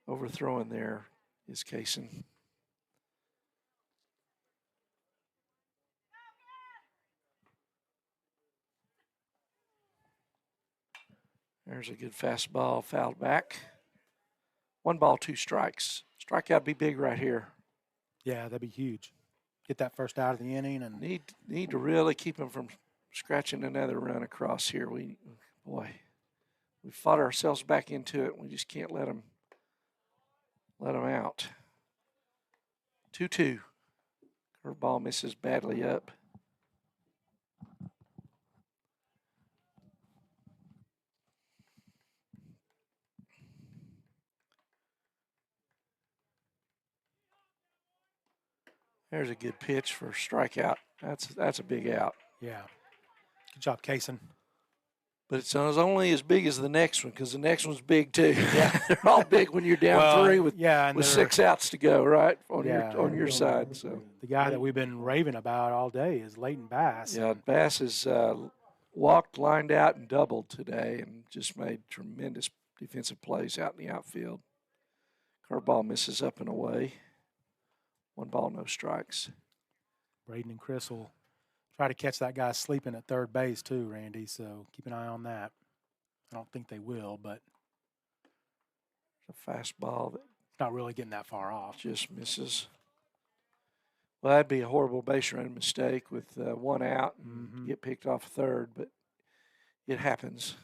Overthrowing there is Kaysen. There's a good fastball, fouled back. 1 ball, 2 strikes. Strikeout be big right here. Yeah, that'd be huge. Get that first out of the inning, and need to really keep him from scratching another run across here. We fought ourselves back into it. We just can't let him out. 2-2. Curveball misses badly up. There's a good pitch for a strikeout. That's a big out. Yeah. Good job, Kaysen. But it's only as big as the next one because the next one's big too. Yeah, they're all big when you're down 3 with 6 outs to go, right on your side. So the guy that we've been raving about all day is Leighton Bass. Yeah, Bass has walked, lined out, and doubled today, and just made tremendous defensive plays out in the outfield. Curveball misses up and away. 1 ball, no strikes. Braden and Chris will try to catch that guy sleeping at third base too, Randy, so keep an eye on that. I don't think they will, but it's a fastball that not really getting that far off. Just misses. Well, that'd be a horrible base running mistake with 1 out and get picked off third, but it happens.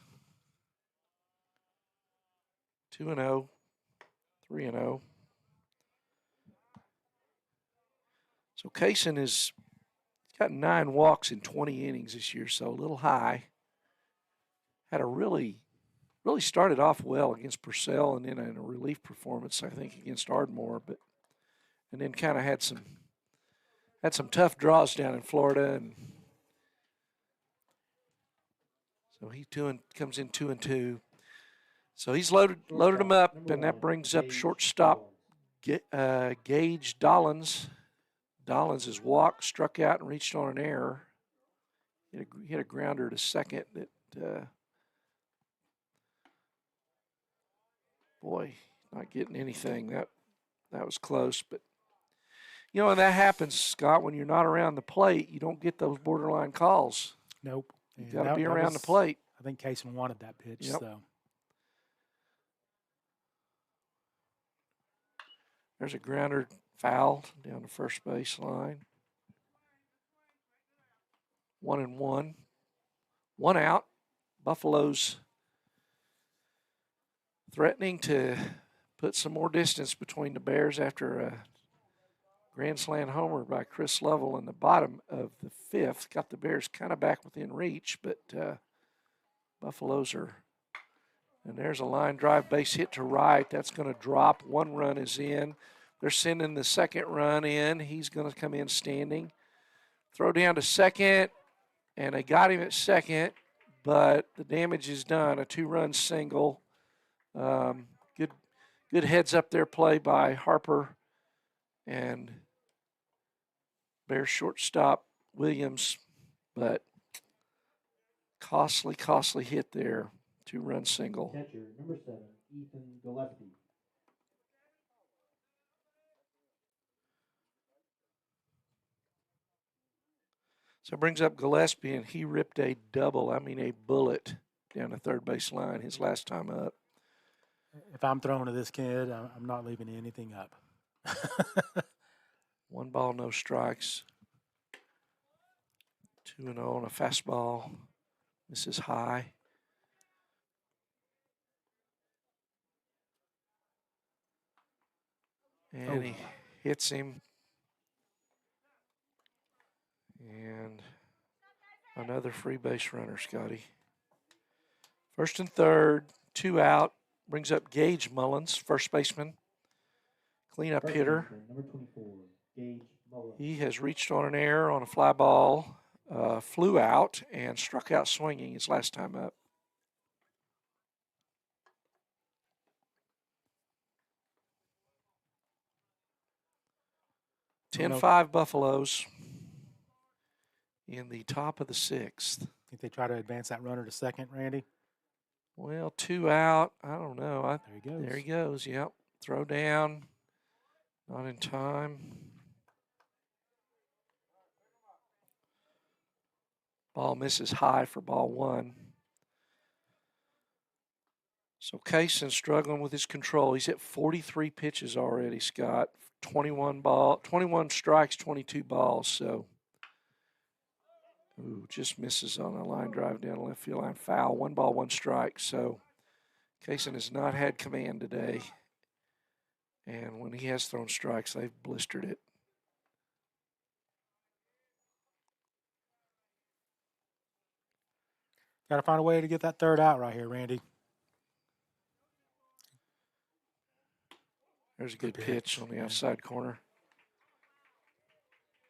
2-0, 3-0. So Kaysen has got 9 walks in 20 innings this year, so a little high. Had a really started off well against Purcell and then in a relief performance, I think, against Ardmore, and then kind of had some tough draws down in Florida, and so he comes in 2-2. So he's loaded him up, and that brings up shortstop Gage Dollins. Dollins has walked, struck out, and reached on an error. He hit a grounder to second that, not getting anything. That was close. But, and that happens, Scott, when you're not around the plate, you don't get those borderline calls. Nope. You got to be around the plate. I think Kaysen wanted that pitch, so. There's a grounder foul down the first base line. 1-1. 1 out. Buffalo's threatening to put some more distance between the Bears after a grand slam homer by Chris Lovell in the bottom of the 5th. Got the Bears kind of back within reach, but Buffalo's are. And there's a line drive base hit to right. That's going to drop. 1 run is in. They're sending the second run in. He's going to come in standing. Throw down to second, and they got him at second, but the damage is done. A 2-run single. Good heads up there play by Harper and Bears shortstop Williams, but costly hit there. 2-run single. Catcher, number 7, Ethan Gillespie. So it brings up Gillespie, and he ripped a bullet down the third base line his last time up. If I'm throwing to this kid, I'm not leaving anything up. 1 ball, no strikes. 2-0 on a fastball. This is high. And he hits him. And another free base runner, Scotty. First and third, 2 out. Brings up Gage Mullins, first baseman. Cleanup hitter. Number 24, Gage Mullins. He has reached on an error on a fly ball, flew out, and struck out swinging his last time up. Oh, 10-5 Buffaloes in the top of the 6th. Think they try to advance that runner to second, Randy? Well, 2 out. I don't know. There he goes. There he goes. Yep. Throw down. Not in time. Ball misses high for ball 1. So Kaysen struggling with his control. He's hit 43 pitches already, Scott. 21 strikes, 22 balls. So, just misses on a line drive down the left field line. Foul. 1 ball, 1 strike. So Kaysen has not had command today. And when he has thrown strikes, they've blistered it. Got to find a way to get that third out right here, Randy. There's a good pitch on the outside corner.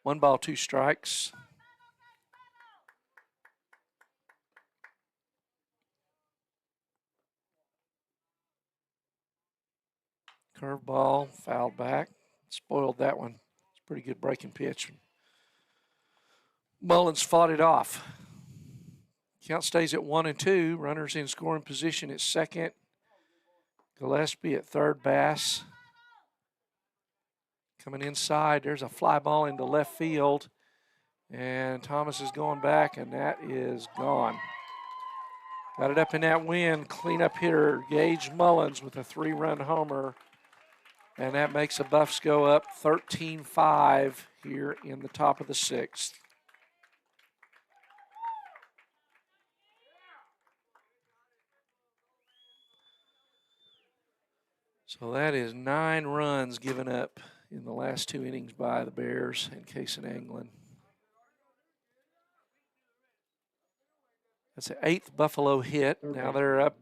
1 ball, 2 strikes. Curveball, fouled back. Spoiled that one. It's a pretty good breaking pitch. Mullins fought it off. Count stays at 1-2. Runners in scoring position at second. Gillespie at third. Bass coming inside. There's a fly ball into left field. And Thomas is going back, and that is gone. Got it up in that wind. Cleanup hitter Gage Mullins with a 3-run homer. And that makes the Buffs go up 13-5 here in the top of the 6th. So that is 9 runs given up in the last 2 innings by the Bears and Kaysen Anglin. That's the 8th Buffalo hit. Now they're up.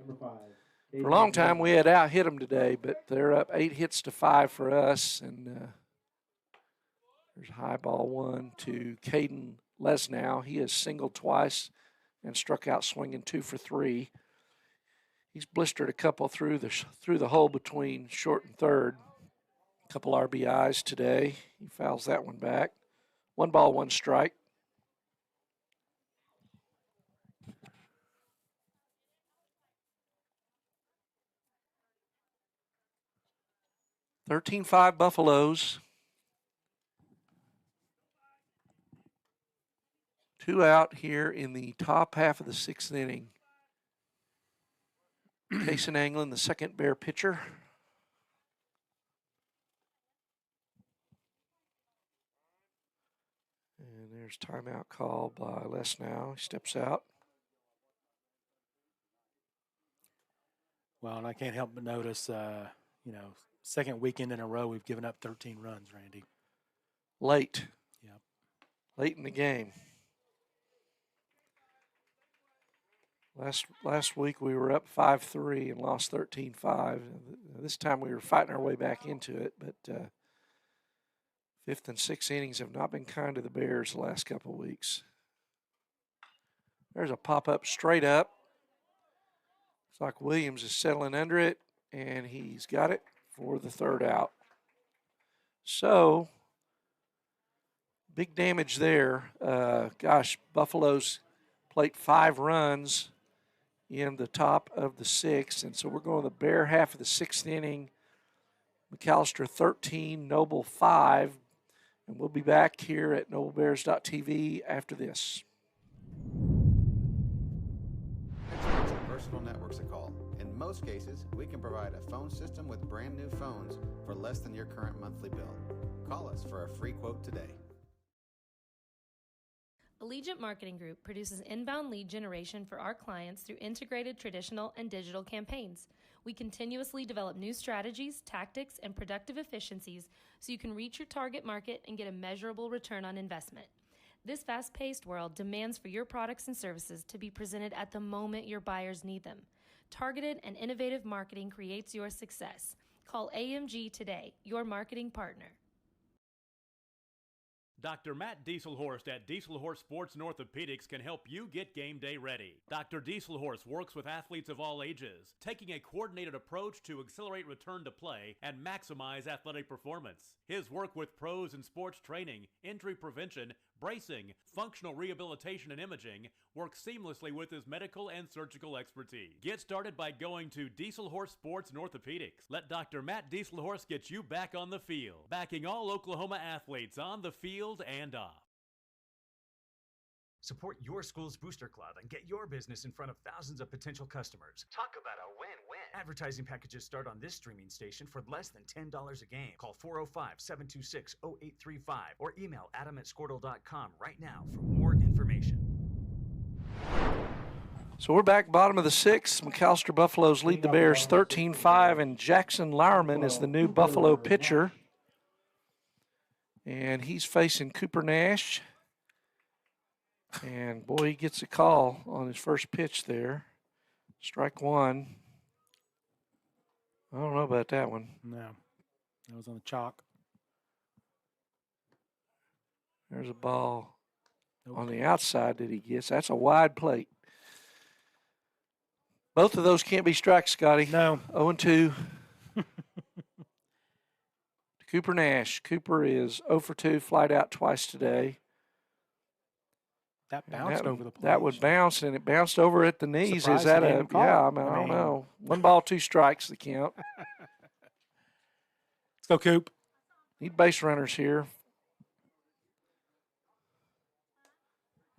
For a long time, we had out-hit them today, but they're up 8-5 for us. And there's high ball 1 to Caden Lesnow. He has singled twice and struck out swinging 2 for 3. He's blistered a couple through the hole between short and third. A couple RBIs today. He fouls that one back. 1 ball, 1 strike. $13-5 Buffaloes. 2 out here in the top half of the 6th inning. Kaysen Anglin, the second Bear pitcher. And there's timeout call by Lesnow. He steps out. Well, and I can't help but notice, second weekend in a row we've given up 13 runs, Randy. Late. Yep. Late in the game. Last week we were up 5-3 and lost 13-5. This time we were fighting our way back into it, but Fifth and sixth innings have not been kind to the Bears the last couple of weeks. There's a pop-up straight up. It's like Williams is settling under it, and he's got it for the third out. So, big damage there. Buffalo's played 5 runs in the top of the 6th, and so we're going to the Bear half of the 6th inning. McAlester 13, Noble 5, and we'll be back here at noblebears.tv after this. Experts at Versatile Networks a call. In most cases, we can provide a phone system with brand new phones for less than your current monthly bill. Call us for a free quote today. Allegiant Marketing Group produces inbound lead generation for our clients through integrated traditional and digital campaigns. We continuously develop new strategies, tactics, and productive efficiencies so you can reach your target market and get a measurable return on investment. This fast-paced world demands for your products and services to be presented at the moment your buyers need them. Targeted and innovative marketing creates your success. Call AMG today, your marketing partner. Dr. Matt Dieselhorst at Dieselhorst Sports and Orthopedics can help you get game day ready. Dr. Dieselhorst works with athletes of all ages, taking a coordinated approach to accelerate return to play and maximize athletic performance. His work with pros in sports training, injury prevention, bracing, functional rehabilitation, and imaging works seamlessly with his medical and surgical expertise. Get started by going to Dieselhorst Sports and Orthopedics. Let Dr. Matt Dieselhorst get you back on the field, backing all Oklahoma athletes on the field and off. Support your school's booster club and get your business in front of thousands of potential customers. Talk about a win-win. Advertising packages start on this streaming station for less than $10 a game. Call 405-726-0835 or email adam@squirtle.com right now for more information. So we're back bottom of the 6th. McAlester Buffaloes lead the Bears 13-5, and Jackson Lowerman is the new Buffalo pitcher. And he's facing Cooper Nash. And, boy, he gets a call on his first pitch there. Strike 1. I don't know about that one. No, that was on the chalk. There's a ball on the outside that he gets. That's a wide plate. Both of those can't be strikes, Scotty. No. 0-2. Cooper Nash. Cooper is 0-for-2, flied out twice today. That bounced over the plate. That would bounce, and it bounced over at the knees. Surprised Is that he a, didn't call. yeah, I don't know. 1 ball, 2 strikes, the count. Let's go, Coop. Need base runners here.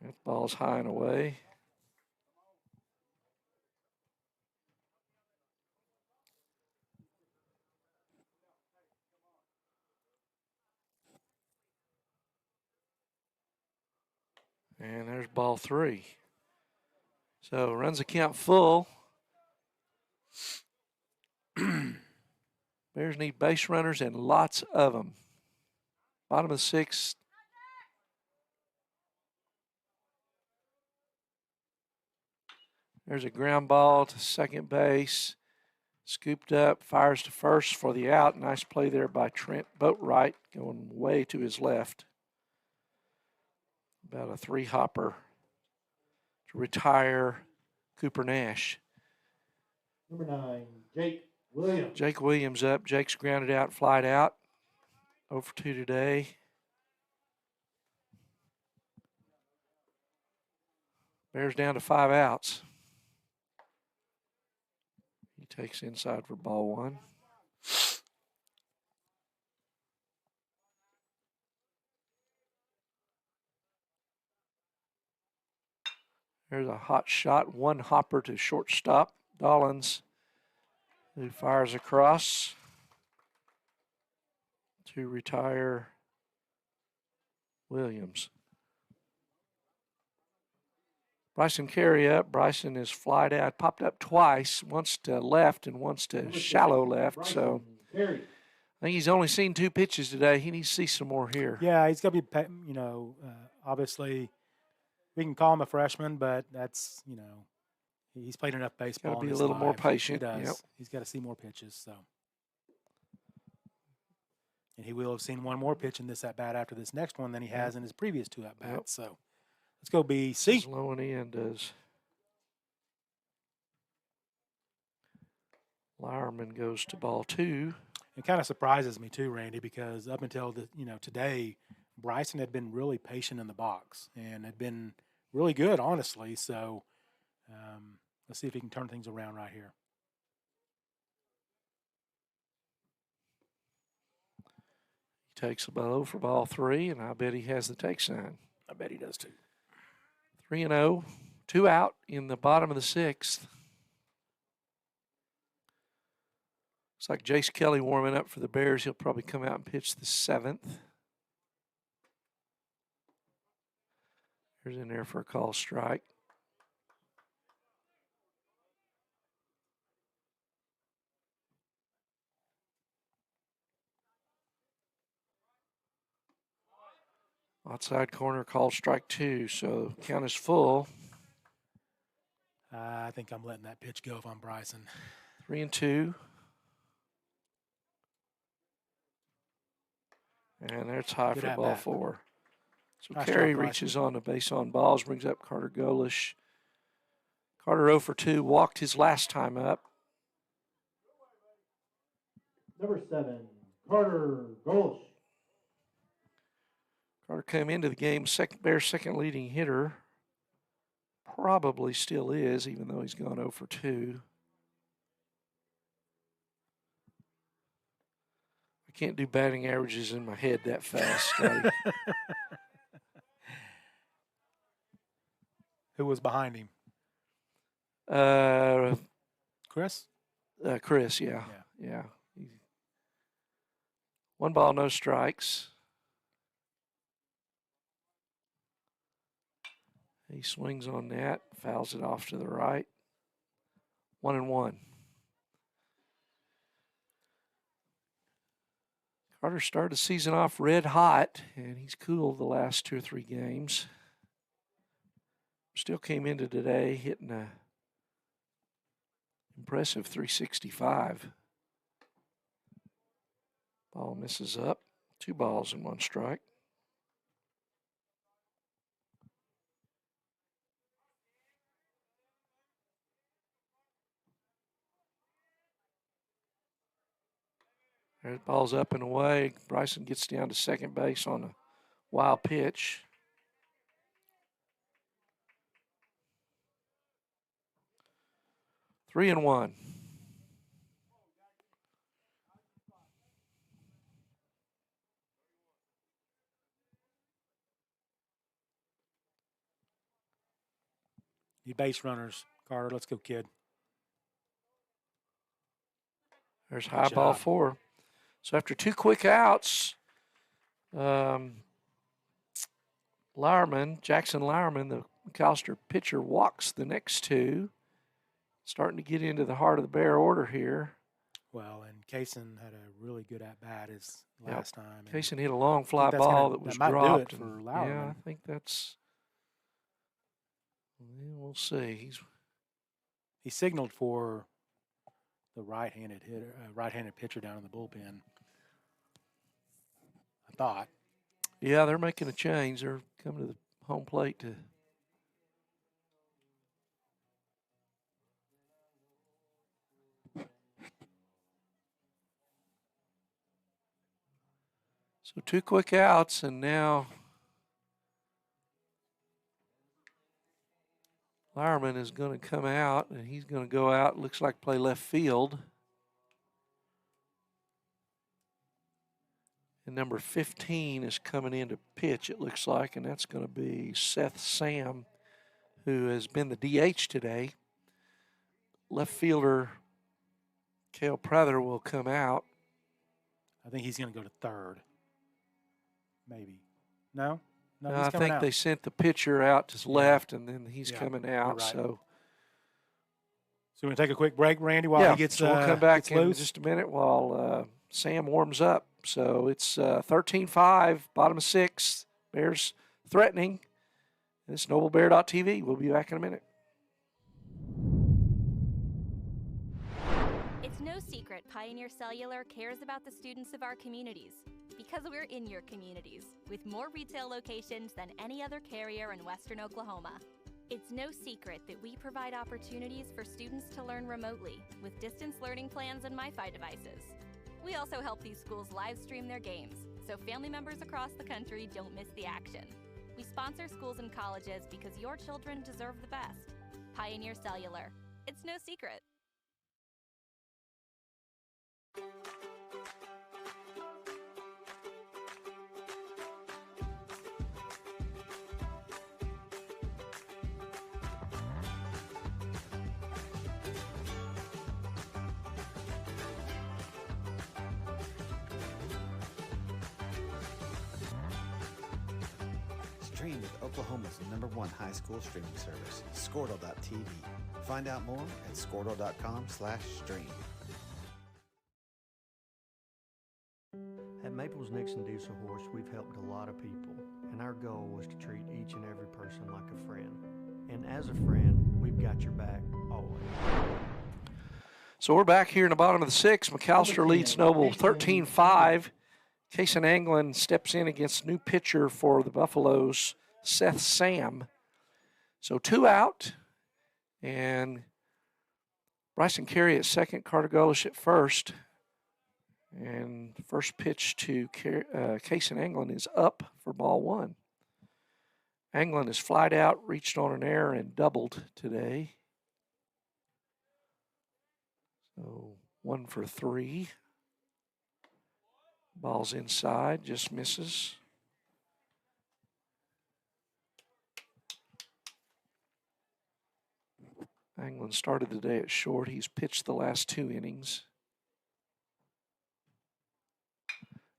That ball's high and away. And there's ball 3. So runs the count full. Bears need base runners and lots of them. Bottom of the 6th. There's a ground ball to second base. Scooped up, fires to first for the out. Nice play there by Trent Boatwright, going way to his left. About a 3-hopper to retire Cooper Nash. Number 9, Jake Williams. Jake Williams up. Jake's grounded out, flied out. 0-for-2 today. Bears down to 5 outs. He takes inside for ball 1. There's a hot shot, 1-hopper to shortstop. Dollins, who fires across to retire Williams. Bryson Carey up. Bryson is flied out, popped up twice, once to left and once to shallow left. So I think he's only seen 2 pitches today. He needs to see some more here. Yeah, he's got to be, obviously we can call him a freshman, but that's, he's played enough baseball. Got to be in a his little more life. patient. He does. Yep. He's got to see more pitches. So And he will have seen one more pitch in this at-bat after this next one than he has in his previous 2 at-bats. Yep. So let's go BC. Low and end does. Lyerman goes to ball 2. It kind of surprises me too, Randy, because up until today, Bryson had been really patient in the box and had been really good, honestly. So let's see if he can turn things around right here. He takes a low for ball 3, and I bet he has the take sign. I bet he does too. 3-0, 2 out in the bottom of the 6th. Looks like Jace Kelly warming up for the Bears. He'll probably come out and pitch the 7th. Here's in there for a call strike. Outside corner, call strike 2. So count is full. I think I'm letting that pitch go if I'm Bryson. 3-2. And there's high for ball 4. So nice Carey reaches on the base on balls, brings up Carter Golish. Carter 0 for 2, walked his last time up. Number 7, Carter Golish. Carter came into the game Bears' second leading hitter. Probably still is, even though he's gone 0 for 2. I can't do batting averages in my head that fast, Scotty. Who was behind him? Chris? Chris, yeah. 1 ball, no strikes. He swings on that, fouls it off to the right. 1-1. Carter started the season off red hot, and he's cooled the last 2 or 3 games. Still came into today hitting a impressive 365. Ball misses up. 2 balls and 1 strike. There's ball's up and away. Bryson gets down to second base on a wild pitch. Three and one. You base runners, Carter. Let's go, kid. There's high ball 4. So after 2 quick outs, Jackson Lyerman, the McAlester pitcher, walks the next 2. Starting to get into the heart of the Bear order here. Well, and Kaysen had a really good at-bat his last time. Kaysen hit a long fly ball that was dropped. Might do it for Lyerman. Yeah, I think that's – we'll see. He signaled for the right-handed pitcher down in the bullpen. I thought. Yeah, they're making a change. They're coming to the home plate to. So 2 quick outs, and now Lyerman is going to come out, and he's going to go out, looks like play left field. And number 15 is coming in to pitch, it looks like, and that's going to be Seth Sam, who has been the DH today. Left fielder Cale Prather will come out. I think he's going to go to third. Maybe. No? No, I think they sent the pitcher out to left, and then he's coming out. Right. So we're going to take a quick break, Randy, while he gets we'll come back in loose. Just a minute while Sam warms up. So it's 13-5, bottom of 6. Bears threatening. And it's NobleBear.tv. We'll be back in a minute. It's no secret Pioneer Cellular cares about the students of our communities because we're in your communities with more retail locations than any other carrier in Western Oklahoma. It's no secret that we provide opportunities for students to learn remotely with distance learning plans and MiFi devices. We also help these schools live stream their games so family members across the country don't miss the action. We sponsor schools and colleges because your children deserve the best. Pioneer Cellular. It's no secret. Stream with Oklahoma's #1 high school streaming service, Squirtle.tv. Find out more at Squirtle.com/stream. At Maples Nixon Diesel Horse, we've helped a lot of people, and our goal was to treat each and every person like a friend. And as a friend, we've got your back always. So we're back here in the bottom of the sixth. McAlester leads Noble 13-5. Cason Anglin steps in against new pitcher for the Buffaloes, Seth Sam. So 2 out, and Bryson Carey at second, Carter Golish at first. And first pitch to Cason Anglin is up for ball 1. Anglin is flied out, reached on an error, and doubled today. So 1 for 3. Ball's inside, just misses. Anglin started the day at short. He's pitched the last 2 innings.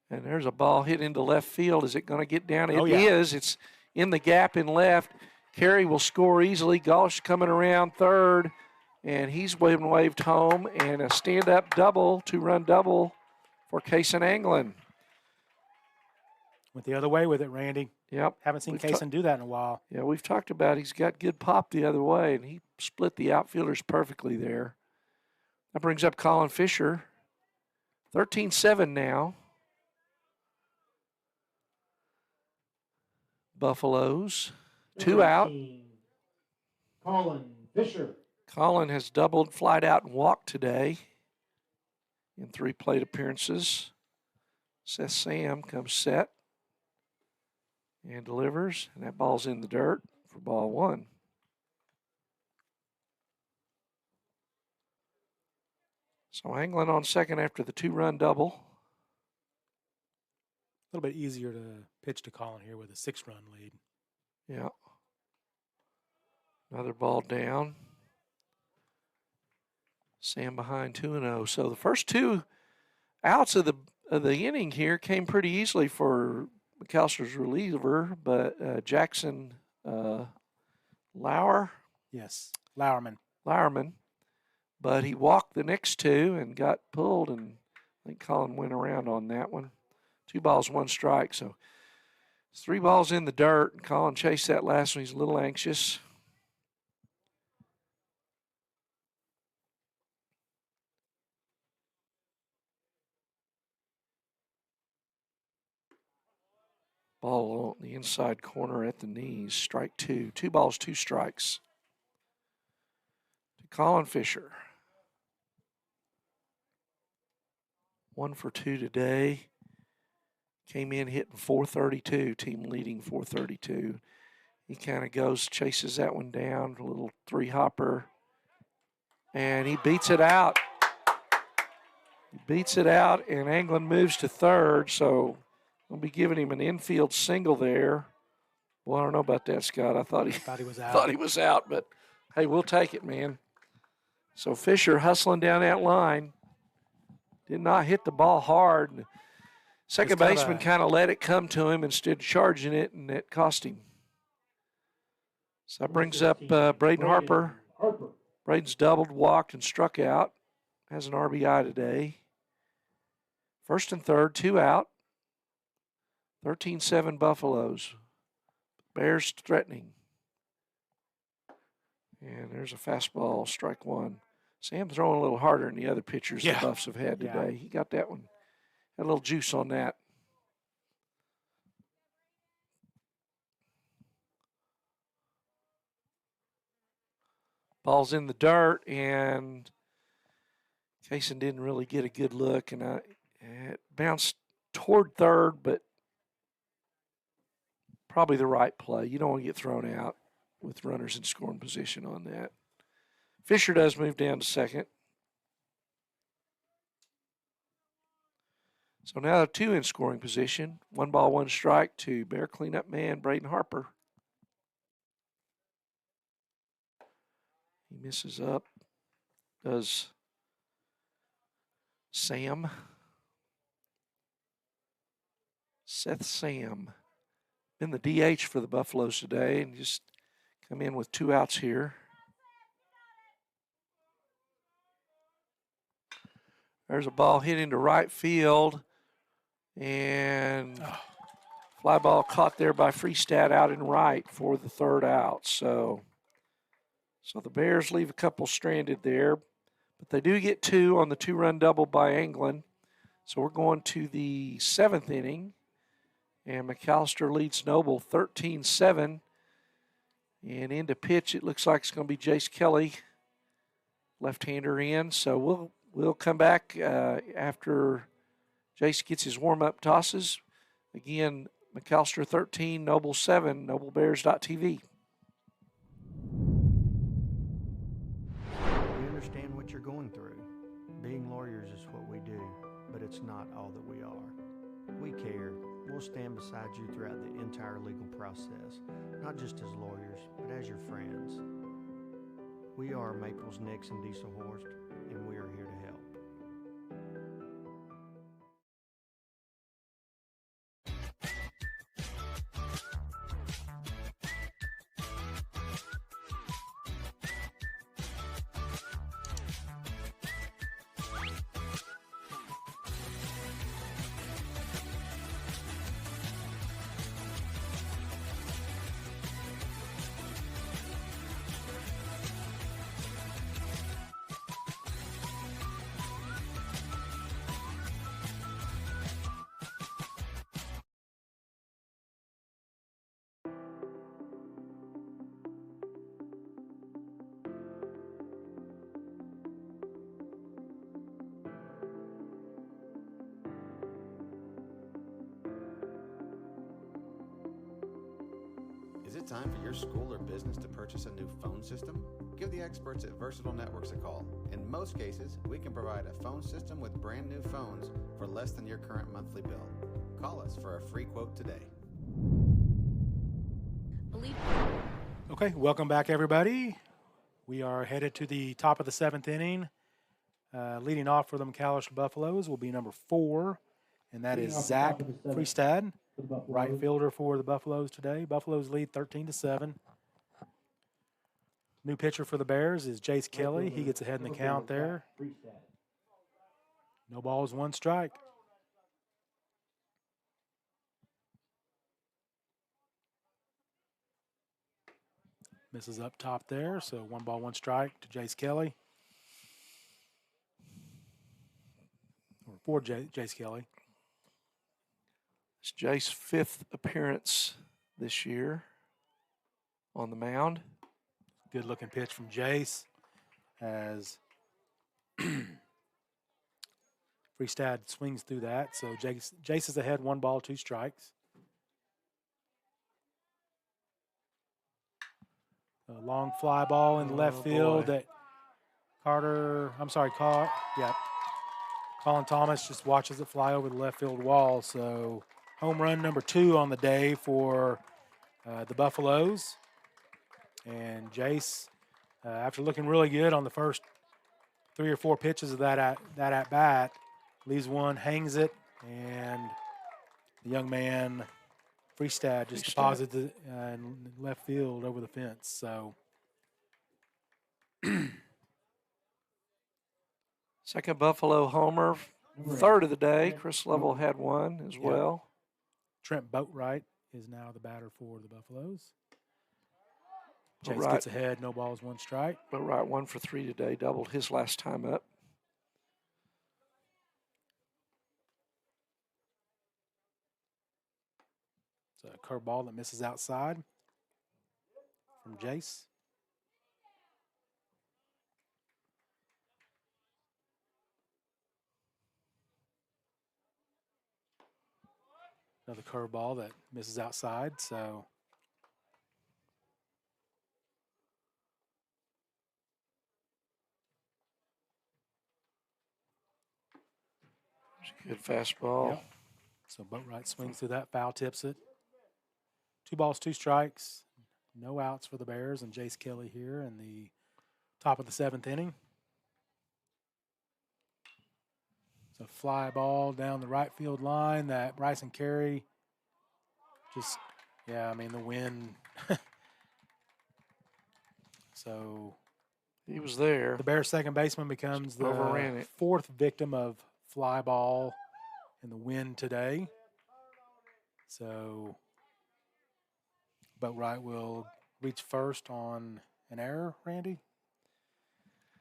And there's a ball hit into left field. Is it going to get down? It is. It's in the gap in left. Carey will score easily. Golish coming around third, and he's waved home. And a stand-up double, 2-run double for Cason Anglin. Went the other way with it, Randy. Yep. Haven't seen Cason do that in a while. Yeah, we've talked about he's got good pop the other way, and he split the outfielders perfectly there. That brings up Colin Fisher. 13-7 now. Buffaloes. 2 out. Colin Fisher. Colin has doubled, flied out, and walked today in 3 plate appearances. Seth Sam comes set and delivers, and that ball's in the dirt for ball 1. So Anglin on second after the 2-run double. A little bit easier to pitch to Colin here with a 6-run lead. Yeah. Another ball down. Sam behind 2-0. So the first 2 outs of the inning here came pretty easily for McAlster's reliever, but Jackson Lauer. Yes, Lauerman. But he walked the next 2 and got pulled, and I think Colin went around on that one. 2 balls, 1 strike. So it's 3 balls in the dirt, and Colin chased that last one. He's a little anxious. Ball on the inside corner at the knees. Strike 2. 2 balls, 2 strikes. To Colin Fisher. 1 for 2 today. Came in hitting .432, team leading .432. He kind of goes, chases that one down, a little 3-hopper, and he beats it out. And Anglin moves to third, so I'll be giving him an infield single there. Well, I don't know about that, Scott. I thought he was out. Thought he was out, but hey, we'll take it, man. So Fisher hustling down that line. Did not hit the ball hard. Second baseman kind of let it come to him instead of charging it, and it cost him. So that brings up Braden Harper. Braden's doubled, walked, and struck out. Has an RBI today. First and third, 2 out. 13-7 Buffaloes. Bears threatening. And there's a fastball, strike 1. Sam throwing a little harder than the other pitchers Yeah. the Buffs have had today. Yeah. He got that one. Had a little juice on that. Ball's in the dirt, and Kaysen didn't really get a good look, and it bounced toward third, but probably the right play. You don't want to get thrown out with runners in scoring position on that. Fisher does move down to second. So now 2 in scoring position. 1 ball, 1 strike to Bear cleanup man Braden Harper. He misses up. Does Sam. Seth Sam. Been the DH for the Buffaloes today and just come in with 2 outs here. There's a ball hit into right field. And fly ball caught there by Freestad out in right for the 3rd out. So the Bears leave a couple stranded there. But they do get 2 on the 2-run double by Anglin. So we're going to the 7th inning. And McAlester leads Noble 13-7. And into pitch, it looks like it's going to be Jace Kelly, left-hander in. So we'll come back after Jace gets his warm-up tosses. Again, McAlester 13, Noble 7, NobleBears.tv. We understand what you're going through. Being lawyers is what we do, but it's not all that we are. We care. We'll stand beside you throughout the entire legal process, not just as lawyers, but as your friends. We are Maples, Nix, and Dieselhorst, and we are here to help. Is it time for your school or business to purchase a new phone system? Give the experts at Versatile Networks a call. In most cases, we can provide a phone system with brand new phones for less than your current monthly bill. Call us for a free quote today. Okay, welcome back, everybody. We are headed to the top of the 7th inning. Leading off for the McAlester Buffaloes will be number 4, and that is Zach Freestad, right fielder for the Buffaloes today. Buffaloes lead 13-7. New pitcher for the Bears is Jace Kelly. He gets ahead in the count there. No balls, 1 strike. Misses up top there, so 1 ball, 1 strike to Jace Kelly. Or for Jace Kelly. It's Jace's 5th appearance this year on the mound. Good looking pitch from Jace as Freestad swings through that. So Jace is ahead, 1 ball, 2 strikes. A long fly ball in the left field that Colin Thomas just watches it fly over the left field wall. So home run number 2 on the day for the Buffaloes. And Jace, after looking really good on the first 3 or 4 pitches of that at bat, leaves one, hangs it, and the young man Freestad just deposits it in left field over the fence. So second Buffalo homer, 3rd of the day. Chris Lovell had 1 as well. Trent Boatwright is now the batter for the Buffaloes. Chase gets ahead, no balls, 1 strike. But right, 1 for 3 today, doubled his last time up. It's a curveball that misses outside from Jace. Another curveball that misses outside, so good fastball. Yep. So Boatwright swings through that, foul tips it. 2 balls, 2 strikes, no outs for the Bears, and Jace Kelly here in the top of the 7th inning. So fly ball down the right field line that Bryson Carey just, yeah, I mean, the wind. So he was there. The Bears' second baseman becomes the 4th victim of fly ball in the wind today. So Boatwright will reach first on an error, Randy?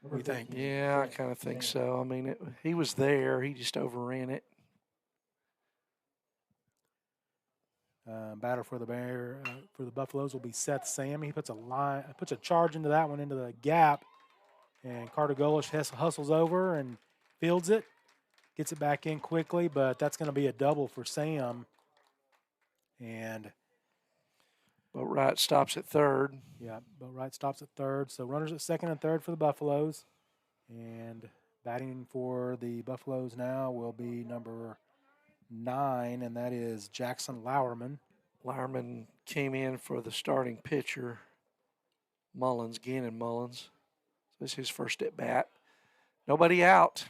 What do you think? Yeah, I kind of think so. I mean, he was there. He just overran it. Batter for the Buffaloes will be Seth Sam. He puts a charge into that one into the gap, and Carter Golish hustles over and fields it, gets it back in quickly, but that's going to be a double for Sam. And Boatwright stops at third. Yeah, Boatwright stops at third. So runners at second and third for the Buffaloes. And batting for the Buffaloes now will be number 9, and that is Jackson Lauerman. Lauerman came in for the starting pitcher, Mullins, Gannon Mullins. So this is his first at bat. Nobody out.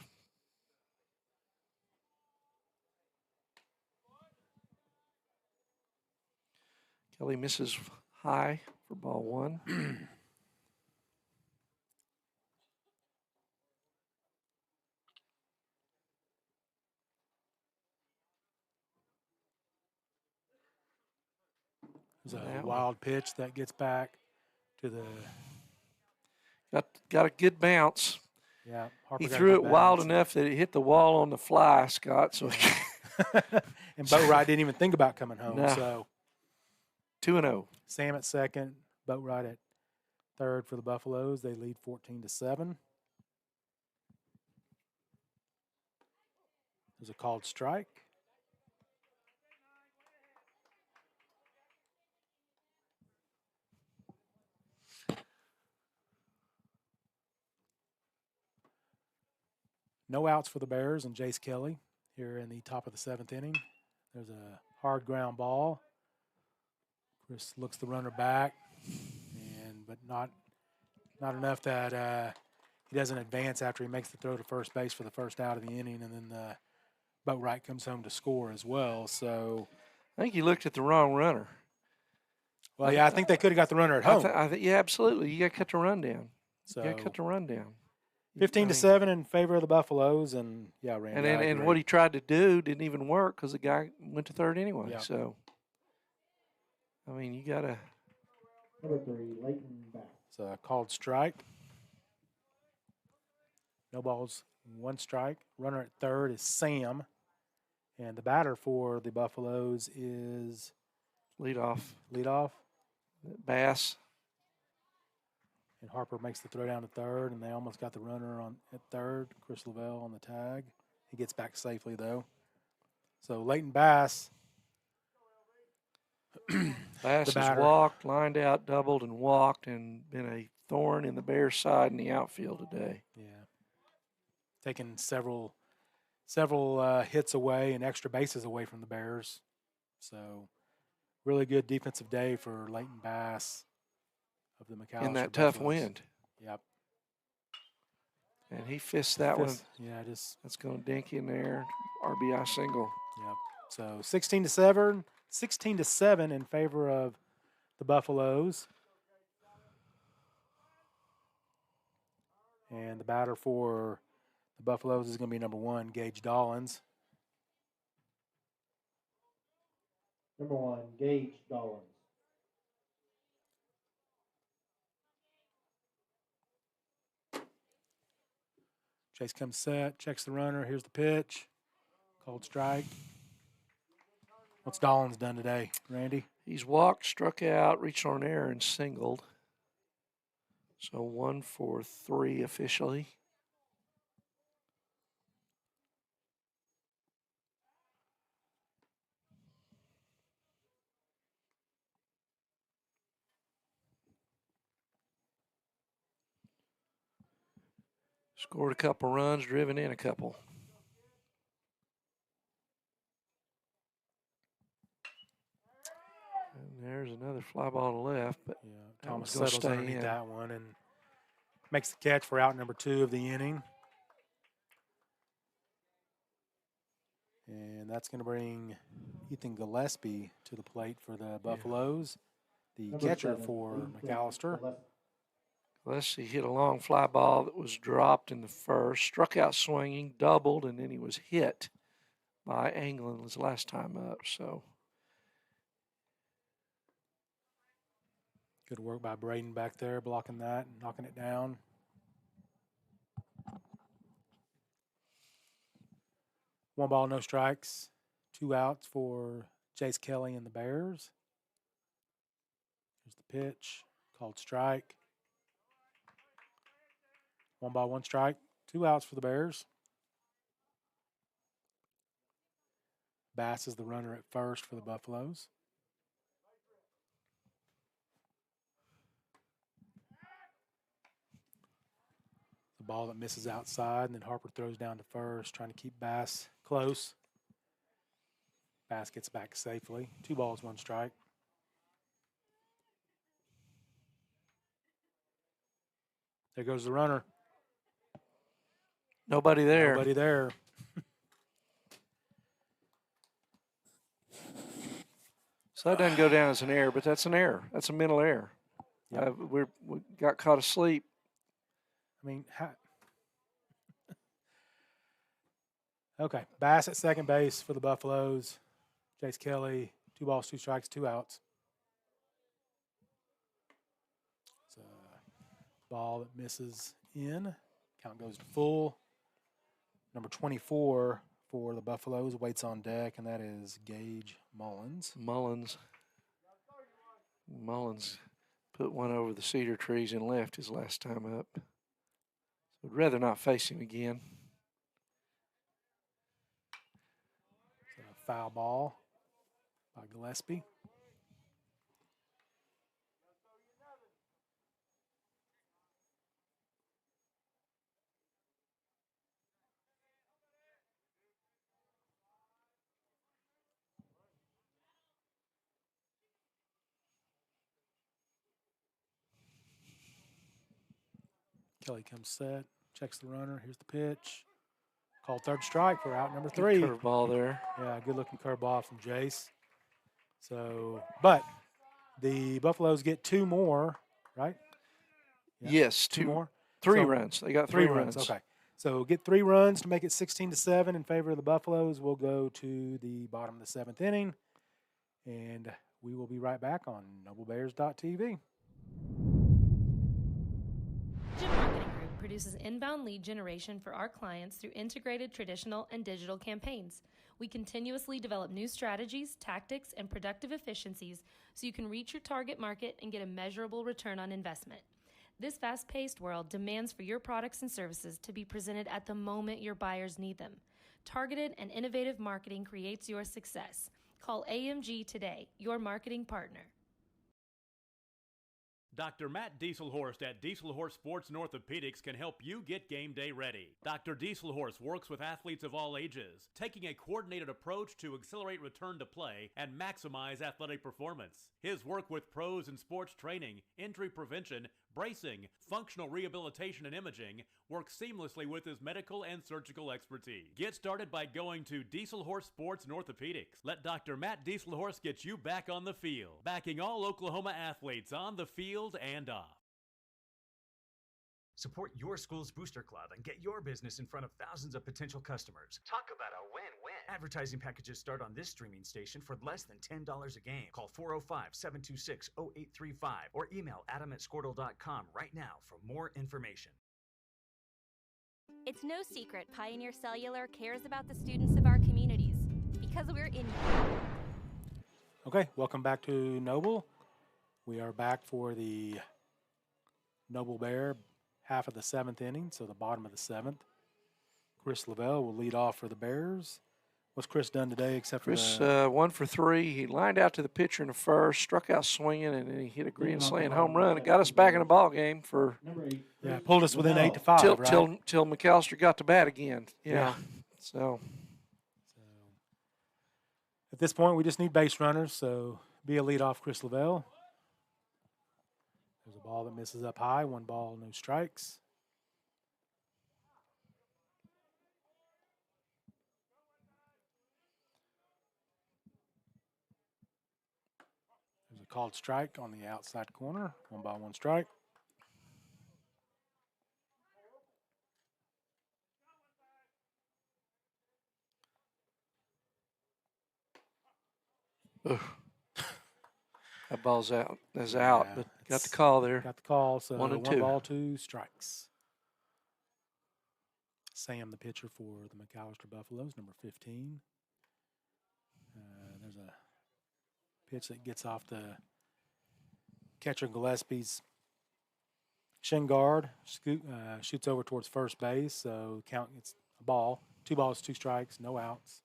Kelly misses high for ball 1. There's a wild pitch that gets back to the. Got a good bounce. Yeah, he threw it wild enough that it hit the wall on the fly, Scott. So, and Boatwright didn't even think about coming home. No. So 2-0. Sam at second, Boatwright at third for the Buffaloes. They lead 14-7. There's a called strike. No outs for the Bears and Jace Kelly here in the top of the 7th inning. There's a hard ground ball. Chris looks the runner back, but not enough that he doesn't advance after he makes the throw to first base for the first out of the inning, and then Boatwright comes home to score as well. So I think you looked at the wrong runner. Well, yeah, I think they could have got the runner at home. Yeah, absolutely. You got to cut the run down. So you got to cut the run down. 15-7 in favor of the Buffaloes, and yeah, Randy. And what he tried to do didn't even work because the guy went to third anyway. Yeah. So, I mean, you got to. Number 3, Leighton Bass. It's a called strike. No balls, 1 strike. Runner at third is Sam, and the batter for the Buffaloes is leadoff. Bass. And Harper makes the throw down to third, and they almost got the runner at third. Chris Lavelle on the tag. He gets back safely, though. So Leighton Bass. Bass has walked, lined out, doubled, and walked, and been a thorn in the Bears' side in the outfield today. Yeah. Taking several hits away and extra bases away from the Bears. So really good defensive day for Leighton Bass of the McAlester in that Buffaloes. Tough wind. Yep. And he fists that one. Yeah, that's going to dink in there. RBI single. Yep. So 16-7 in favor of the Buffaloes. And the batter for the Buffaloes is going to be number 1, Gage Dollins. Number 1, Gage Dollins. Chase comes set, checks the runner. Here's the pitch. Called strike. What's Dollins done today, Randy? He's walked, struck out, reached on air, and singled. So 1 for 3 officially. Scored a couple runs, driven in a couple. And there's another fly ball to left, but yeah, Thomas settles underneath that one and makes the catch for out number 2 of the inning. And that's going to bring Ethan Gillespie to the plate for the Buffaloes, the catcher for McAlester. Gillespie hit a long fly ball that was dropped in the first, struck out swinging, doubled, and then he was hit by Anglin his last time up. So good work by Braden back there, blocking that and knocking it down. One ball, no strikes. 2 outs for Chase Kelly and the Bears. Here's the pitch, called strike. 1 ball, 1 strike. 2 outs for the Bears. Bass is the runner at first for the Buffaloes. The ball that misses outside, and then Harper throws down to first, trying to keep Bass close. Bass gets back safely. 2 balls, 1 strike. There goes the runner. Nobody there. Nobody there. So that doesn't go down as an error, but that's an error. That's a mental error. Yep. We got caught asleep. I mean, okay. Bass at second base for the Buffaloes. Chase Kelly, 2 balls, 2 strikes, 2 outs. It's a ball that misses in. Count goes to full. Number 24 for the Buffaloes waits on deck, and that is Gage Mullins. Mullins put one over the cedar trees and left his last time up. So I'd rather not face him again. It's a foul ball by Gillespie. Kelly comes set, checks the runner. Here's the pitch. Called third strike for out number 3. Curve ball there. Yeah, good looking curve ball from Jace. So, but the Buffaloes get 2 more, right? Yeah. Yes, 2 more. 3 runs. They got 3 runs. Okay. So get 3 runs to make it 16-7 in favor of the Buffaloes. We'll go to the bottom of the 7th inning, and we will be right back on NobleBears.tv. Marketing Group produces inbound lead generation for our clients through integrated traditional and digital campaigns. We continuously develop new strategies, tactics, and productive efficiencies so you can reach your target market and get a measurable return on investment. This fast-paced world demands for your products and services to be presented at the moment your buyers need them. Targeted and innovative marketing creates your success. Call AMG today, your marketing partner. Dr. Matt Dieselhorst at Dieselhorst Sports and Orthopedics can help you get game day ready. Dr. Dieselhorst works with athletes of all ages, taking a coordinated approach to accelerate return to play and maximize athletic performance. His work with pros in sports training, injury prevention, bracing, functional rehabilitation, and imaging works seamlessly with his medical and surgical expertise. Get started by going to Dieselhorst Sports and Orthopedics. Let Dr. Matt Dieselhorst get you back on the field, backing all Oklahoma athletes on the field and off. Support your school's booster club and get your business in front of thousands of potential customers. Talk about a win-win. Advertising packages start on this streaming station for less than $10 a game. Call 405-726-0835 or email adam@squirtle.com right now for more information. It's no secret Pioneer Cellular cares about the students of our communities because we're in. Okay, welcome back to Noble. We are back for the Noble Bear half of the 7th inning, so the bottom of the 7th. Chris Lavelle will lead off for the Bears. What's Chris done today except for Chris, 1 for 3. He lined out to the pitcher in the first, struck out swinging, and then he hit a grand slam home run. It got us back in the ball game for pulled us within 8-5, right? Till McAlester got to bat again. Yeah. So at this point, we just need base runners, so be a leadoff Chris Lavelle. There's a ball that misses up high. 1 ball, no strikes. There's a called strike on the outside corner. 1 ball, 1 strike. Ugh. That ball's out. That's out, but got the call there. Got the call, so 1 and 1 2. ball, 2 strikes. Sam, the pitcher for the McAlester Buffaloes, number 15. There's a pitch that gets off the catcher Gillespie's shin guard, shoots over towards first base, so count it's a ball. 2 balls, 2 strikes, no outs.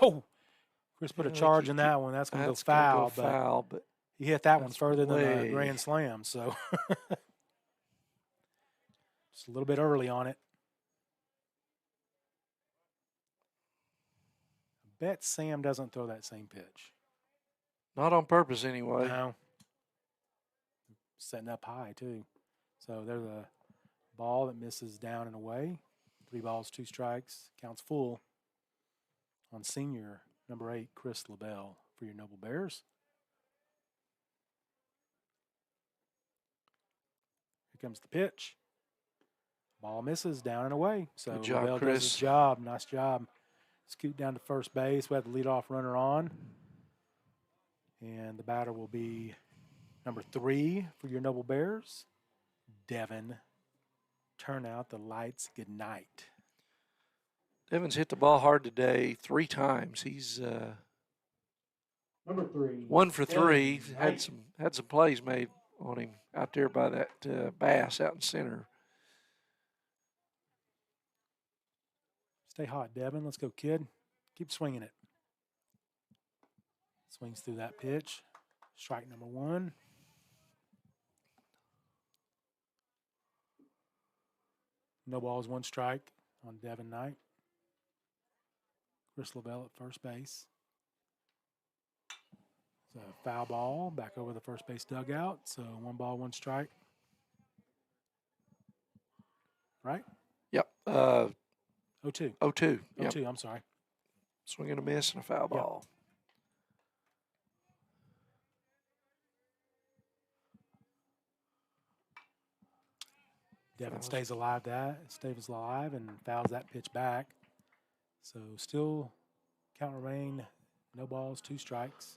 Oh, Chris put a charge in that one. That's going to go foul, but he hit that one further than a grand slam, so just a little bit early on it. I bet Sam doesn't throw that same pitch. Not on purpose anyway. No. Setting up high, too. So there's a ball that misses down and away. 3 balls, 2 strikes. Counts full on senior number 8, Chris Lavelle, for your Noble Bears. Here comes the pitch. Ball misses down and away. So good job, Lavelle Chris. does his job. Nice job. Scoot down to first base. We have the leadoff runner on. And the batter will be number 3 for your Noble Bears, Devin. Turn out the lights. Good night. Devin's hit the ball hard today 3 times. He's Number 3. 1 for 3. Had some plays made on him out there by that Bass out in center. Stay hot, Devin. Let's go, kid. Keep swinging it. Swings through that pitch. Strike number 1. No balls, 1 strike on Devin Knight. Chris Lavelle at first base. It's a foul ball back over the first base dugout. So 1 ball, 1 strike. Right? Yep. 0-2. 0-2. 0-2, I'm sorry. Swing and a miss and a foul ball. Devin stays alive and fouls that pitch back. So still count remain, no balls, 2 strikes.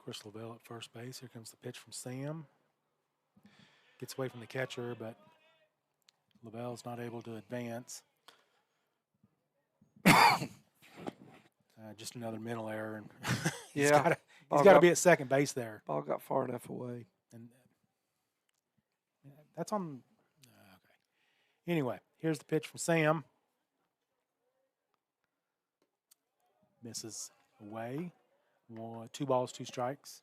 Chris Lavelle at first base. Here comes the pitch from Sam. Gets away from the catcher, but Lavelle's not able to advance. Just another mental error. And he's got to be at second base there. Ball got far enough away. And that's on. Okay. Anyway, here's the pitch from Sam. Misses away. 2 balls, 2 strikes.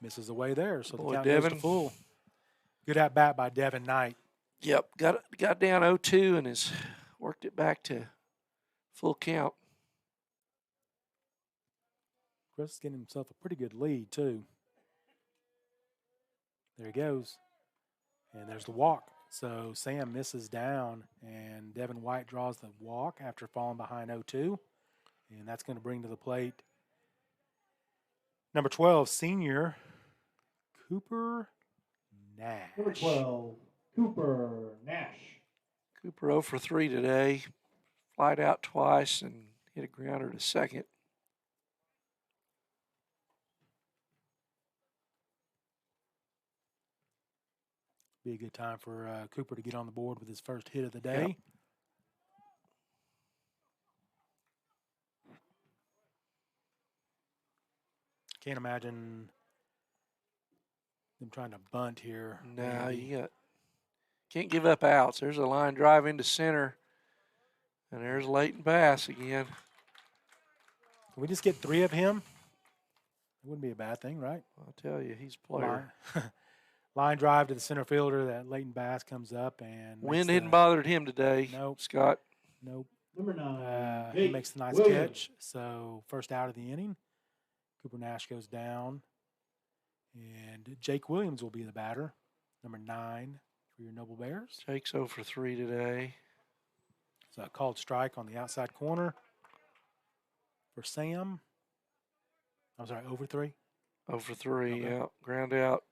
Misses away there, so the count goes to full. Good at bat by Devin Knight. Yep, got down 0-2 and has worked it back to full count. Chris is getting himself a pretty good lead, too. There he goes. And there's the walk. So Sam misses down, and Devin White draws the walk after falling behind 0-2. And that's going to bring to the plate number 12, senior Cooper Nash. Number 12, Cooper Nash. Cooper 0 for 3 today. Flied out twice and hit a grounder to second. Be a good time for Cooper to get on the board with his first hit of the day. Yep. Can't imagine them trying to bunt here. No, can't give up outs. There's a line drive into center, and there's Leighton Bass again. Can we just get 3 of him? It wouldn't be a bad thing, right? I'll tell you, he's a player. Line drive to the center fielder. That Leighton Bass comes up and wind hadn't bothered him today. Nope. Scott. Nope. Number 9. He makes the nice catch. So first out of the inning. Cooper Nash goes down. And Jake Williams will be the batter. Number 9 for your Noble Bears. Jake's 0 for 3 today. So a called strike on the outside corner for Sam. I'm sorry, 0 for 3? 0 for 3, Okay. yeah. Ground out,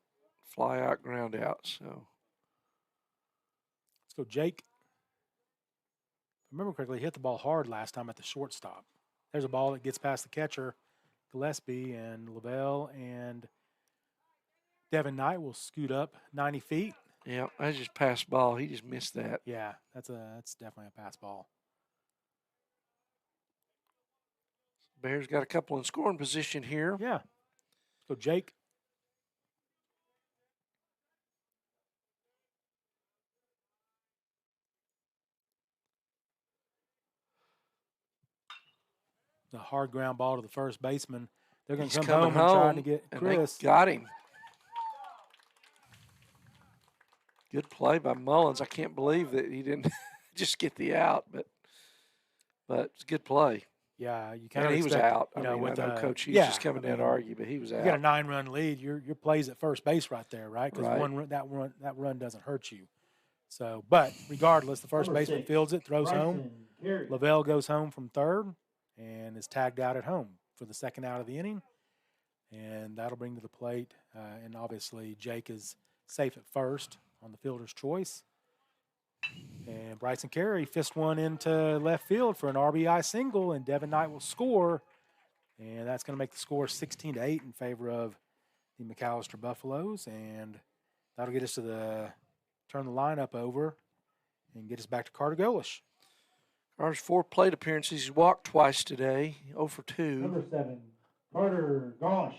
fly out, ground out. So let's go, Jake. If I remember correctly, he hit the ball hard last time at the shortstop. There's a ball that gets past the catcher, Gillespie, and Lavelle and Devin Knight will scoot up 90 feet. yeah, that's just pass ball. He just missed that. Yeah, that's definitely a pass ball. Bears got a couple in scoring position here. Yeah. Let's go, Jake. The hard ground ball to the first baseman. They're going to come home and trying to get Chris. They got him. Good play by Mullins. I can't believe that he didn't just get the out, but it's a good play. Yeah, you kind of. He was out. I know Coach Hughes just coming down to argue, but he was out. You got a 9-run lead. Your plays at first base right there, right? Because right. that run doesn't hurt you. So, but regardless, the first baseman fields it, throws home. Lavelle goes home from third and is tagged out at home for the second out of the inning, and that'll bring to the plate. And obviously, Jake is safe at first on the fielder's choice. And Bryson Carey fists one into left field for an RBI single, and Devin Knight will score. And that's going to make the score 16-8 in favor of the McAlester Buffaloes. And that'll get us to turn the lineup over and get us back to Carter Golish. Carter's 4 plate appearances. He's walked twice today, 0 for 2. Number 7, Carter Golish.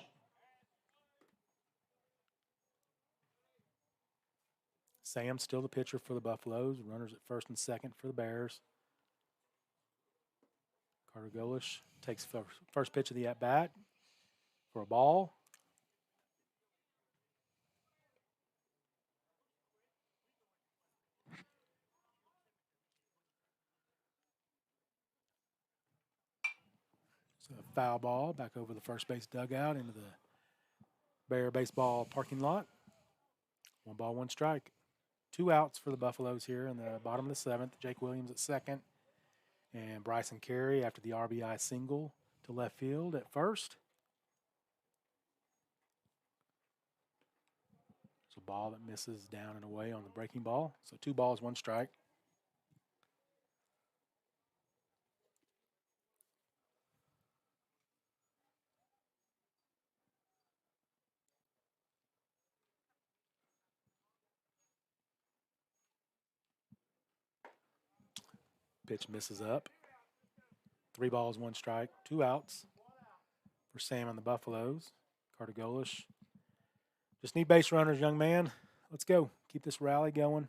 Sam still the pitcher for the Buffaloes. Runners at first and second for the Bears. Carter Golish takes first pitch of the at-bat for a ball. So a foul ball back over the first base dugout into the Bear baseball parking lot. 1 ball, 1 strike. 2 outs for the Buffaloes here in the bottom of the 7th. Jake Williams at second. And Bryson Carey after the RBI single to left field at first. It's a ball that misses down and away on the breaking ball. So 2 balls, 1 strike. Pitch misses up. 3 balls, 1 strike, 2 outs for Sam and the Buffaloes. Carter Golish. Just need base runners, young man. Let's go. Keep this rally going.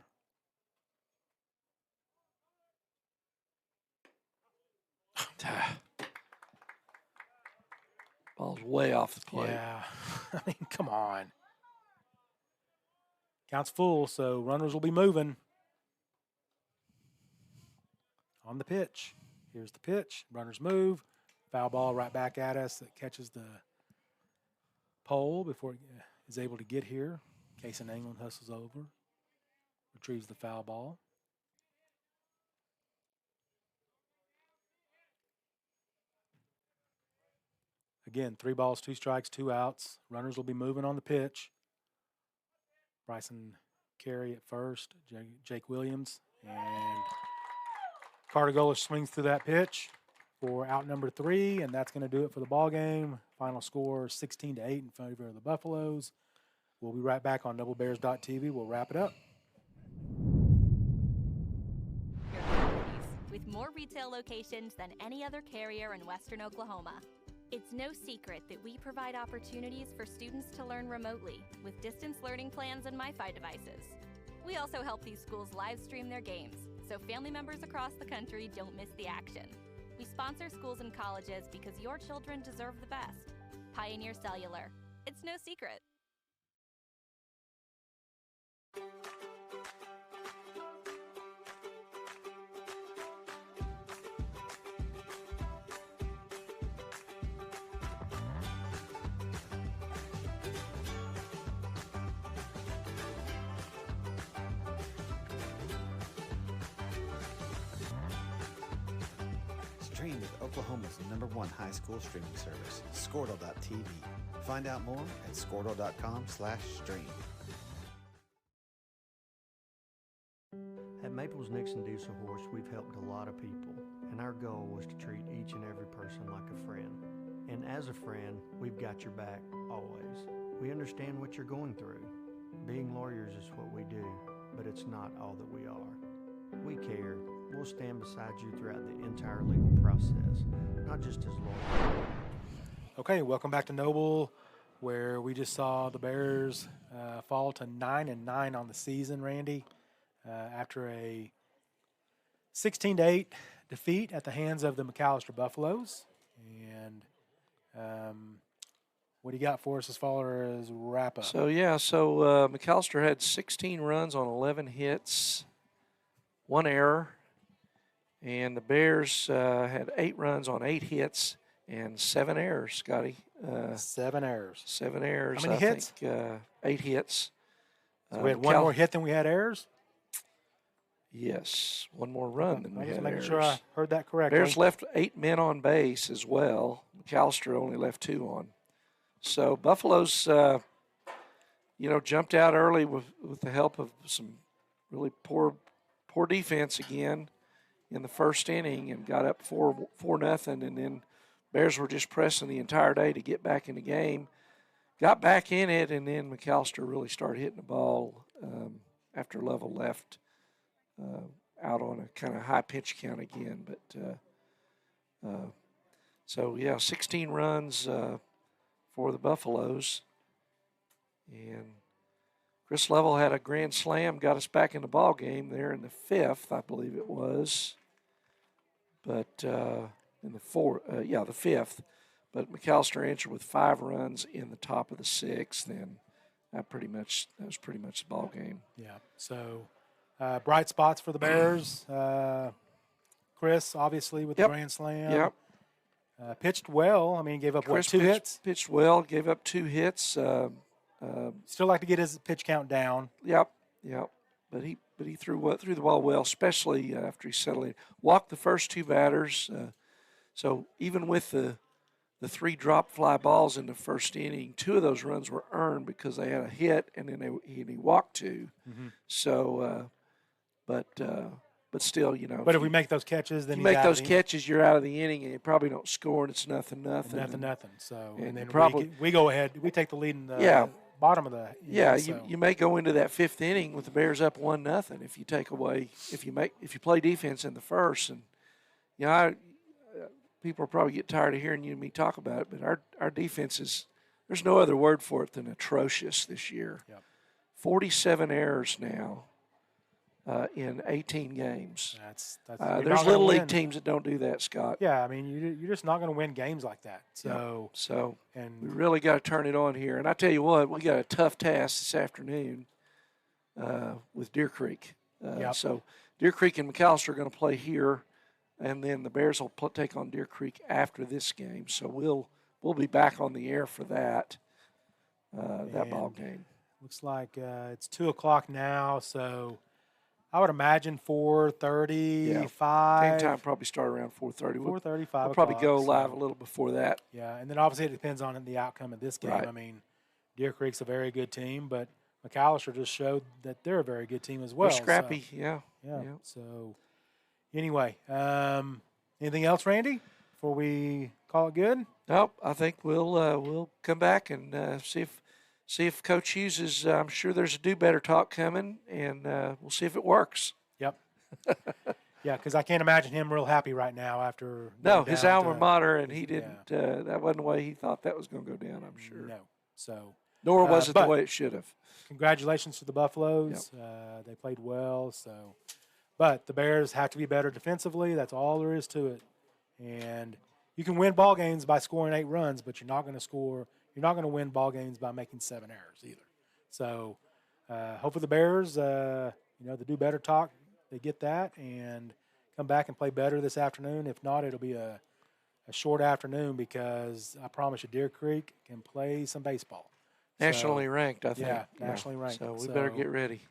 Ball's way off the plate. Yeah. I mean, come on. Count's full, so runners will be moving. On the pitch. Here's the pitch. Runners move. Foul ball right back at us that catches the pole before it is able to get here. Casey England hustles over, retrieves the foul ball. Again, 3 balls, 2 strikes, 2 outs. Runners will be moving on the pitch. Bryson Carey at first, Jake Williams, and Carter Golish swings through that pitch for out number 3, and that's going to do it for the ball game. Final score 16-8 in favor of the Buffaloes. We'll be right back on NobleBears.tv. We'll wrap it up. With more retail locations than any other carrier in Western Oklahoma. It's no secret that we provide opportunities for students to learn remotely with distance learning plans and MiFi devices. We also help these schools live stream their games, so family members across the country don't miss the action. We sponsor schools and colleges because your children deserve the best. Pioneer Cellular. It's no secret. Stream with Oklahoma's #1 high school streaming service, Squirtle.tv. Find out more at Squirtle.com/stream. At Maples Nixon Diesel Horse, we've helped a lot of people, and our goal was to treat each and every person like a friend. And as a friend, we've got your back always. We understand what you're going through. Being lawyers is what we do, but it's not all that we are. We care. We'll stand beside you throughout the entire legal process, not just as lawyers. Okay, welcome back to Noble, where we just saw the Bears fall to 9-9 on the season, Randy, after a 16-8 defeat at the hands of the McAlester Buffaloes. And what do you got for us as far as wrap-up? So McAlester had 16 runs on 11 hits, 1 error. And the Bears had 8 runs on 8 hits and 7 errors, Scotty. 7 errors. 7 errors. How many hits? Think, 8 hits. So we had one more hit than we had errors? Yes, 1 more run than we had errors. Making sure I heard that correctly. Bears left 8 men on base as well. McAlester only left 2 on. So Buffaloes, jumped out early with the help of some really poor defense again in the first inning and got up 4-0, and then Bears were just pressing the entire day to get back in the game. Got back in it, and then McAlester really started hitting the ball after Lovell left out on a kind of high pitch count again. But 16 runs for the Buffaloes, and Chris Lovell had a grand slam, got us back in the ball game there in the 5th, I believe it was. But in the 5th. But McAlester answered with 5 runs in the top of the 6th, and that was pretty much the ball game. Yeah. So bright spots for the Bears. Chris, obviously, with the grand slam. Yep. Pitched well. I mean, gave up, Chris 2 hits? Pitched well, gave up 2 hits. Still like to get his pitch count down. Yep. But he threw the ball well, especially after he settled in. Walked the first 2 batters. So even with the 3 drop fly balls in the first inning, 2 of those runs were earned because they had a hit and then he walked 2. Mm-hmm. So, but still, But if we make those catches, then you make those catches, you're out of the inning, and you probably don't score, and it's nothing. Nothing. So and then probably we go ahead. We take the lead in the bottom of the you may go into that 5th inning with the Bears up 1-0 if you take away if you play defense in the first. And people will probably get tired of hearing you and me talk about it, but our defense is, there's no other word for it than atrocious this year. Yep. 47 errors now in 18 games. There's little league teams that don't do that, Scott. Yeah, I mean, you're just not going to win games like that. So we really got to turn it on here. And I tell you what, we got a tough task this afternoon with Deer Creek. So Deer Creek and McAlester are going to play here and then the Bears will take on Deer Creek after this game. So we'll be back on the air for that ball game. Looks like it's 2:00 now, so I would imagine 4:35. Game time probably start around 4:30. 4:35. We'll probably go live a little before that. Yeah, and then obviously it depends on the outcome of this game. Right. I mean, Deer Creek's a very good team, but McAlester just showed that they're a very good team as well. They're scrappy, so, yeah. So, anyway, anything else, Randy, before we call it good? Nope. I think we'll come back and see if Coach Hughes is. I'm sure there's a do better talk coming, and we'll see if it works. Yep. Yeah, because I can't imagine him real happy right now after. No, his alma mater, and he didn't. That wasn't the way he thought that was going to go down. I'm sure. No. So. Nor was it the way it should have. Congratulations to the Buffaloes. Yep. They played well. So, but the Bears have to be better defensively. That's all there is to it. And you can win ball games by scoring 8 runs, but you're not going to score. You're not going to win ball games by making 7 errors either. So, hopefully the Bears, they do better talk. They get that and come back and play better this afternoon. If not, it'll be a short afternoon because I promise you, Deer Creek can play some baseball. Nationally ranked, I think. Yeah, nationally ranked. So we better get ready.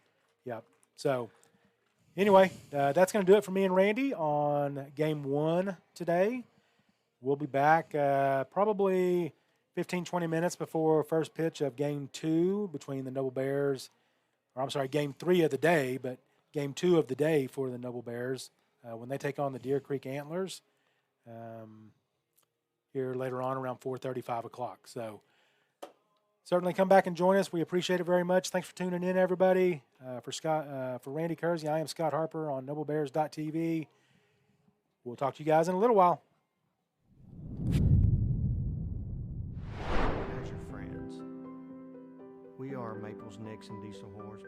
Yep. So, anyway, that's going to do it for me and Randy on Game 1 today. We'll be back probably 15, 20 minutes before first pitch of Game 2 between the Noble Bears. Or I'm sorry, Game 3 of the day, but Game 2 of the day for the Noble Bears when they take on the Deer Creek Antlers here later on around 4:30, 5 o'clock. So, certainly come back and join us. We appreciate it very much. Thanks for tuning in, everybody. For Randy Kersey, I am Scott Harper on NobleBears.tv. We'll talk to you guys in a little while. As your friends, we are Maples, Nix, and Diesel Horst.